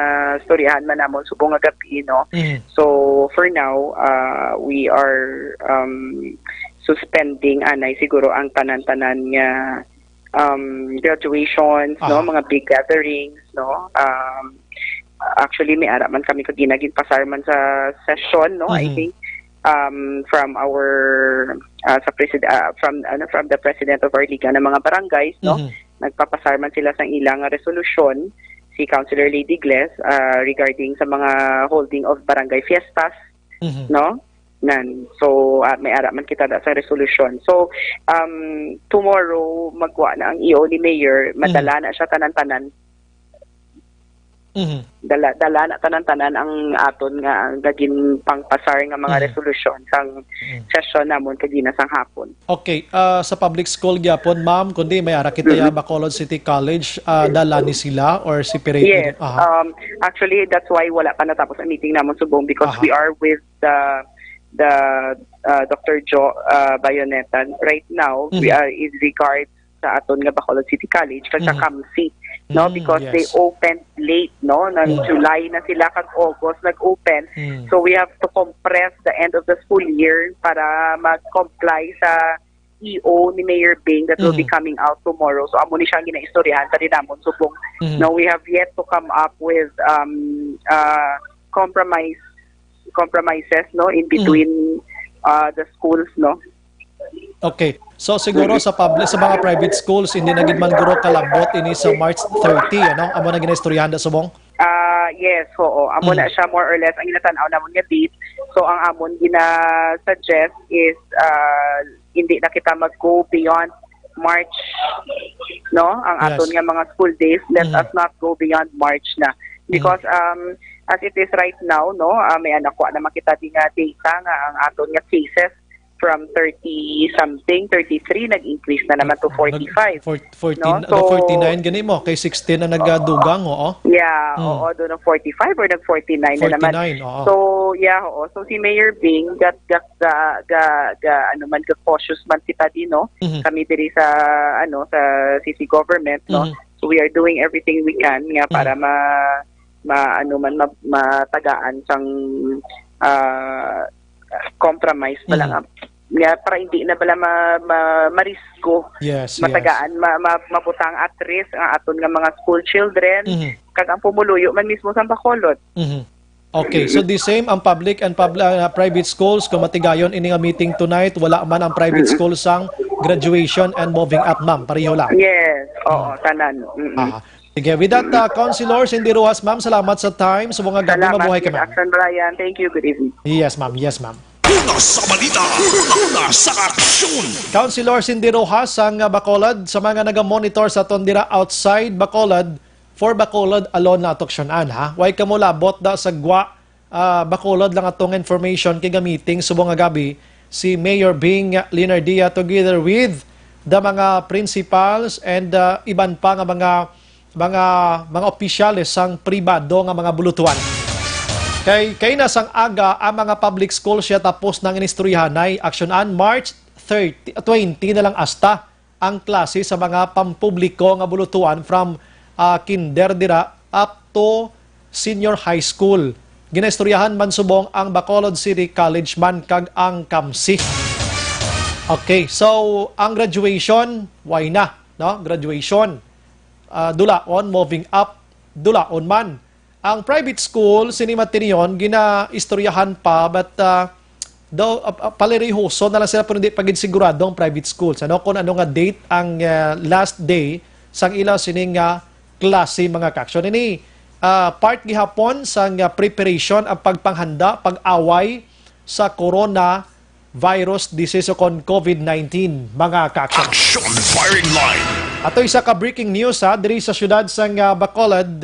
storyahan man namon subong nga gabi, no. So for now, we are suspending anay siguro ang tanan-tanan nga graduations, no, mga big gatherings, no. Actually may ara man kami kaginagin pasar man sa session, no. I think from our from the president of our liga ng mga barangays, no. Nagpapasar man sila sa ilang resolusyon si Councilor Lady Gles regarding sa mga holding of barangay fiestas, no. So may ara man kita sa resolution. So tomorrow magwa na ang EO ni Mayor, madala na siya tanan-tanan. Dala na tanan-tanan ang aton nga gagin pangpasar nga mga resolution sang session namon kagina sang hapon. Okay, sa public school gyapon ma'am, kundi may ara kita ya Bacolod City College, dala ni sila or separated? Yes. Actually that's why wala pa natapos ang meeting namon subong because we are with the Dr. Joe Bayoneta right now. We are in regards sa aton nga Bacolod City College kag sa CAMC, no, because they opened late, no, nang July na sila kag August nag-open. So we have to compress the end of the school year para mag-comply sa EO ni Mayor Bing that will be coming out tomorrow. So amo ni siya ginaistoryahan sa dinamon subong. No, we have yet to come up with compromises, no, in between the schools, no. Okay. So siguro sa mga private schools hindi na gid man guro kalabot ini sa March 30, ano? Amo na ginaistoryahan da subong? Yes, oo. Amo na siya more or less ang inatan-aw namon nga date. So ang amon gina-suggest is hindi na kita mag-go beyond March, no? Ang aton nga mga school days, let us not go beyond March na. Because as it is right now, no, may anak ko na makita din nga data nga ang aton nga cases from 30-something, 33, nag-increase na naman to 45. 49 gani mo, kay 16 na nagadugang, oo? Yeah, oo, doon ng 45 or nag-49 na naman. Oo. So, yeah, oo. So, si Mayor Bing, cautious man kita din, no? Kami diri sa, sa city government, no? So, we are doing everything we can nga para matagaan sang compromise pa lang para hindi na bala marisko matagaan mabutang at risk ang aton nga mga school children kag ang pumuluyo man mismo sa Bacolod. Okay, so the same ang public and private schools kung matigayon ini nga meeting tonight, wala man ang private schools sang graduation and moving up, ma'am, pareho lang. Yes, oo, tanan. Sige, with that, Councilor Cindy Rojas, ma'am, salamat sa time. So mga gabi, mabuhay ka, ma'am. Action, Brian. Thank you. Good evening. Yes, ma'am. Yes, ma'am. Una sa balita, una sa aksyon. Councilor Cindy Rojas ang Bacolod sa mga naga-monitor sa tondira outside Bacolod for Bacolod alone na atoksyonan, ha? Way ka mo labot da sa gwa Bacolod lang atong information kay gamiting subong nga gabi si Mayor Bing Leonardia together with the mga principals and iban pa nga mga opisyales sang pribado nga mga bulutuan. Kay nasang aga ang mga public schools siya tapos nang inistoryahanay aksyonan March 20 na lang asta ang klase sa mga pampubliko nga bulutuan from kinder dira up to senior high school. Ginaistoryahan man subong ang Bacolod City College man kag ang CAMC. Okay, so ang graduation, why na, no? Graduation. Dulaon, moving up, dulaon man. Ang private school, sinimatiniyon, gina-istoryahan pa, but palirihoso na lang sila pero hindi pagin sigurado ang private schools. Ano, kung ano nga date ang last day sang ilaw sining klase mga kaksyon. Ini part gihapon sa preparation ang pagpanghanda, pag-away sa coronavirus disease o kon COVID-19, mga ka-action. Action Firing Line. Ato isa ka breaking news diri sa syudad sang Bacolod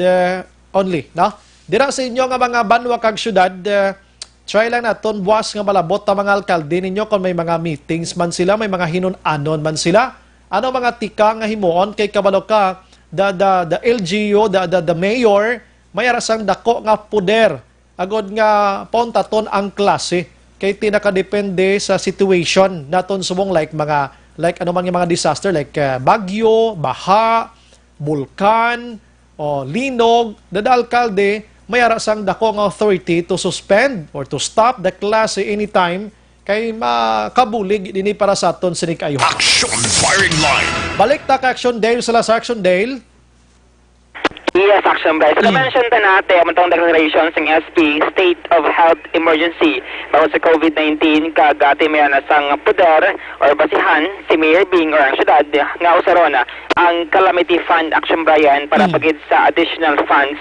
only, no? Dira sa inyo nga mga banwa kag syudad, try lang naton buwas nga malabot ta mga alkalde ninyo kung may mga meetings man sila, may mga hinun-anon man sila. Ano mga tika nga himuon kay kabalo ka the LGU, the mayor, may arasang dako nga puder agod nga pontaton ang klase kay tinakadepende sa situation naton subong like ano man nga mga disaster like bagyo, baha, bulkan, o linog, dada alkalde may arasang dako nga authority to suspend or to stop the class anytime kay makabulig dinhi para sa aton sining kayo. Action Firing Line. Balik ta ka Action Dale sa Action Dale. Yes, Action Bryce. So, na-mention ta natin ang declaration ng SP, State of Health Emergency bago sa COVID-19 kagati may nasang puder or basihan si Mayor Bing or ang syudad nga usarona ang Calamity Fund Action Brian para pagid sa additional funds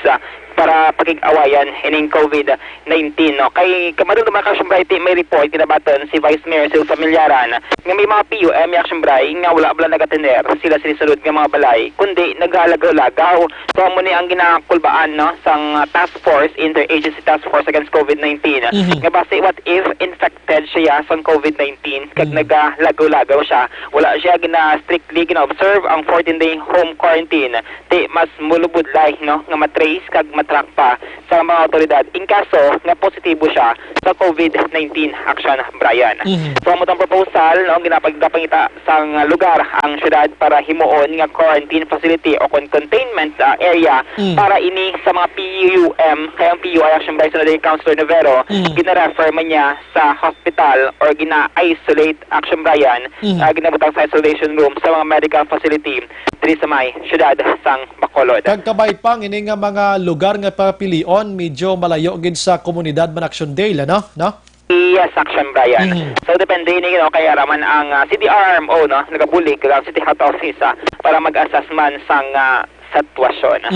para pagig-awayan ining COVID-19. No? Kay kamadong mga Action Bray, may report kinabaton si Vice Mayor Sil Familiaran nga may mga PUM Action Bray nga wala nagatender sila sinisulod nga mga balay kundi naghalagaw-lagaw. So mo ni ang ginakulbaan no sang task force, interagency task force against COVID-19 nga base what if infected siya sa COVID-19 kag nagalagaw-lagaw siya, wala siya strictly gina-observe ang 14-day home quarantine di mas mulubudlay no nga matrace kag track pa sa mga otoridad in kaso nga positibo siya sa COVID-19 Action Brian. So ang mutang proposal no ginapagdapangita sang lugar ang syudad para himuon nga quarantine facility o containment area para ini sa mga PUM kaya ang PUI Action Brian sa Councilor Novero gina-refer man niya sa hospital or gina-isolate Action Brian ginabutang sa isolation room sa mga medical facility diri sa may syudad sang Bacolod. Kagkabay pang ini nga mga lugar nga papilion medyo malayo gid sa komunidad man Action Dale, no? Yes, Action Brian. So depende ni kaya raman ang City RMO no nagabulig ang City Health Office para mag-assess man sang sitwasyon.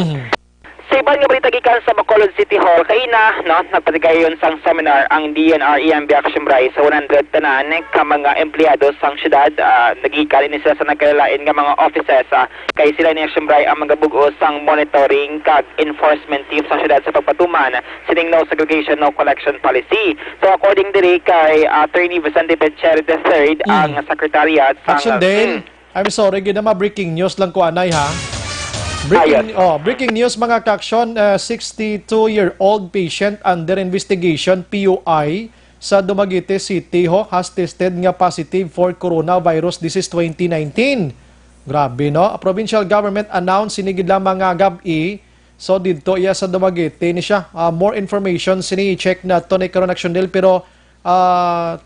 Sa ibang nga balita gikan sa Bacolod City Hall, kaina, no, nagpatigayon sang seminar ang DNR EMB Action Bray sa 100 tanan ka mga empleyado sang syudad. Nagikalin sila sa nagkalalain nga mga offices. Kay sila ni Action Bray ang magabugo sang monitoring kag enforcement team sa syudad sa pagpatuman sining no segregation, no collection policy. So according diri kay Attorney Vicente Petcher III, ang secretariat sang Action Dale, I'm sorry, ginama breaking news lang ko anay ha. Breaking news mga ka-action, 62-year-old patient under investigation PUI sa Dumaguete City has tested nga positive for coronavirus disease 2019. Grabe no? A provincial government announced sinigid lamang nga gabi. So dito iya sa Dumaguete ni siya. More information sini-check na to ni karon Action Del pero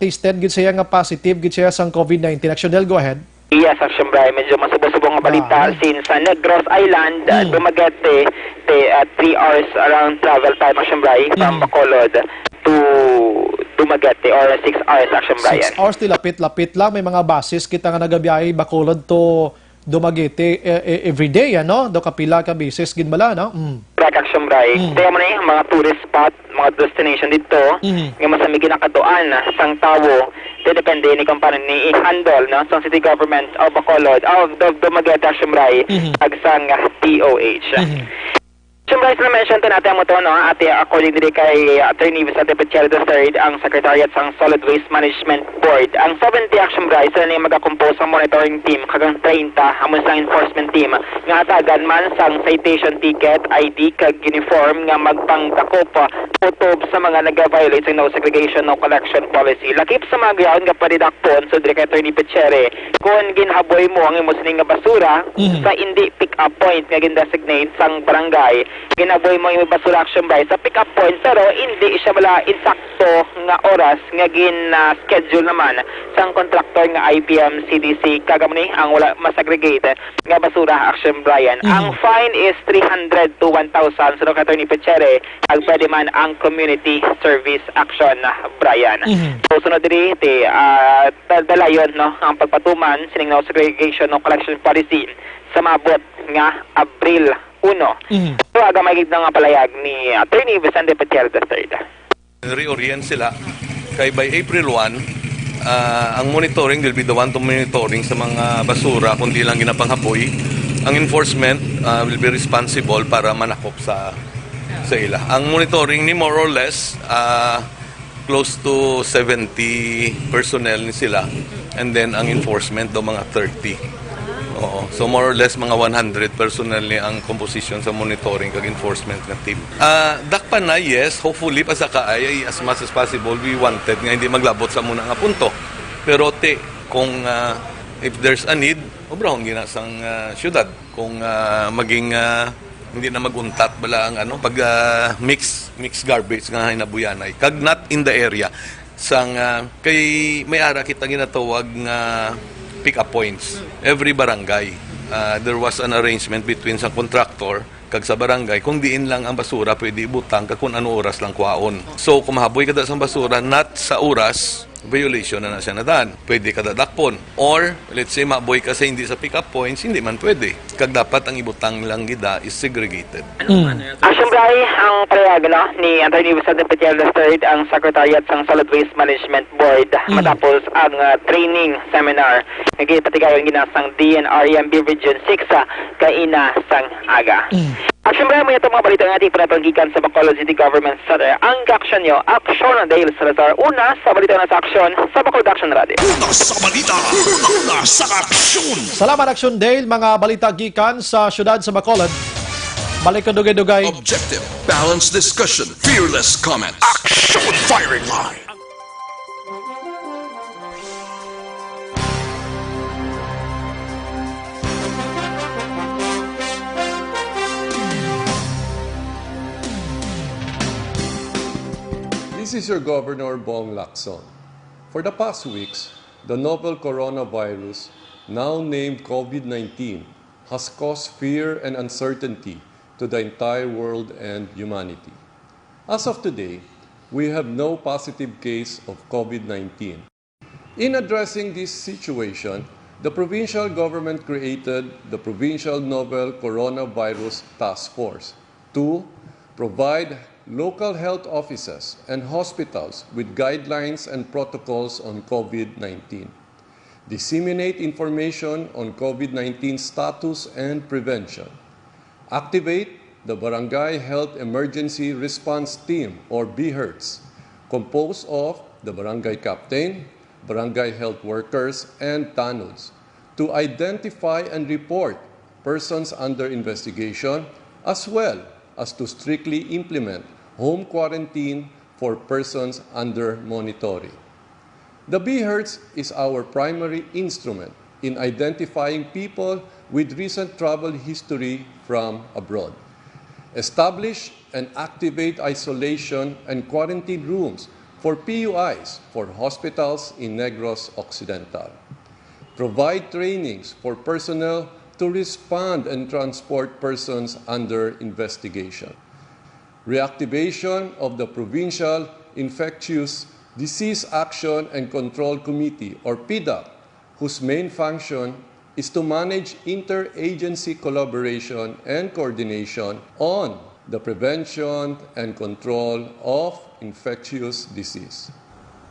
tested gid siya nga positive gid siya sa COVID-19. Action Del, go ahead. Yes, Action Bray. Medyo masubong-subong nga balita since Negros Island, Dumaguete, 3 hours around travel time, Action Bray, from Bacolod to Dumaguete or 6 hours, Action Bray. 6 hours, lapit-lapit lang. May mga buses kita nga nagabiyahe Bacolod to Dumaguete everyday, ano? Do kapila ka basis ginbala, no? Correct, Action Bray. Kaya mo na yung mga tourist spot, mga destination dito, nga masamig ginakaduan sang tawo. Depende ni kung paano ni i-handle no sa city government of Bacolod of Dumaguete Action Bray ag sang POH. Siyempre, na-mention to natin mo to, no? At according din kay Attorney Vicente Petcher III, ang Secretariat sang Solid Waste Management Board, ang 70 Action Bray sila na mag-compose ang monitoring team kagang 30 amon sang enforcement team nga atagan man sang citation ticket, ID, kag uniform nga magpangtakop tutob sa mga nag-violate sa no segregation, no collection policy. Lakip sa mga ground nga padidakpon, so dire kay Attorney Petcher, kung ginhaboy mo ang imo sining nga basura sa hindi pick-up point nga gin-designate sang barangay, ginaboy mo yung basura Action Bray sa pick-up point pero hindi siya wala insakto nga oras nga gin-schedule naman sang contractor nga IPM CDC kagamni ang wala masagregate nga basura Action Brian. Ang fine is 300 to 1,000 so no Attorney Petchere ag pwede man ang community service action Brian. So sunod diri dalayon no ang pagpatuman sining no segregation no collection policy sa mabot nga Abril 1. So aga may nga palayag ni Attorney Vicente Petiel III. Reorient sila kay by April 1 ang monitoring will be the one to monitoring sa mga basura kundi lang ginapanghapoy. Ang enforcement will be responsible para manakop sa ila. Ang monitoring ni more or less close to 70 personnel ni sila and then ang enforcement do mga 30. Oo. So more or less mga 100 personnel ni ang composition sa monitoring kag enforcement nga team. Dakpan na, yes, hopefully pasaka ay as much as possible we wanted nga hindi maglabot sa muna nga punto. Pero kung if there's a need, obrahon gina sang syudad kung maging hindi na maguntat bala ang pag mix garbage nga hinabuyanay kag not in the area sang kay may ara kita ginatawag nga pick-up points. Every barangay, there was an arrangement between sa contractor kag sa barangay kung diin lang ang basura pwede ibutang kag kung ano oras lang kuhaon. So kung mahaboy kada sa basura not sa oras, violation na siya nadaan. Pwede kada dakpon. Or, let's say, maboy kasi hindi sa pick-up points, hindi man pwede. Kag dapat ang ibutang lang gida is segregated. Siyempre ang palayag ni Attorney Vicente Petiel III ang Secretariat ng Solid Waste Management Board matapos ang training seminar nagipatigayon ginasang DNREMB Region 6 kaina sang aga. At siyempre may itong mga balita ng ating panatanggikan sa Bacolod City Government Center. Ang aksyon nyo, aksyon ng Dale Salazar. Una sa balita na sa aksyon sa Bacolod Action Radio. Una sa balita, una sa aksyon. Salamat Action Dale, mga balita gikan sa syudad sa Bacolod. Balik ka dugay-dugay. Objective, balanced discussion, fearless comments. Action firing line. This is your Governor Bong Lacson. For the past weeks, the novel coronavirus, now named COVID-19, has caused fear and uncertainty to the entire world and humanity. As of today, we have no positive case of COVID-19. In addressing this situation, the provincial government created the Provincial Novel Coronavirus Task Force to provide local health offices and hospitals with guidelines and protocols on COVID-19, disseminate information on COVID-19 status and prevention, activate the Barangay Health Emergency Response Team or BHERTS, composed of the Barangay Captain, Barangay Health Workers, and TANUDs, to identify and report persons under investigation as well as to strictly implement home quarantine for persons under monitoring. The BHERTS is our primary instrument in identifying people with recent travel history from abroad. Establish and activate isolation and quarantine rooms for PUIs for hospitals in Negros Occidental. Provide trainings for personnel to respond and transport persons under investigation. Reactivation of the Provincial Infectious Disease Action and Control Committee, or PIDAC, whose main function is to manage interagency collaboration and coordination on the prevention and control of infectious disease.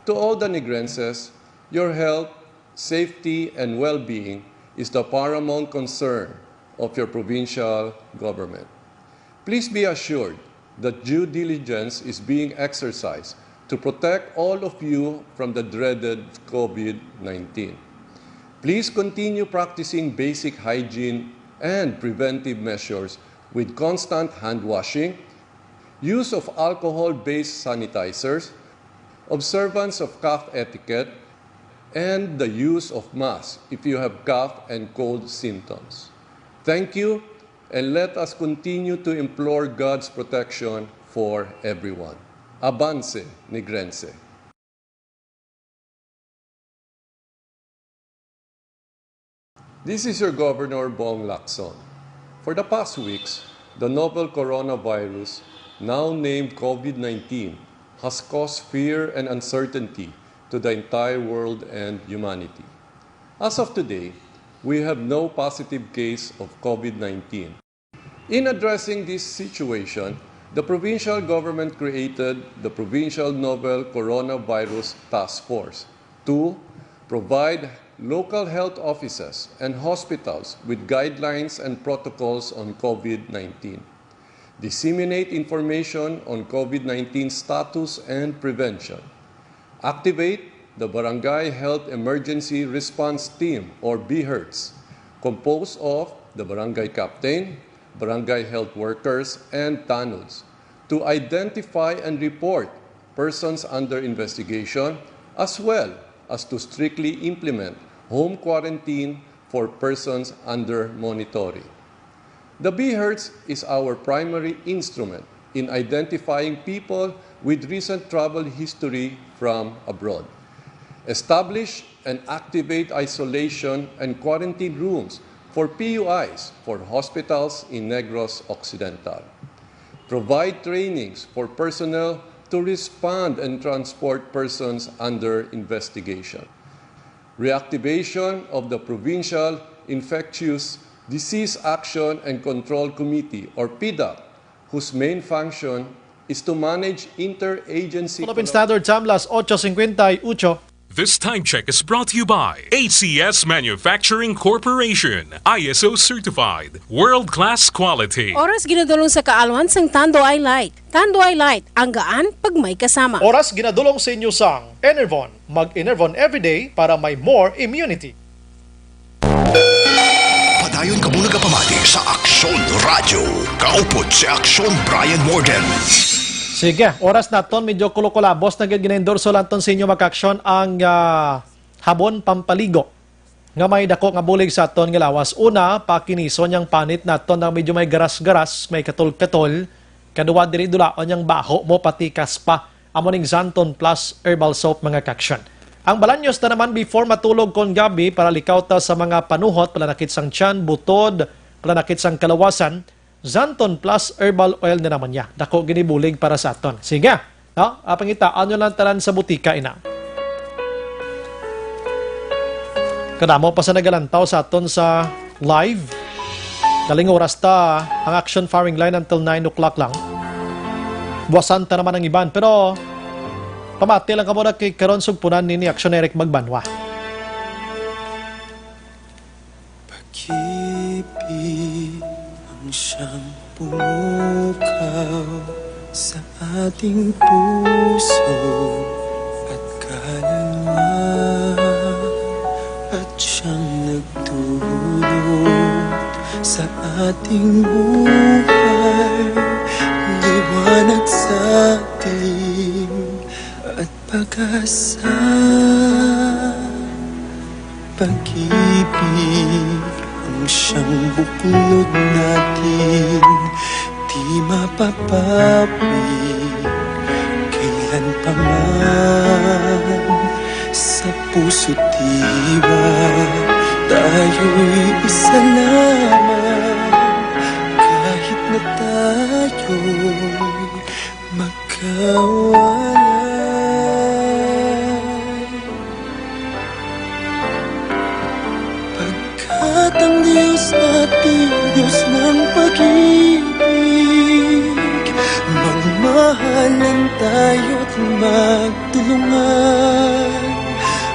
To all the Negrenses, your health, safety, and well-being is the paramount concern of your provincial government. Please be assured that due diligence is being exercised to protect all of you from the dreaded COVID-19. Please continue practicing basic hygiene and preventive measures with constant hand washing, use of alcohol-based sanitizers, observance of cough etiquette, and the use of masks if you have cough and cold symptoms. Thank you, and let us continue to implore God's protection for everyone. Avance, Negrense. This is your Governor Bong Lacson. For the past weeks, the novel coronavirus, now named COVID-19, has caused fear and uncertainty to the entire world and humanity. As of today, we have no positive case of COVID-19. In addressing this situation, the provincial government created the Provincial Novel Coronavirus Task Force to provide local health offices and hospitals with guidelines and protocols on COVID-19, disseminate information on COVID-19 status and prevention, activate the Barangay Health Emergency Response Team or BHERTS, composed of the barangay captain, barangay health workers, and TANUDs, to identify and report persons under investigation, as well as to strictly implement home quarantine for persons under monitoring. The BHERTS is our primary instrument in identifying people with recent travel history from abroad. Establish and activate isolation and quarantine rooms for PUIs for hospitals in Negros Occidental. Provide trainings for personnel to respond and transport persons under investigation. Reactivation of the Provincial Infectious Disease Action and Control Committee or PIDAC, whose main function is to manage interagency... Philippine Standard Time, las 8:58. This time check is brought to you by ACS Manufacturing Corporation, ISO certified, world-class quality. Oras ginadulong sa kaalwan sang Tanduay Light. Tanduay Light, ang gaan pag may kasama. Oras ginadulong sa inyo sang Enervon. Mag-Enervon everyday para may more immunity. Padayon ka muna kapamati sa Aksyon Radio. Kaupod si Aksyon Brian Morgan. Sige, oras na ton, medyo kulukulabos na gina-endorso lang ton sa inyo makaksyon ang habon pampaligo. Nga may dako nga bulig sa ton nga lawas. Una, pakinison yung panit na ton na medyo may garas-garas, may katol-katol. Kaduwa diri dulaon yung baho mo pati kaspa. Amoning Zanton Plus Herbal Soap mga kaksyon. Ang balanyos na naman before matulog kon gabi para likaw ta sa mga panuhot, palanakit sang tiyan, butod, palanakit sang kalawasan, Zanton Plus Herbal Oil na naman niya. Dako ginibulig para sa aton. Sige, no? Pangitaan nyo lang tanan sa butika ina. Kadamo pa sa nagalantaw sa aton sa live. Daling oras ta ang action firing line until 9 o'clock lang. Buwasan ta naman ang iban. Pero pamati lang ka muna kay karon sugpunan ni Action Eric Magbanwa. Pag-ibig siyang pumukaw sa ating puso at kaluluwa at siyang nagtulog sa ating buhay, liwanag sa dilim at pag-asa. Pag-ibig ang siyang buklod natin, di mapapawid kailan pa man. Sa puso't diwa tayo'y isa lamang, kahit na tayo'y magkawalay. Pagkat ang Diyos natin, Diyos ng pag-ibig, magmahalan tayo't magtulungan.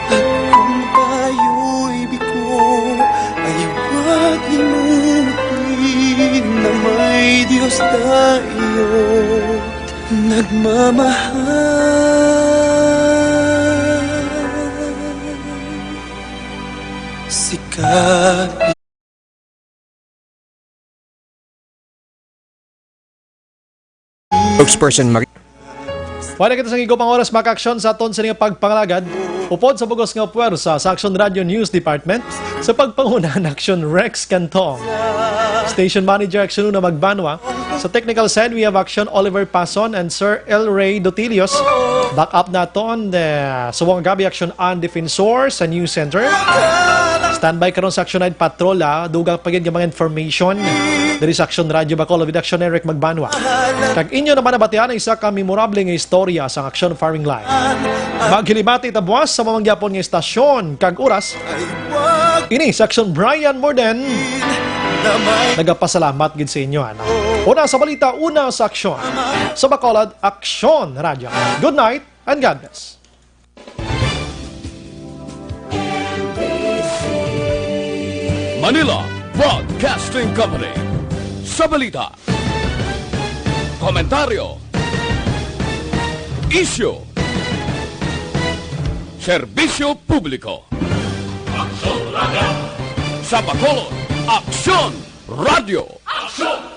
At kung tayo'y bigo, ay huwag limutin na may Diyos tayo't nagmamahal. Sikapin Spokesperson Marie. Wala kita sa higop ang oras maka-aksyon sa aton sa niyang pagpangalagad. Upod sa bugos nga puwersa sa Action Radio News Department sa pagpanguna ng Action Rex Cantong. Station Manager Action Una Magbanwa. Sa technical side, we have Action Oliver Pason and Sir El Ray Dotilios. Back up naton Suwang Gabi Action on Defensor sa News Center. Standby karon sa Action 9 Patrol, dugang pagin nga mga information dari sa Action Radio Bacolod with Action Eric Magbanwa. Kag inyo naman nabatian ang isa ka memorable nga istorya sa Action Firing Line. Maghilimati tabuas sa mga gyapon nga istasyon kag oras. Ini sa Action Brian Morden. Nagapasalamat gid sa inyo. Una sa balita, una sa aksyon. Sa Bacolod, Action Radio. Good night and God bless. Manila Broadcasting Company. Sa balita, komentaryo, isyu, serbisyo publiko. Sa Bacolod, Aksyon Radio. Aksyon!